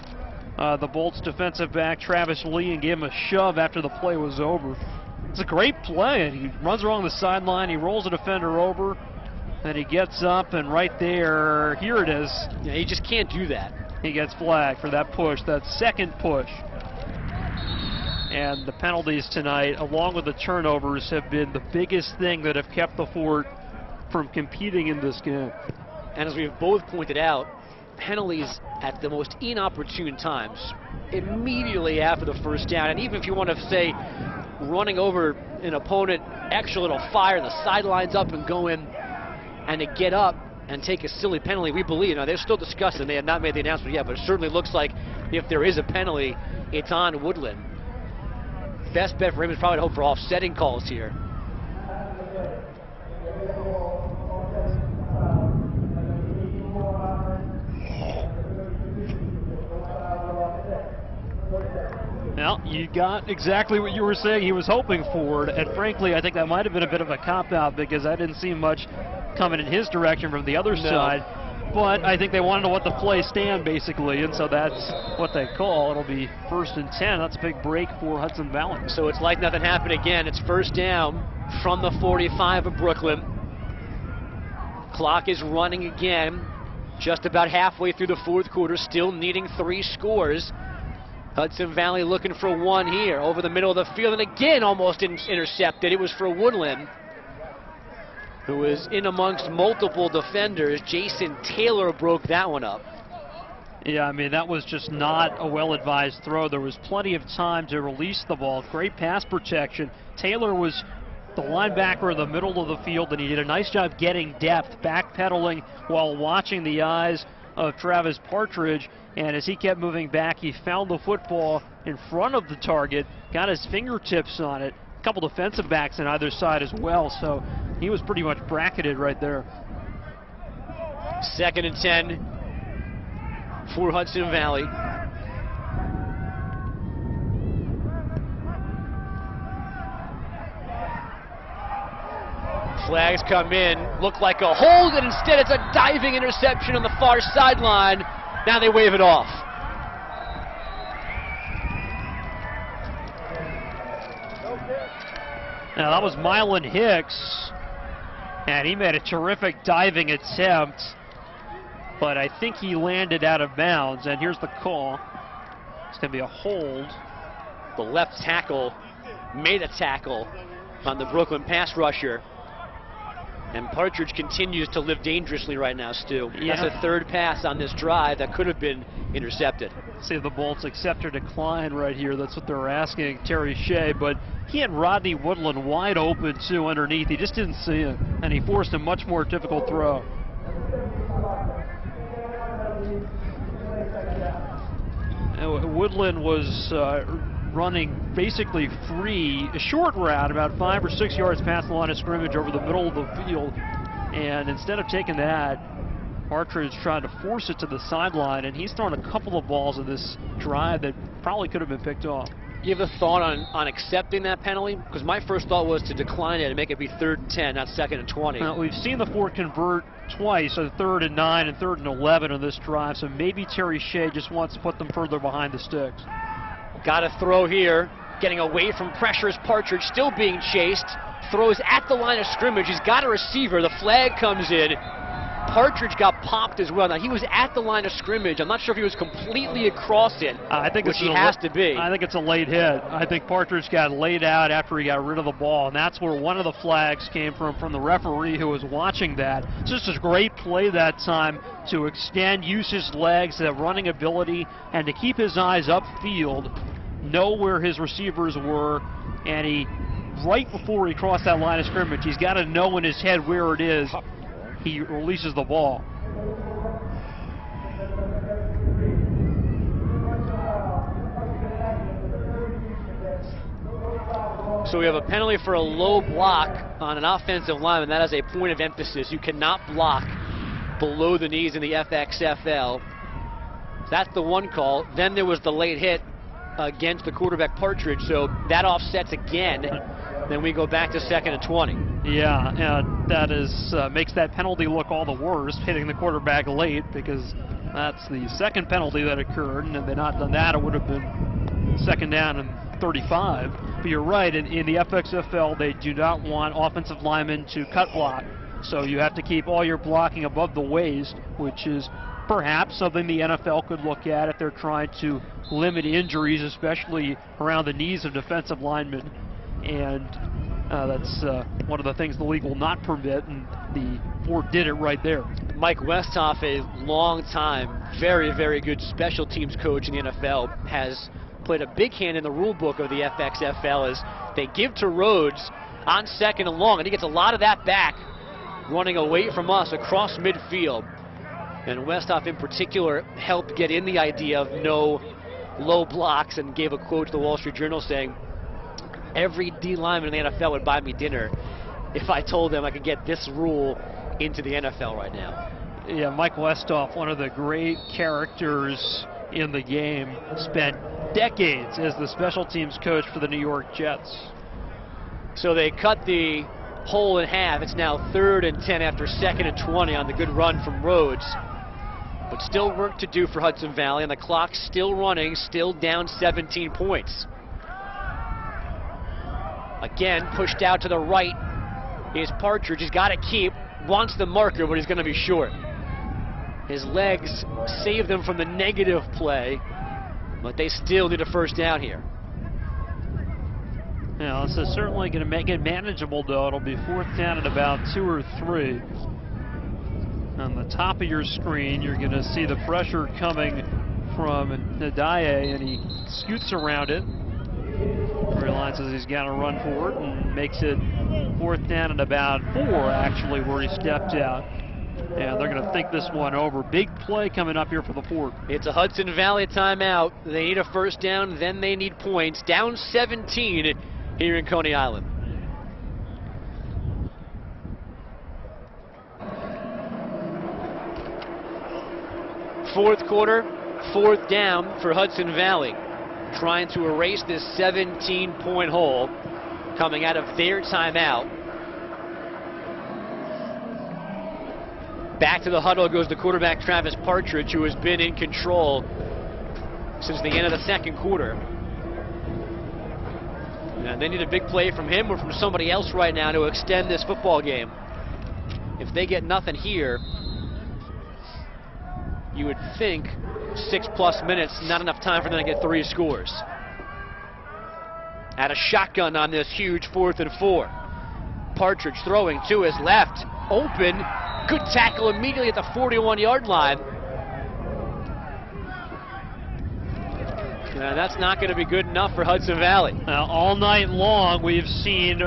the Bolts defensive back, Travis Lee, and gave him a shove after the play was over. It's a great play, and he runs along the sideline, he rolls a defender over, and he gets up, and right there, here it is. Yeah, he just can't do that. He gets flagged for that push, that second push. And the penalties tonight, along with the turnovers, have been the biggest thing that have kept the Fort from competing in this game. And as we've both pointed out, penalties at the most inopportune times, immediately after the first down. And even if you want to say running over an opponent, extra little fire, the sidelines up and go in, and to get up and take a silly penalty, we believe. Now, they're still discussing. They have not made the announcement yet, but it certainly looks like if there is a penalty, it's on Woodland. Best bet for him is probably to hope for offsetting calls here. Well, you got exactly what you were saying he was hoping for, and frankly, I think that might have been a bit of a cop-out because I didn't see much coming in his direction from the other side. But I think they wanted to let the play stand, basically, and so that's what they call. It'll be 1st and 10. That's a big break for Hudson Valley. So it's like nothing happened again. It's first down from the 45 of Brooklyn. Clock is running again, just about halfway through the 4th quarter, still needing 3 scores. Hudson Valley looking for one here, over the middle of the field, and again almost intercepted. It was for Woodland, who was in amongst multiple defenders. Jason Taylor broke that one up. Yeah, I mean, that was just not a well-advised throw. There was plenty of time to release the ball. Great pass protection. Taylor was the linebacker in the middle of the field, and he did a nice job getting depth, backpedaling while watching the eyes of Travis Partridge. And as he kept moving back, he found the football in front of the target, got his fingertips on it. A couple defensive backs on either side as well, so he was pretty much bracketed right there. 2nd and 10 for Hudson Valley. Flags come in, look like a hold, and instead it's a diving interception on the far sideline. Now they wave it off. Now that was Mylan Hicks, and he made a terrific diving attempt, but I think he landed out of bounds, and here's the call. It's going to be a hold. The left tackle made a tackle on the Brooklyn pass rusher. And Partridge continues to live dangerously right now, Stu. Yeah. That's a 3rd pass on this drive that could have been intercepted. See if the Bolts accept or decline right here. That's what they're asking Terry Shea, but he had Rodney Woodland wide open too underneath. He just didn't see him, and he forced a much more difficult throw. Woodland was running basically free, a short route, about 5 or 6 yards past the line of scrimmage over the middle of the field. And instead of taking that, Partridge tried to force it to the sideline, and he's thrown a couple of balls in this drive that probably could have been picked off. You have a thought on accepting that penalty? Because my first thought was to decline it and make it be 3rd and 10, not 2nd and 20. Now, we've seen the Fort convert twice, so 3rd and 9 and 3rd and 11 on this drive, so maybe Terry Shea just wants to put them further behind the sticks. Got a throw here, getting away from pressure is Partridge, still being chased. Throws at the line of scrimmage. He's got a receiver. The flag comes in. Partridge got popped as well. Now, he was at the line of scrimmage. I'm not sure if he was completely across it, which he has to be. I think it's a late hit. I think Partridge got laid out after he got rid of the ball, and that's where one of the flags came from the referee who was watching that. It's just a great play that time to extend, use his legs, that running ability, and to keep his eyes upfield, know where his receivers were, and he, right before he crossed that line of scrimmage, he's got to know in his head where it is. He releases the ball. So we have a penalty for a low block on an offensive lineman. That is a point of emphasis. You cannot block below the knees in the FXFL. That's the one call. Then there was the late hit against the quarterback Partridge, so that offsets again. Then we go back to 2nd and 20. Yeah, and that is makes that penalty look all the worse, hitting the quarterback late, because that's the second penalty that occurred, and had they not done that, it would have been 2nd down and 35. But you're right, in the FXFL, they do not want offensive linemen to cut block. So you have to keep all your blocking above the waist, which is perhaps something the NFL could look at if they're trying to limit injuries, especially around the knees of defensive linemen. And that's one of the things the league will not permit, and the Ford did it right there. Mike Westhoff, a long time, very, very good special teams coach in the NFL, has played a big hand in the rule book of the FXFL as they give to Rhodes on 2nd and long, and he gets a lot of that back running away from us across midfield. And Westhoff in particular helped get in the idea of no low blocks and gave a quote to the Wall Street Journal saying, every D lineman in the NFL would buy me dinner if I told them I could get this rule into the NFL right now. Yeah, Mike Westhoff, one of the great characters in the game, spent decades as the special teams coach for the New York Jets. So they cut the hole in half. It's now 3rd and 10 after 2nd and 20 on the good run from Rhodes. But still work to do for Hudson Valley, and the clock's still running, still down 17 points. Again, pushed out to the right is Partridge. He's got to keep, wants the marker, but he's going to be short. His legs save them from the negative play, but they still need a 1st down here. Yeah, this is certainly going to make it manageable, though. It'll be 4th down at about 2 or 3. On the top of your screen, you're going to see the pressure coming from Nadaye, and he scoots around it. Realizes he's got to run for it, and makes it 4th down at about 4, actually, where he stepped out. And they're going to think this one over. Big play coming up here for the Ford. It's a Hudson Valley timeout. They need a 1st down, then they need points. Down 17 here in Coney Island. Fourth quarter, 4th down for Hudson Valley, trying to erase this 17-point hole coming out of their timeout. Back to the huddle goes the quarterback Travis Partridge, who has been in control since the end of the 2nd quarter. And they need a big play from him or from somebody else right now to extend this football game. If they get nothing here, you would think 6+ minutes, not enough time for them to get 3 scores. At a shotgun on this huge 4th and 4. Partridge throwing to his left, open, good tackle immediately at the 41-yard line. And that's not going to be good enough for Hudson Valley. All night long, we've seen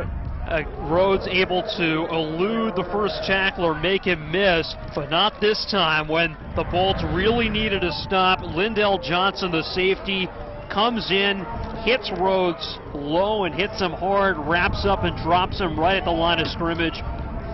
Rhodes able to elude the first tackler, make him miss, but not this time when the Bolts really needed to stop. Lindell Johnson, the safety, comes in, hits Rhodes low and hits him hard, wraps up and drops him right at the line of scrimmage.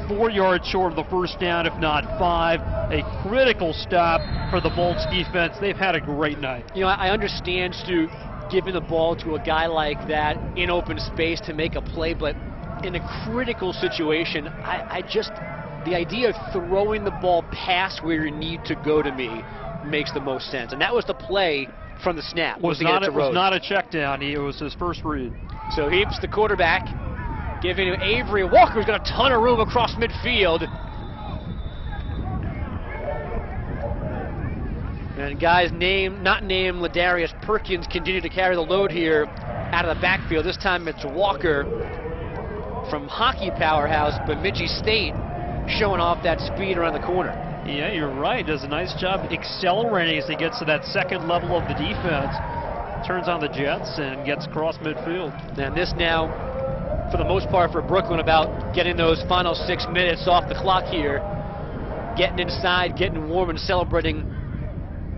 4 yards short of the 1st down, if not 5. A critical stop for the Bolts defense. They've had a great night. You know, I understand, Stu, giving the ball to a guy like that in open space to make a play, but in a critical situation, the idea of throwing the ball past where you need to go to me makes the most sense. And that was the play from the snap. Was not a check down. It was his first read. So Heaps, the quarterback, giving to Avery. Walker's got a ton of room across midfield. And guys not named Ladarius Perkins continue to carry the load here out of the backfield. This time it's Walker from hockey powerhouse Bemidji State showing off that speed around the corner. Yeah, you're right. Does a nice job accelerating as he gets to that 2nd level of the defense. Turns on the jets and gets across midfield. And this now, for the most part for Brooklyn, about getting those final 6 minutes off the clock here. Getting inside, getting warm, and celebrating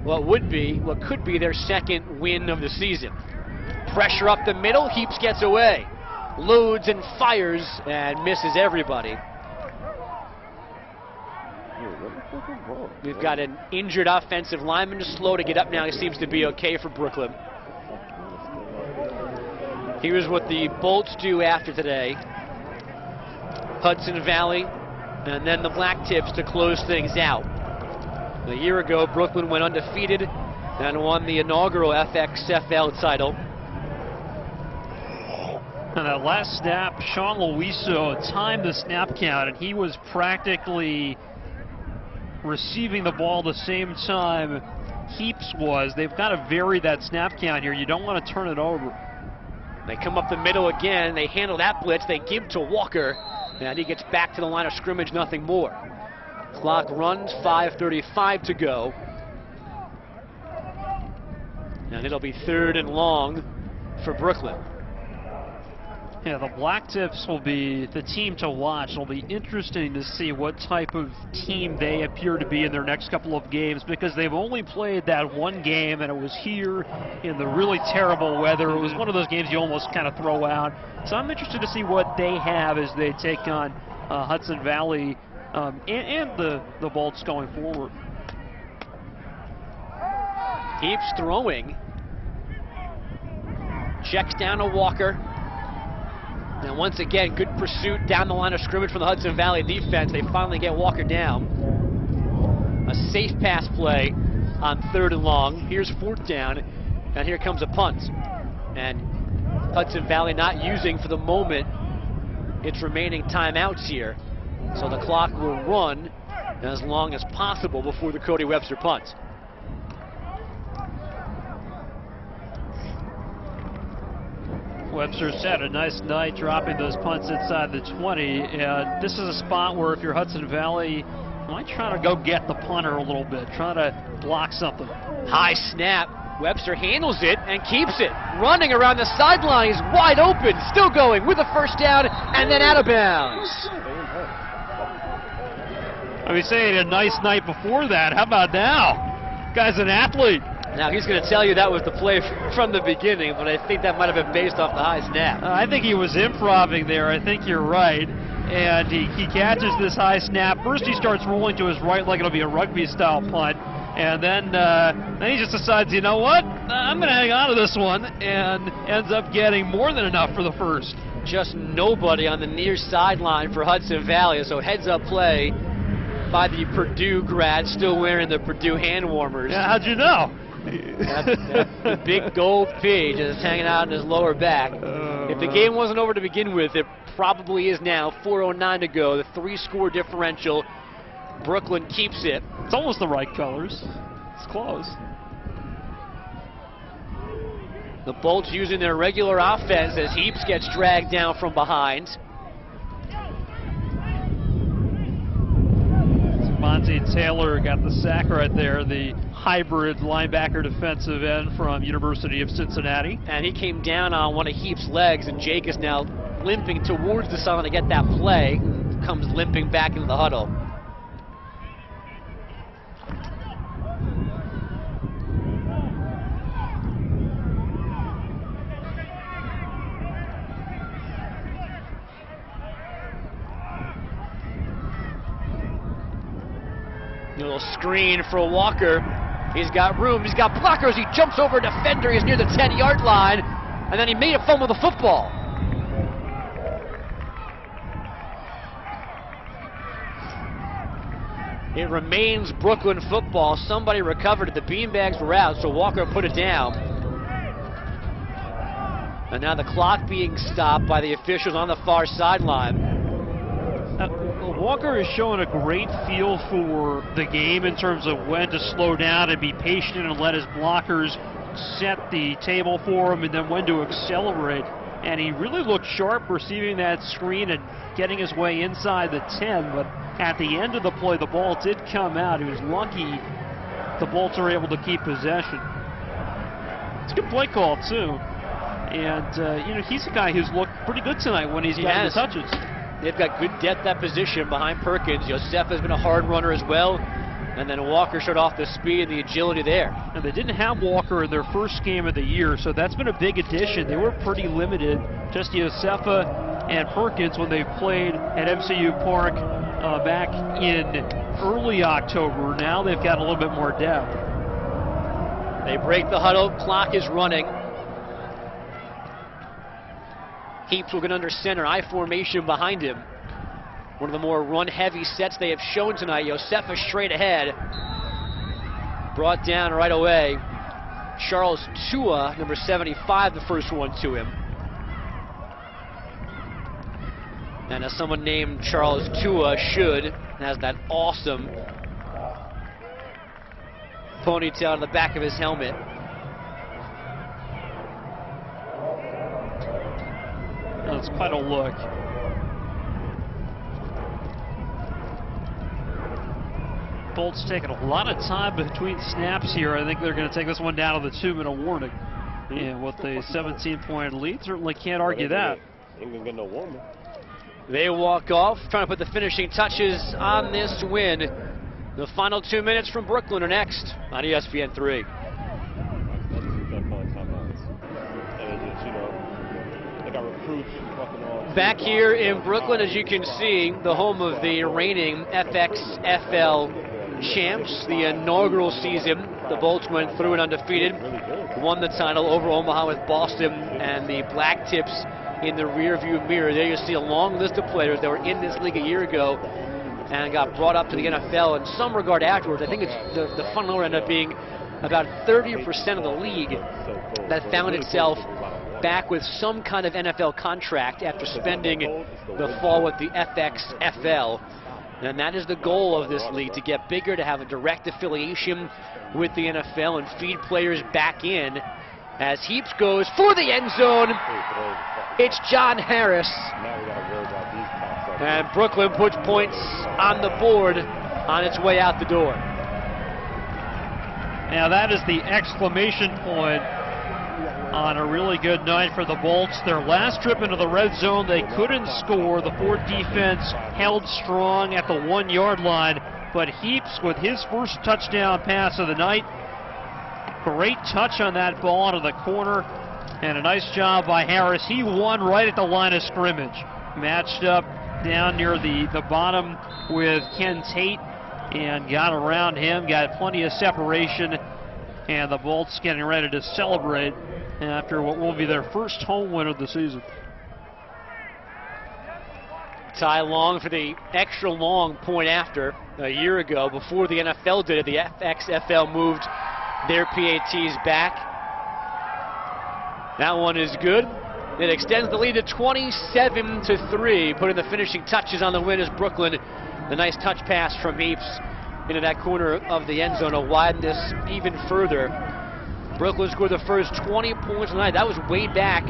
what could be their 2nd win of the season. Pressure up the middle, Heaps gets away. loads and fires and misses everybody. We've got an injured offensive lineman to slow to get up now. He seems to be okay for Brooklyn. Here's what the Bolts do after today. Hudson Valley and then the Black Tips to close things out. A year ago, Brooklyn went undefeated and won the inaugural FXFL title. And that last snap, Sean Luiso timed the snap count, and he was practically receiving the ball the same time Heaps was. They've got to vary that snap count here. You don't want to turn it over. They come up the middle again. They handle that blitz. They give to Walker, and he gets back to the line of scrimmage, nothing more. Clock runs, 5:35 to go. And it'll be 3rd and long for Brooklyn. Yeah, the Black Tips will be the team to watch. It'll be interesting to see what type of team they appear to be in their next couple of games, because they've only played that one game, and it was here in the really terrible weather. It was one of those games you almost kind of throw out. So I'm interested to see what they have as they take on Hudson Valley and the Bolts going forward. Heaps throwing. Checks down to Walker. And once again, good pursuit down the line of scrimmage from the Hudson Valley defense. They finally get Walker down. A safe pass play on 3rd and long. Here's 4th down, and here comes a punt. And Hudson Valley not using for the moment its remaining timeouts here. So the clock will run as long as possible before the Cody Webster punt. Webster's had a nice night dropping those punts inside the 20, and this is a spot where if you're Hudson Valley, you might try to go get the punter a little bit, try to block something. High snap. Webster handles it and keeps it. Running around the sideline, he's wide open, still going with a 1st down and then out of bounds. I mean, saying a nice night before that. How about now? Guy's an athlete. Now, he's going to tell you that was the play from the beginning, but I think that might have been based off the high snap. I think he was improving there. I think you're right. And he catches this high snap. First, he starts rolling to his right like it'll be a rugby-style punt. And then he just decides, you know what? I'm going to hang on to this one, and ends up getting more than enough for the 1st. Just nobody on the near sideline for Hudson Valley, so heads-up play by the Purdue grad, still wearing the Purdue hand warmers. Yeah, how'd you know? The big gold P just hanging out in his lower back. If the game wasn't over to begin with, it probably is now. 4:09 to go. The 3-score differential. Brooklyn keeps it. It's almost the right colors. It's close. The Bolts using their regular offense as Heaps gets dragged down from behind. Monte Taylor got the sack right there, the hybrid linebacker defensive end from University of Cincinnati. And he came down on one of Heaps' legs, and Jake is now limping towards the sideline to get that play. Comes limping back into the huddle. Little screen for Walker. He's got room, he's got blockers, he jumps over a defender, he's near the 10-yard line, and then he made a fumble the football. It remains Brooklyn football. Somebody recovered it, the beanbags were out, so Walker put it down. And now the clock being stopped by the officials on the far sideline. Walker is showing a great feel for the game in terms of when to slow down and be patient and let his blockers set the table for him, and then when to accelerate. And he really looked sharp receiving that screen and getting his way inside the 10, but at the end of the play, the ball did come out. He was lucky the Bolts are able to keep possession. It's a good play call, too. And, he's a guy who's looked pretty good tonight when he's gotten the touches. They've got good depth at position behind Perkins. Yosef has been a hard runner as well. And then Walker showed off the speed and the agility there. And they didn't have Walker in their first game of the year, so that's been a big addition. They were pretty limited, just Yosefa and Perkins, when they played at MCU Park back in early October. Now they've got a little bit more depth. They break the huddle, clock is running. Heaps will get under center, I formation behind him. One of the more run-heavy sets they have shown tonight. Yosefa straight ahead. Brought down right away. Charles Tua, number 75, the first one to him. And as someone named Charles Tua should, has that awesome ponytail on the back of his helmet. That's quite a look. Bolts taking a lot of time between snaps here. I think they're going to take this one down to the 2-minute warning. And with a 17-point lead, certainly can't argue that. Ain't gonna get no warning. They walk off, trying to put the finishing touches on this win. The final 2 minutes from Brooklyn are next on ESPN 3. Back here in Brooklyn, as you can see, the home of the reigning FXFL champs, the inaugural season. The Bolts went through it undefeated, won the title over Omaha with Boston and the Black Tips in the rearview mirror. There you see a long list of players that were in this league a year ago and got brought up to the NFL in some regard afterwards. I think it's the fun number ended up being about 30% of the league that found itself back with some kind of NFL contract after spending the fall with the FXFL. And that is the goal of this league, to get bigger, to have a direct affiliation with the NFL and feed players back in. As Heaps goes for the end zone, it's John Harris. And Brooklyn puts points on the board on its way out the door. Now that is the exclamation point on a really good night for the Bolts. Their last trip into the red zone, they couldn't score. The Ford defense held strong at the 1-yard line, but Heaps with his first touchdown pass of the night. Great touch on that ball into the corner, and a nice job by Harris. He won right at the line of scrimmage. Matched up down near the bottom with Ken Tate and got around him, got plenty of separation, and the Bolts getting ready to celebrate after what will be their first home win of the season. Ty Long for the extra long point after a year ago. Before the NFL did it, the FXFL moved their PATs back. That one is good. It extends the lead to 27-3. Putting the finishing touches on the win is Brooklyn. The nice touch pass from Heaps into that corner of the end zone to widen this even further. Brooklyn scored the first 20 points of the night. That was way back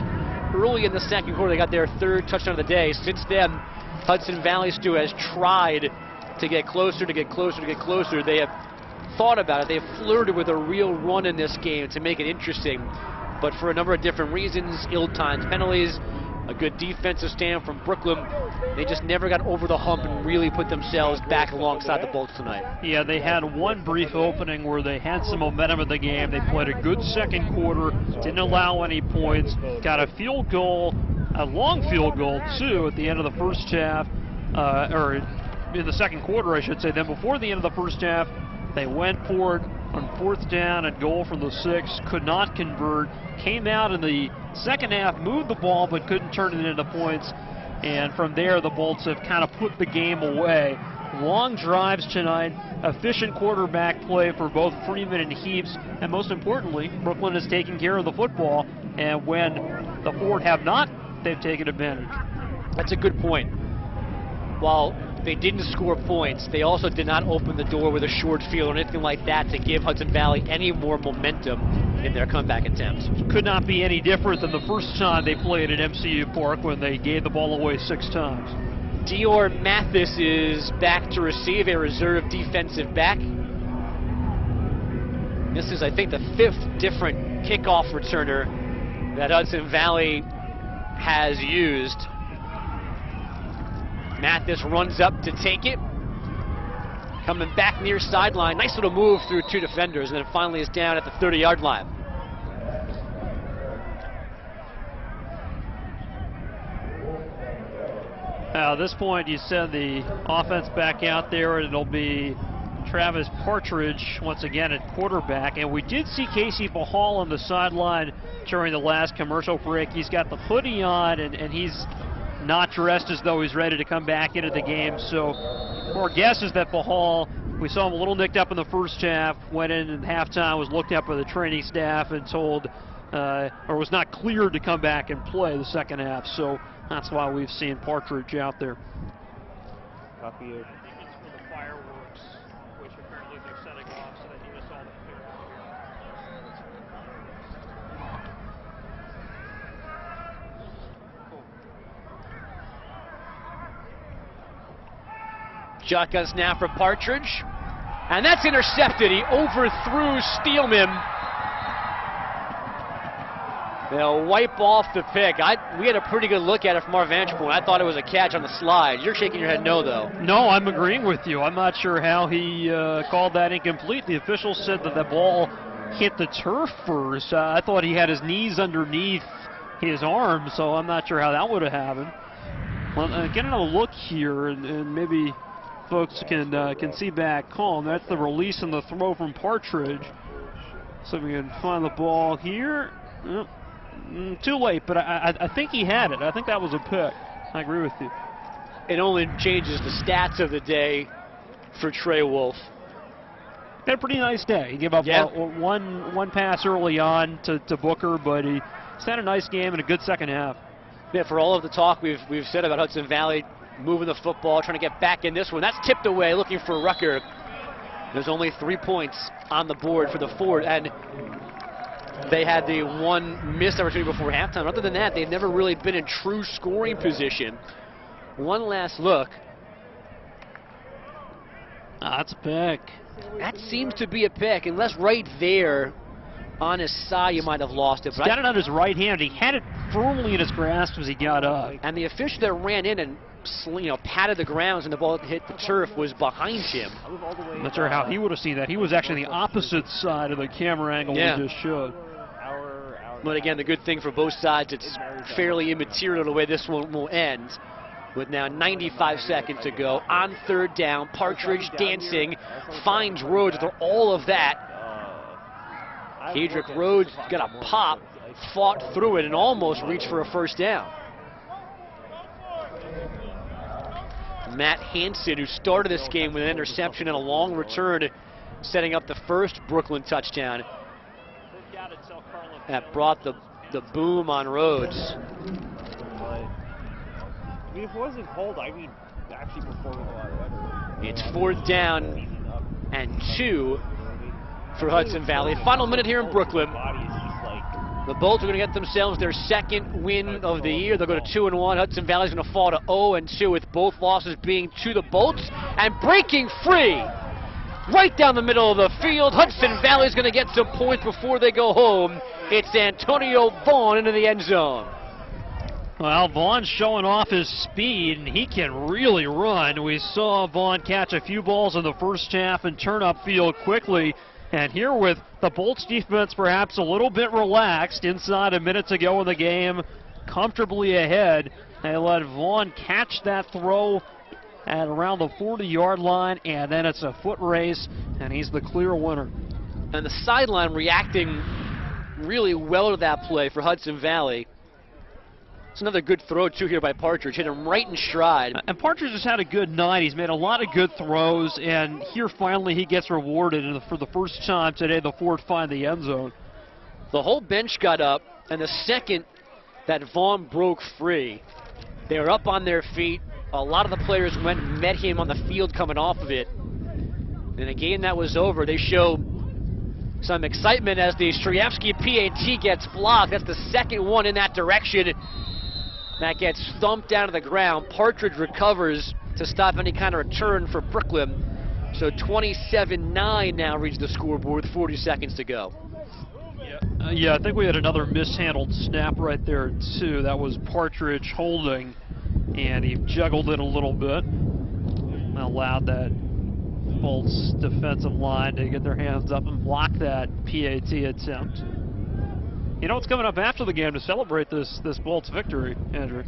early in the second quarter. They got their third touchdown of the day. Since then, Hudson Valley Stu has tried to get closer, to get closer, to get closer. They have thought about it. They have flirted with a real run in this game to make it interesting. But for a number of different reasons, ill-timed penalties, a good defensive stand from Brooklyn, they just never got over the hump and really put themselves back alongside the Bolts tonight. Yeah, they had one brief opening where they had some momentum in the game. They played a good second quarter, didn't allow any points, got a field goal, a long field goal too at the end of the first half, or in the second quarter I should say. Then before the end of the first half, they went for it on 4th down and goal from the 6, could not convert, came out in the second half, moved the ball but couldn't turn it into points, and from there the Bolts have kind of put the game away. Long drives tonight, efficient quarterback play for both Freeman and Heaps, and most importantly, Brooklyn is taking care of the football, and when the Ford have not, they've taken advantage. That's a good point. While they didn't score points, they also did not open the door with a short field or anything like that to give Hudson Valley any more momentum in their comeback attempts. Could not be any different than the first time they played at MCU Park when they gave the ball away 6 times. Dior Mathis is back to receive, a reserve defensive back. This is, I think, the 5th different kickoff returner that Hudson Valley has used. Mathis runs up to take it. Coming back near sideline. Nice little move through 2 defenders, and then finally is down at the 30-yard line. At this point, you send the offense back out there, and it'll be Travis Partridge once again at quarterback. And we did see Casey Bahal on the sideline during the last commercial break. He's got the hoodie on, and he's not dressed as though he's ready to come back into the game. So our guess is that Bahal, we saw him a little nicked up in the first half, went in at halftime, was looked at by the training staff and told, or was not cleared to come back and play the second half. So that's why we've seen Partridge out there. Copy it. I think it's for the fireworks, which apparently they're setting off, so they need us all to clear out here. Shotgun snap for Partridge, and that's intercepted. He overthrew Steelman. They'll wipe off the pick. We had a pretty good look at it from our vantage point. I thought it was a catch on the slide. You're shaking your head no, though. No, I'm agreeing with you. I'm not sure how he called that incomplete. The official said that the ball hit the turf first. I thought he had his knees underneath his arm, so I'm not sure how that would have happened. Well, get another look here, and maybe folks can see back home. That's the release and the throw from Partridge. So we can find the ball here. Yep. Too late, but I think he had it. I think that was a pick. I agree with you. It only changes the stats of the day for Trey Wolf. Had a pretty nice day. He gave up one pass early on to Booker, but he's had a nice game and a good second half. Yeah, for all of the talk we've said about Hudson Valley moving the football, trying to get back in this one, that's tipped away, looking for Rucker. There's only 3 points on the board for the Ford, and they had the one missed opportunity before halftime. Other than that, they've never really been in true scoring position. One last look. That's a pick. That seems to be a pick, unless right there on his side you might have lost it. He's got it on his right hand. He had it firmly in his grasp as he got up. And the official that ran in and patted the grounds and the ball hit the turf was behind him. I'm not sure how he would have seen that. He was actually the opposite side of the camera angle we just showed. But again, the good thing for both sides, it's fairly immaterial the way this one will end. With now 95 seconds to go. On third down, Partridge dancing, finds Rhodes after all of that. Kedrick Rhodes got a pop, fought through it, and almost reached for a first down. Matt Hansen, who started this game with an interception and a long return, setting up the first Brooklyn touchdown. That brought the boom on Rhodes. I mean, if it wasn't cold, I mean, actually performing a lot better. It's fourth down and 2 for Hudson Valley. Final minute here in Brooklyn. The Bolts are going to get themselves their second win of the year. They'll go to 2-1. Hudson Valley is going to fall to 0-2, with both losses being to the Bolts. And breaking free right down the middle of the field. Hudson Valley is going to get some points before they go home. It's Antonio Vaughn into the end zone. Well, Vaughn's showing off his speed, and he can really run. We saw Vaughn catch a few balls in the first half and turn upfield quickly. And here with the Bolts defense perhaps a little bit relaxed inside a minute to go in the game, comfortably ahead, they let Vaughn catch that throw at around the 40-yard line, and then it's a foot race, and he's the clear winner. And the sideline reacting really well to that play for Hudson Valley. It's another good throw, too, here by Partridge. Hit him right in stride. And Partridge has had a good night. He's made a lot of good throws, and here finally he gets rewarded. And for the first time today, the Ford find the end zone. The whole bench got up, and the second that Vaughn broke free, they were up on their feet. A lot of the players went and met him on the field coming off of it. In a game that was over, they show some excitement as the Strejewski PAT gets blocked. That's the second one in that direction. That gets thumped down to the ground. Partridge recovers to stop any kind of return for Brooklyn. So 27-9 now reads the scoreboard with 40 seconds to go. Yeah, I think we had another mishandled snap right there, too. That was Partridge holding, and he juggled it a little bit. Allowed that Bolts defensive line to get their hands up and block that PAT attempt. You know what's coming up after the game to celebrate this Bolts victory, Andrew?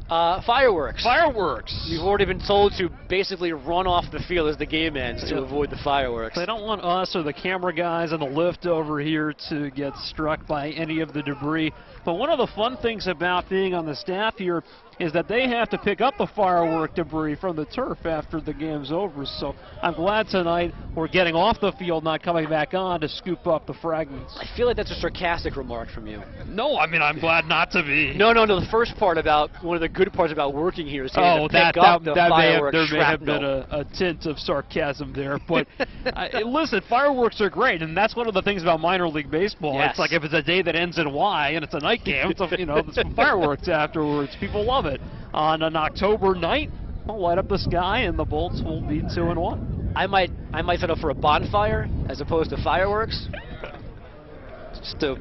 Fireworks. Fireworks. You've already been told to basically run off the field as the game ends to avoid the fireworks. They don't want us or the camera guys on the lift over here to get struck by any of the debris. But one of the fun things about being on the staff here is that they have to pick up the firework debris from the turf after the game's over. So I'm glad tonight we're getting off the field, not coming back on to scoop up the fragments. I feel like that's a sarcastic remark from you. No, I mean, I'm glad not to be. No, the first part about, one of the good parts about working here is to pick up the there fireworks may have been a tint of sarcasm there. But listen, fireworks are great, and that's one of the things about minor league baseball. Yes. It's like if it's a day that ends in Y and it's a night game, it's it's fireworks afterwards. People love it. On an October night, we'll light up the sky, and the Bolts will be 2-1. I might set up for a bonfire as opposed to fireworks, just to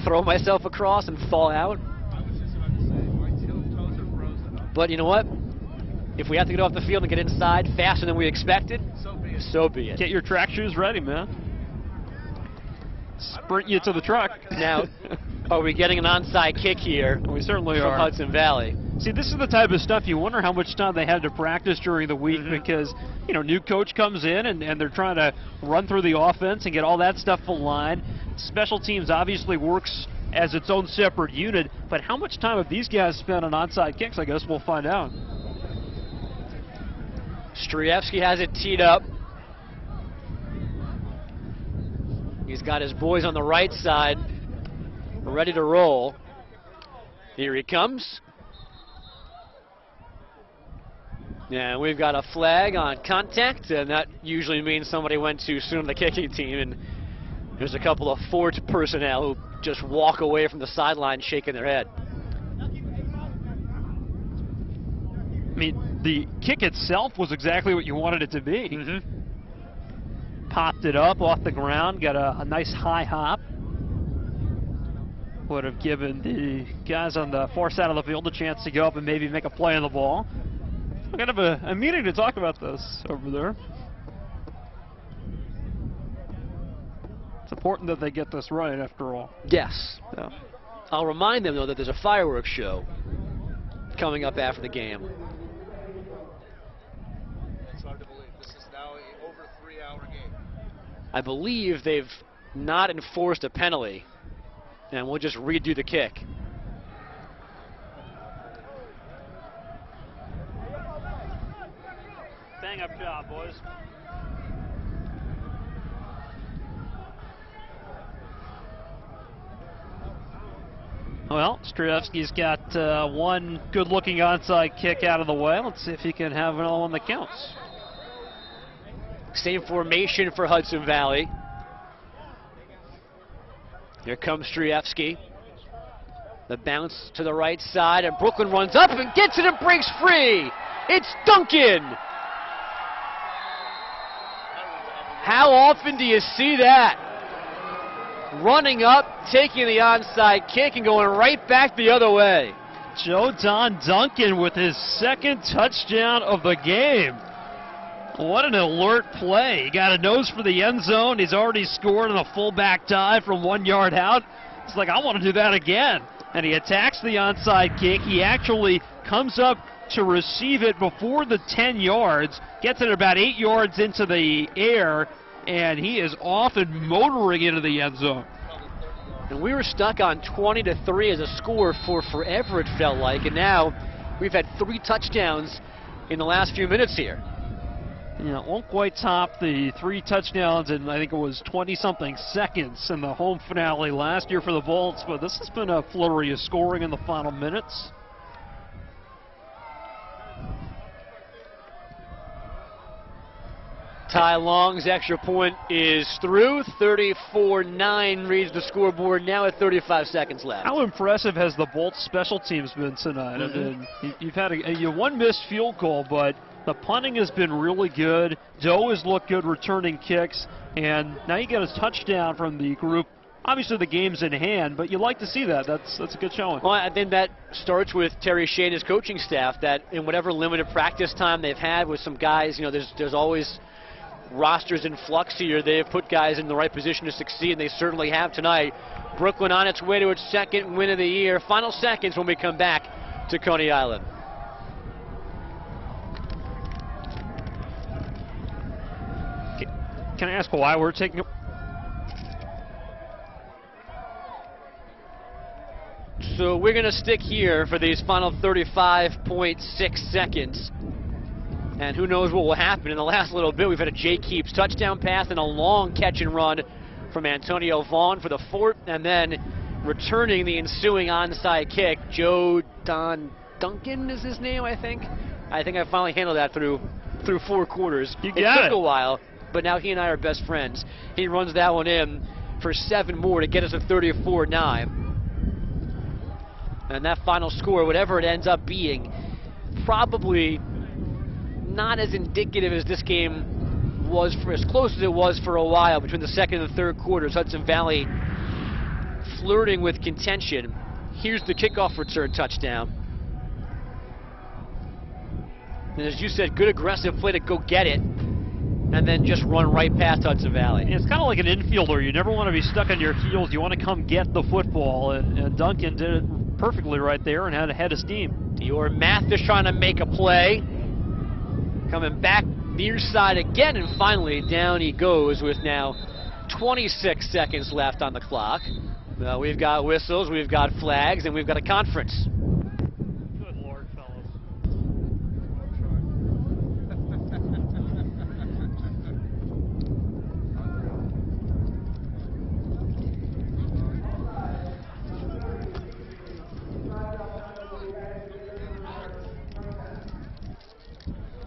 throw myself across and fall out. I was just about to say, my toes are frozen. But you know what? If we have to get off the field and get inside faster than we expected, so be it. Get your track shoes ready, man. Sprint you to the truck. Now, are we getting an onside kick here? We certainly from are. Hudson Valley. See, this is the type of stuff you wonder how much time they had to practice during the week because, new coach comes in and they're trying to run through the offense and get all that stuff aligned. Special teams obviously works as its own separate unit, but how much time have these guys spent on onside kicks? I guess we'll find out. Strejewski has it teed up. He's got his boys on the right side, ready to roll. Here he comes. Yeah, we've got a flag on contact, and that usually means somebody went too soon on the kicking team, and there's a couple of Ford personnel who just walk away from the sideline shaking their head. I mean, the kick itself was exactly what you wanted it to be. Popped it up off the ground, got a nice high hop. Would have given the guys on the far side of the field a chance to go up and maybe make a play on the ball. We're going to have a meeting to talk about this over there. It's important that they get this right, after all. Yes. Yeah. I'll remind them, though, that there's a fireworks show coming up after the game. It's hard to believe. This is now a over 3-hour game. I believe they've not enforced a penalty, and we'll just redo the kick. Bang up job, boys. Well, Strejewski's got one good-looking onside kick out of the way. Let's see if he can have another one that counts. Same formation for Hudson Valley. Here comes Strejewski. The bounce to the right side, and Brooklyn runs up and gets it and breaks free. It's Duncan. How often do you see that? Running up, taking the onside kick, and going right back the other way. Joe Don Duncan with his second touchdown of the game. What an alert play. He got a nose for the end zone. He's already scored on a fullback dive from 1 yard out. It's like, I want to do that again. And he attacks the onside kick. He actually comes up to receive it before the 10 yards, gets it about 8 yards into the air, and he is off and motoring into the end zone. And we were stuck on 20-3 as a score for forever, it felt like, and now we've had 3 touchdowns in the last few minutes here. Yeah, it won't quite top the 3 touchdowns in, I think it was 20-something seconds in the home finale last year for the Bolts, but this has been a flurry of scoring in the final minutes. Ty Long's extra point is through. 34-9 reads the scoreboard, now at 35 seconds left. How impressive has the Bolts special teams been tonight? I mean, you've had one missed field goal, but the punting has been really good. Doe has looked good returning kicks, and now you get a touchdown from the group. Obviously the game's in hand, but you like to see that. That's a good showing. Well, I think that starts with Terry Shayne, his coaching staff, that in whatever limited practice time they've had with some guys, there's always rosters in flux here. They've put guys in the right position to succeed, and they certainly have tonight. Brooklyn on its way to its second win of the year. Final seconds when we come back to Coney Island. Can I ask why we're taking a... So we're going to stick here for these final 35.6 seconds. And who knows what will happen in the last little bit. We've had a Jay Keeps touchdown pass and a long catch and run from Antonio Vaughn for the fort. And then returning the ensuing onside kick, Joe Duncan is his name, I think. I think I finally handled that through 4 quarters. You got it took a while, but now he and I are best friends. He runs that one in for 7 more to get us to 34-9. And that final score, whatever it ends up being, probably not as indicative as this game was, for as close as it was for a while between the second and third quarters. Hudson Valley flirting with contention. Here's the kickoff return touchdown. And as you said, good aggressive play to go get it, and then just run right past Hudson Valley. It's kind of like an infielder. You never want to be stuck on your heels. You want to come get the football, and Duncan did it perfectly right there and had a head of steam. Your Math is trying to make a play. Coming back near side again, and finally down he goes with now 26 seconds left on the clock. We've got whistles, we've got flags, and we've got a conference. Good Lord, fellas.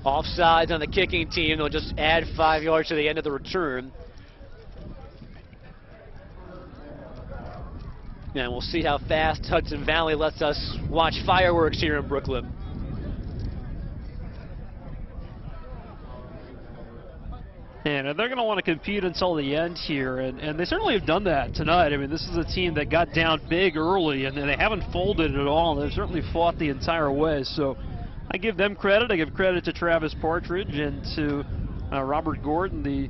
Offsides on the kicking team. They'll just add 5 yards to the end of the return. And we'll see how fast Hudson Valley lets us watch fireworks here in Brooklyn. And they're going to want to compete until the end here, and they certainly have done that tonight. I mean, this is a team that got down big early, and they haven't folded at all. They've certainly fought the entire way, so I give them credit. I give credit to Travis Partridge and to Robert Gordon, the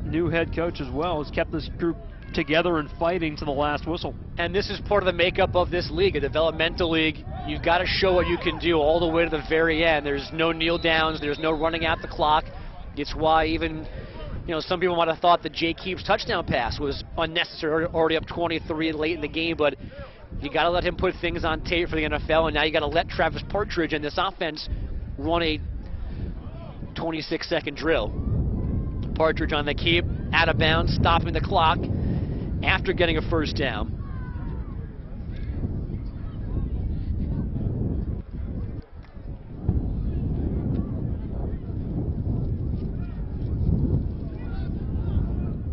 new head coach as well, has kept this group together and fighting to the last whistle. And this is part of the makeup of this league, a developmental league. You've got to show what you can do all the way to the very end. There's no kneel downs, there's no running out the clock. It's why even, some people might have thought the Jay Keeps touchdown pass was unnecessary, already up 23 late in the game, but you got to let him put things on tape for the NFL, and now you got to let Travis Partridge and this offense run a 26-second drill. Partridge on the keep, out of bounds, stopping the clock after getting a first down.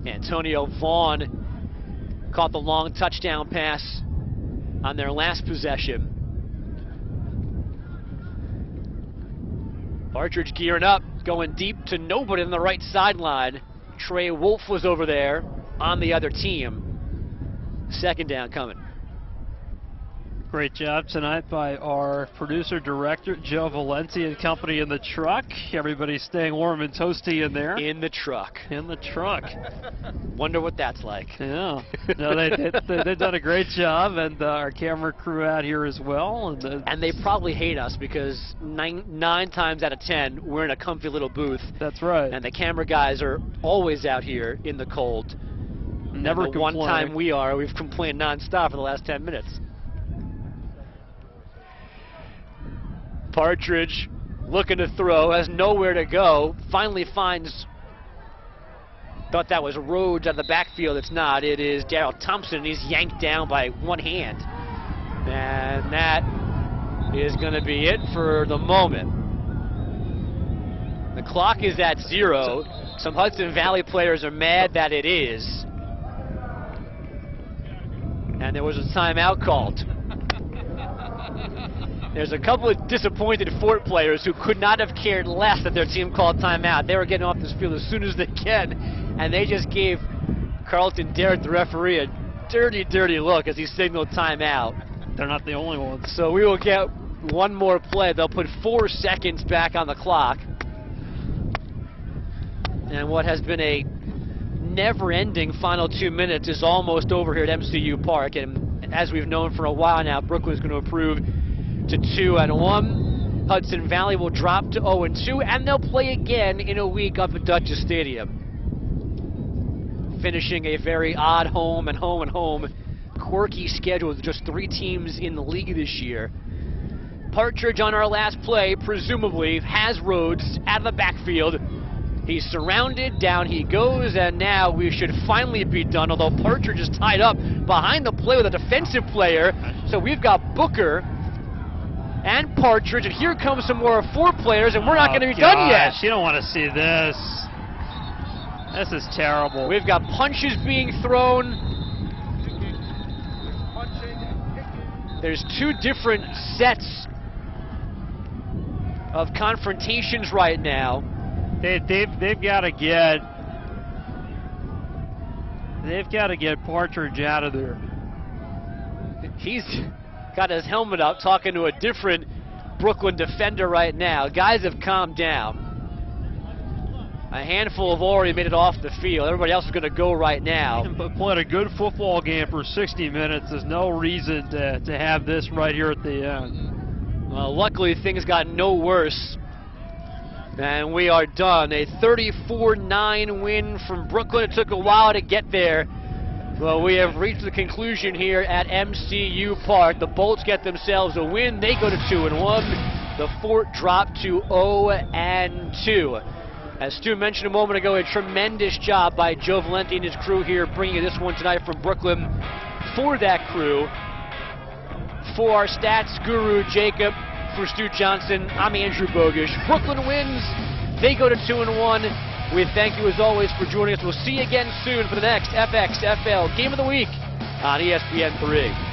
Antonio Vaughn caught the long touchdown pass on their last possession. Partridge gearing up, going deep to nobody on the right sideline. Trey Wolf was over there on the other team. Second down coming. Great job tonight by our producer-director, Joe Valenti and company in the truck. Everybody's staying warm and toasty in there. In the truck. In the truck. Wonder what that's like. Yeah. No, they've done a great job, and our camera crew out here as well. And they probably hate us because nine times out of 10, we're in a comfy little booth. That's right. And the camera guys are always out here in the cold. Never and the one time we've complained nonstop for the last 10 minutes. Partridge looking to throw, has nowhere to go, finally finds, thought that was Rhodes out of the backfield. It's not. It is Darryl Thompson. He's yanked down by one hand. And that is going to be it for the moment. The clock is at 0. Some Hudson Valley players are mad that it is. And there was a timeout called. There's a couple of disappointed Fort players who could not have cared less that their team called timeout. They were getting off this field as soon as they can, and they just gave Carlton Derrick, the referee, a dirty, dirty look as he signaled timeout. They're not the only ones. So we will get one more play. They'll put 4 seconds back on the clock. And what has been a never-ending final 2 minutes is almost over here at MCU Park. And as we've known for a while now, Brooklyn's going to improve to 2-1. Hudson Valley will drop to 0-2, and they'll play again in a week up at Dutchess Stadium. Finishing a very odd home and home quirky schedule with just 3 teams in the league this year. Partridge on our last play, presumably, has Rhodes out of the backfield. He's surrounded, down he goes, and now we should finally be done, although Partridge is tied up behind the play with a defensive player. So we've got Booker and Partridge, and here comes some more 4 players, and we're not going to be done yet. You don't want to see this. This is terrible. We've got punches being thrown. There's 2 different sets of confrontations right now. They've got to get Partridge out of there. He's got his helmet up talking to a different Brooklyn defender right now. Guys have calmed down. A handful have already made it off the field. Everybody else is going to go right now. But played a good football game for 60 minutes. There's no reason to have this right here at the end. Well, luckily things got no worse. And we are done. A 34-9 win from Brooklyn. It took a while to get there. Well, we have reached the conclusion here at MCU Park. The Bolts get themselves a win. They go to 2-1. The Fort drop to 0-2. As Stu mentioned a moment ago, a tremendous job by Joe Valenti and his crew here, bringing you this one tonight from Brooklyn for that crew. For our stats guru, Jacob, for Stu Johnson, I'm Andrew Bogish. Brooklyn wins. They go to 2-1. We thank you as always for joining us. We'll see you again soon for the next FXFL Game of the Week on ESPN3.